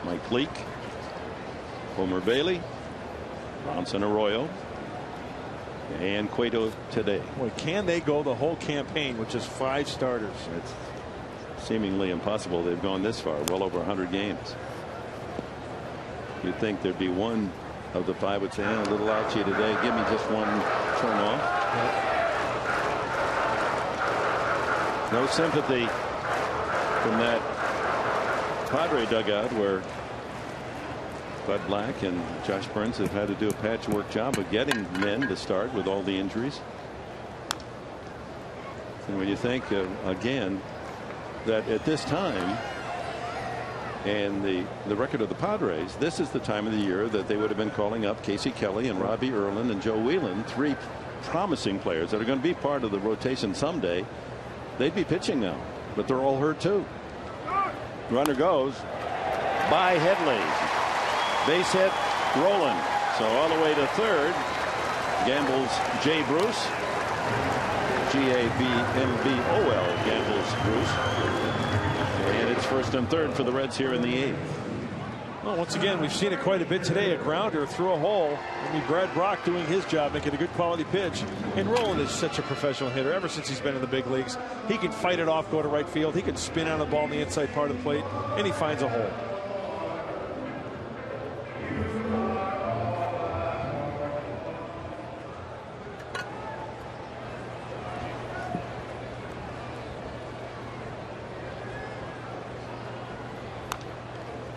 S3: Mike Leake, Homer Bailey, Bronson Arroyo, and Cueto today.
S5: Boy, can they go the whole campaign with just 5 starters?
S3: It's seemingly impossible. They've gone this far, well over 100 games. You'd think there'd be one of the 5 would say, a little ouchy today. Give me just one turn off. Yep. No sympathy from that Padre dugout where Bud Black and Josh Burns have had to do a patchwork job of getting men to start with all the injuries. And when you think again that at this time and the record of the Padres, this is the time of the year that they would have been calling up Casey Kelly and Robbie Erlin and Joe Whelan, 3 promising players that are going to be part of the rotation someday. They'd be pitching now, but they're all hurt too. Runner goes by Headley. Base hit, Roland. So all the way to third. Gambles Jay Bruce. G-A-B-M-B-O-L. Gambles Bruce. And it's first and third for the Reds here in the 8th.
S5: Well, once again, we've seen it quite a bit today. A grounder through a hole. I mean, Brad Brock doing his job, making a good quality pitch. And Roland is such a professional hitter ever since he's been in the big leagues. He can fight it off, go to right field. He can spin on the ball in the inside part of the plate, and he finds a hole.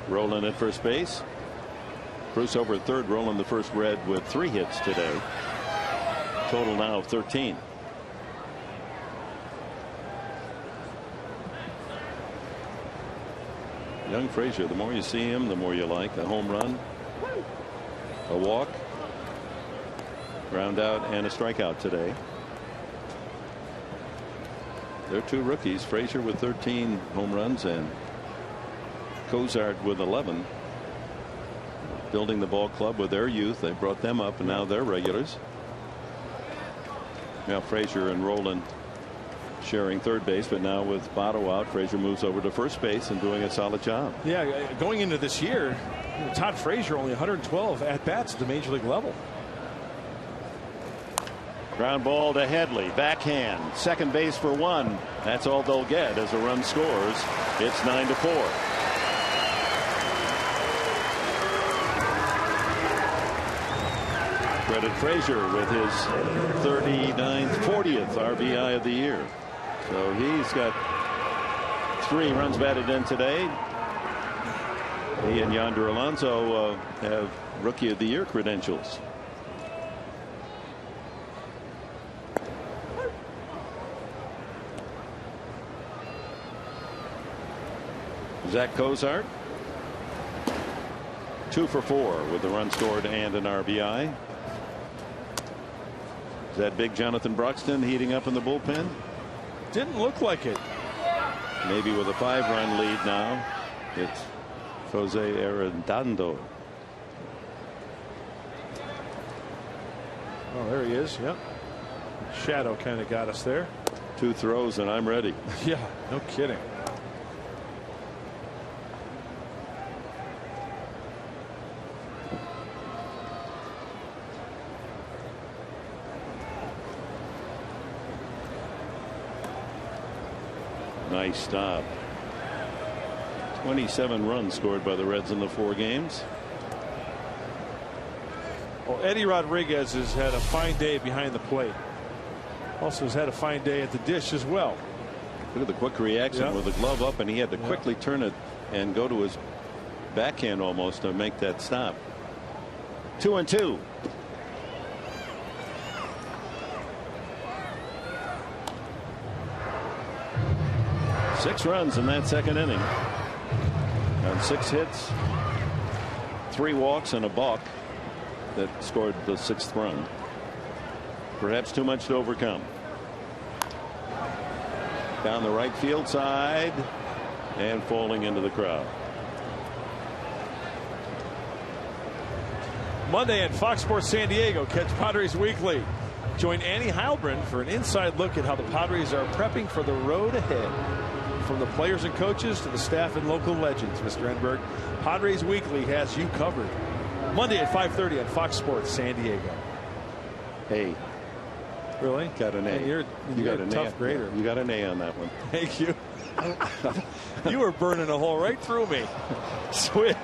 S3: Roland at first base. Bruce over at third. Roland the first Red with 3 hits today. Total now of 13. Young Frazier, the more you see him, the more you like. A home run. A walk, ground out, and a strikeout today. They're two rookies, Frazier with 13 home runs and Cozart with 11. Building the ball club with their youth. They brought them up and now they're regulars. Now Frazier and Roland sharing third base, but now with Votto out, Frazier moves over to first base and doing a solid job.
S5: Yeah, going into this year, Todd Frazier only 112 at bats at the major league level.
S3: Ground ball to Headley, backhand, second base for one. That's all they'll get as a run scores. It's 9-4. Credit Frazier with his 39th, 40th RBI of the year. So he's got 3 runs batted in today. He and Yonder Alonso have Rookie of the Year credentials. Zach Cozart 2 for 4 with the run scored and an RBI. Is that big Jonathan Bruxton heating up in the bullpen?
S5: Didn't look like it.
S3: Maybe with a 5-run lead now. It's Jose Arredondo.
S5: Oh, there he is. Yep. Shadow kind of got us there.
S3: 2 throws and I'm ready.
S5: Yeah, no kidding.
S3: Nice stop. 27 runs scored by the Reds in the 4 games.
S5: Well, Eddie Rodriguez has had a fine day behind the plate. Also has had a fine day at the dish as well.
S3: Look at the quick reaction with the glove up, and he had to quickly turn it and go to his backhand almost to make that stop. 2-2. Six runs in that second inning. On 6 hits, 3 walks, and a balk that scored the 6th run. Perhaps too much to overcome. Down the right field side and falling into the crowd.
S5: Monday at Fox Sports San Diego, catch Padres Weekly. Join Annie Heilbrunn for an inside look at how the Padres are prepping for the road ahead. From the players and coaches to the staff and local legends, Mr. Enberg, Padres Weekly has you covered. Monday at 5:30 on Fox Sports San Diego.
S3: Hey.
S5: Really?
S3: Got an A.
S5: Hey, you're
S3: got
S5: a
S3: an
S5: tough
S3: A.
S5: grader.
S3: You got an A on that one.
S5: Thank you. You were burning a hole right through me.
S3: Swing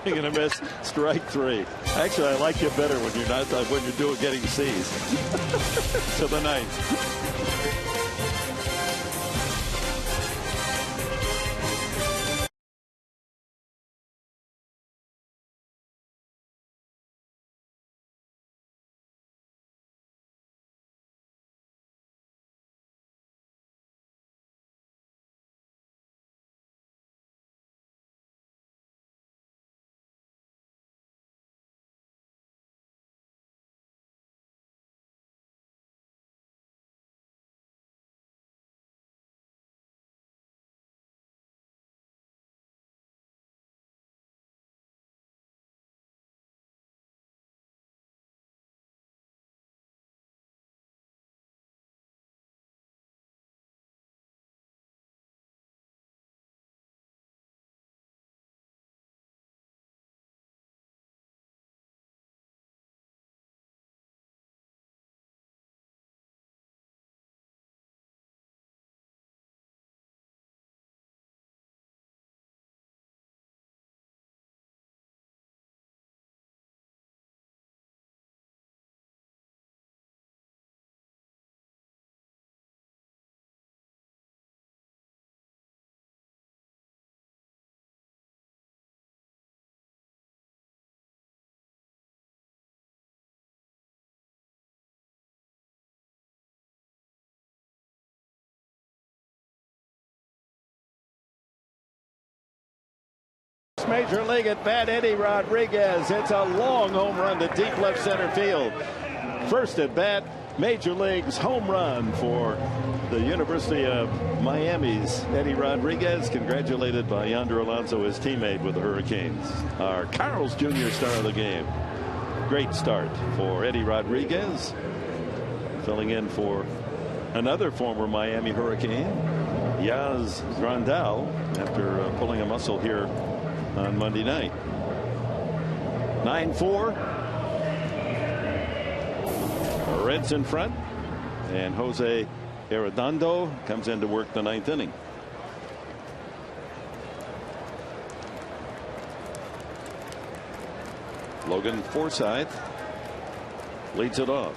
S3: and a miss. Strike 3. Actually, I like you better when you're not when you're doing getting C's. To the 9th.
S11: Major League at bat, Eddie Rodriguez. It's a long home run to deep left center field. First at bat, Major League's home run for the University of Miami's Eddie Rodriguez, congratulated by Yonder Alonso, his teammate with the Hurricanes. Our Carl's Jr. star of the game. Great start for Eddie Rodriguez, filling in for another former Miami Hurricane, Yaz Grandal, after pulling a muscle here on Monday night. 9-4. Reds in front, and Jose Arredondo comes in to work the ninth inning. Logan Forsythe leads it off.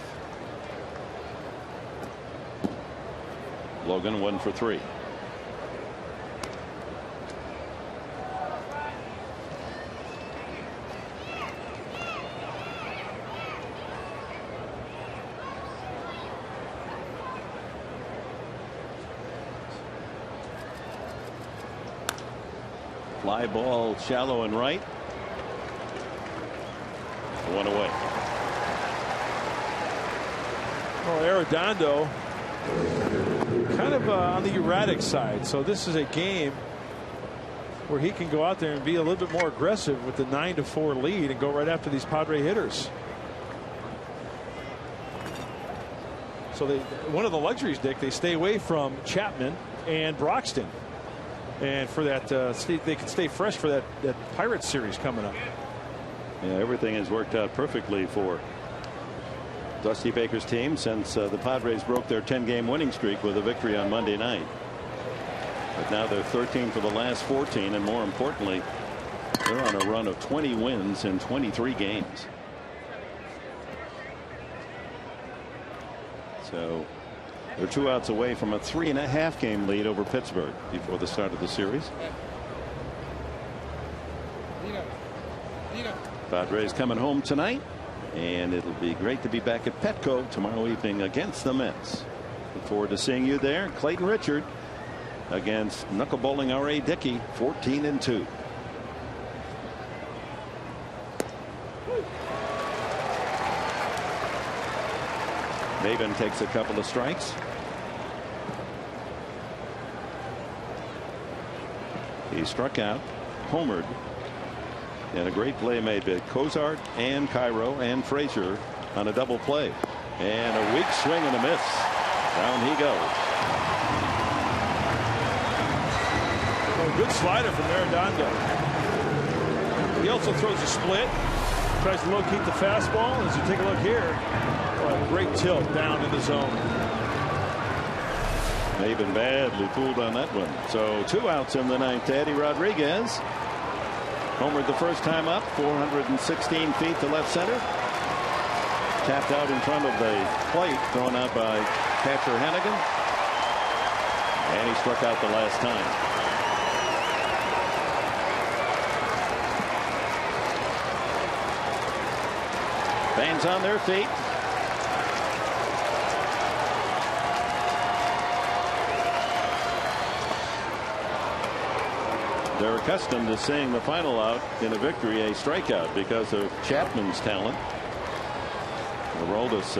S11: Logan 1 for 3. Fly ball shallow and right. 1 away.
S5: Well, Arredondo kind of on the erratic side. So this is a game where he can go out there and be a little bit more aggressive with the 9-4 lead and go right after these Padre hitters. So one of the luxuries, Dick, they stay away from Chapman and Broxton. And for that, they can stay fresh for that Pirates series coming up.
S3: Yeah, everything has worked out perfectly for Dusty Baker's team since the Padres broke their 10-game winning streak with a victory on Monday night. But now they're 13 for the last 14, and more importantly, they're on a run of 20 wins in 23 games. So they're 2 outs away from a 3.5 game lead over Pittsburgh before the start of the series. Padres coming home tonight, and it'll be great to be back at Petco tomorrow evening against the Mets. Look forward to seeing you there. Clayton Richard against knuckleballing R.A. Dickey, 14-2. Maven takes a couple of strikes. He struck out, homered, and a great play made by Cozart and Cairo and Frazier on a double play. And a weak swing and a miss. Down he goes.
S5: Well, good slider from Arredondo. He also throws a split. Tries to locate the fastball. As you take a look here, a great tilt down in the zone.
S3: Maven badly fooled on that one. So 2 outs in the ninth to Eddie Rodriguez. Homered the first time up, 416 feet to left center. Tapped out in front of the plate, thrown out by catcher Hannigan. And he struck out the last time. Fans on their feet. They're accustomed to seeing the final out in a victory a strikeout because of Chapman's talent. Aroldis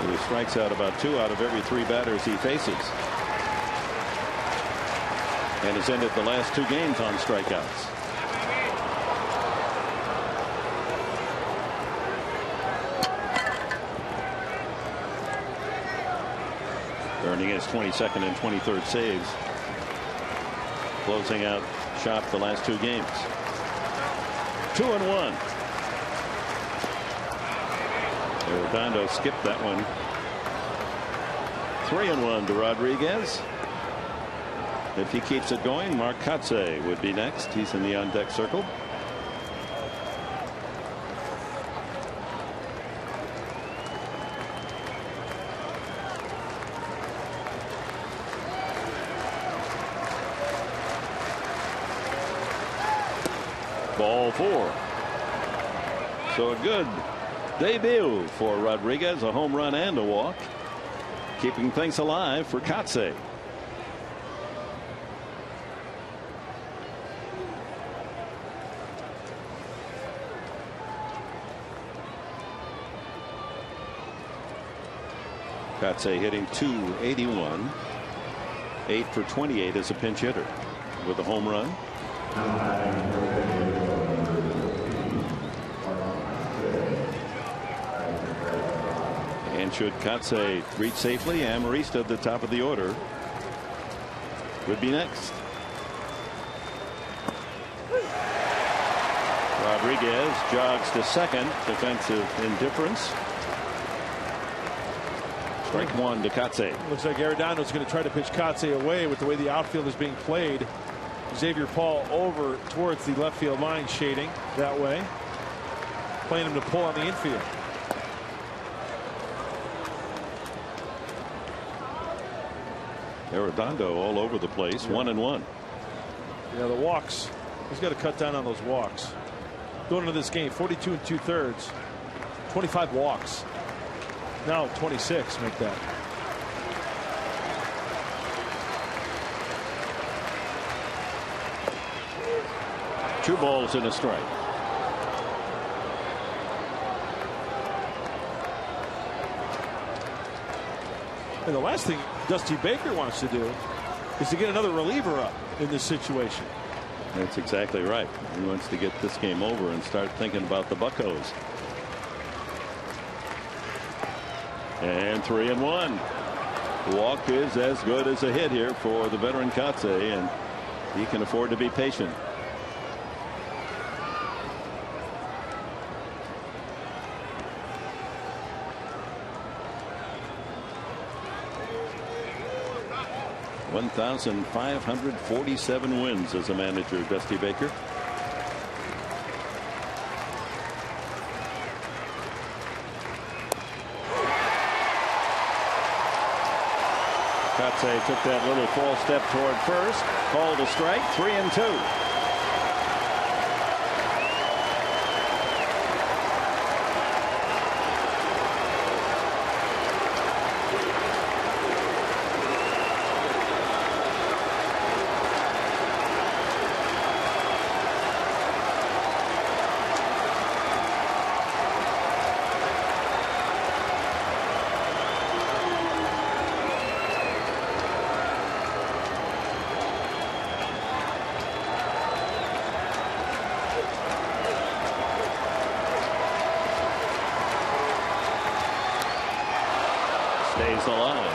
S3: he strikes out about 2 out of every 3 batters he faces, and has ended the last 2 games on strikeouts. Earning his 22nd and 23rd saves. Closing out shop the last 2 games. 2-1. Arredondo skipped that one. 3-1 to Rodriguez. If he keeps it going, Mark Kotsay would be next. He's in the on deck circle. Ball 4. So a good debut for Rodriguez, a home run and a walk, keeping things alive for Kotsay.
S12: Katse hitting .281, 8 for 28 as a pinch hitter with a home run. And should Katse reach safely, Amarista at the top of the order would be next. Rodriguez jogs to second. Defensive indifference. Strike one to Katse.
S5: Looks like Arredano's going to try to pitch Katse away with the way the outfield is being played. Xavier Paul over towards the left field line, shading that way, playing him to pull on the infield.
S12: Arredondo all over the place. 1-1.
S5: Yeah, the walks. He's got to cut down on those walks. Going into this game, 42 2/3, 25 walks. Now 26 make that.
S12: Two balls and a strike.
S5: And the last thing Dusty Baker wants to do is to get another reliever up in this situation.
S12: That's exactly right. He wants to get this game over and start thinking about the Buccos. And 3-1. The walk is as good as a hit here for the veteran Katse, and he can afford to be patient. $1,547 wins as a manager, Dusty Baker. Katse took that little false step toward first. Called a strike. 3-2. Stays alive.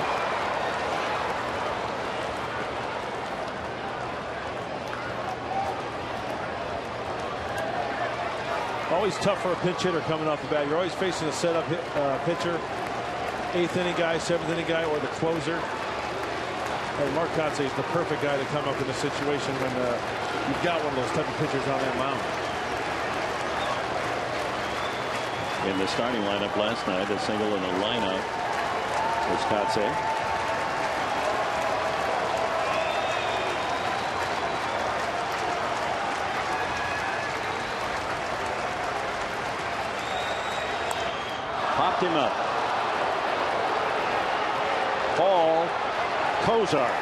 S5: Always tough for a pinch hitter coming off the bat. You're always facing a setup pitcher, 8th inning guy, 7th inning guy, or the closer. And Mark Katse is the perfect guy to come up in a situation when you've got one of those type of pitchers on that mound.
S12: In the starting lineup last night, a single in the lineup was Katse. Popped him up. Paul Kozar.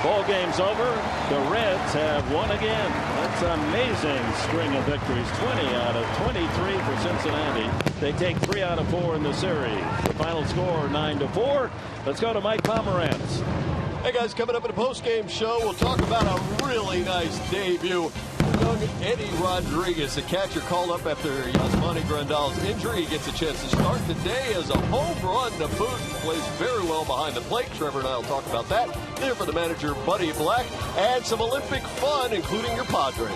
S12: Ball game's over. The Reds have won again. That's an amazing string of victories. 20 out of 23 for Cincinnati. They take 3 out of 4 in the series. The final score 9-4. Let's go to Mike Pomerantz.
S10: Hey guys, coming up in a post-game show, we'll talk about a really nice debut. Young Eddie Rodriguez, the catcher, called up after Yasmani Grandal's injury. He gets a chance to start today as a home run to boot. Plays very well behind the plate. Trevor and I will talk about that. Here for the manager, Buddy Black, and some Olympic fun, including your Padres.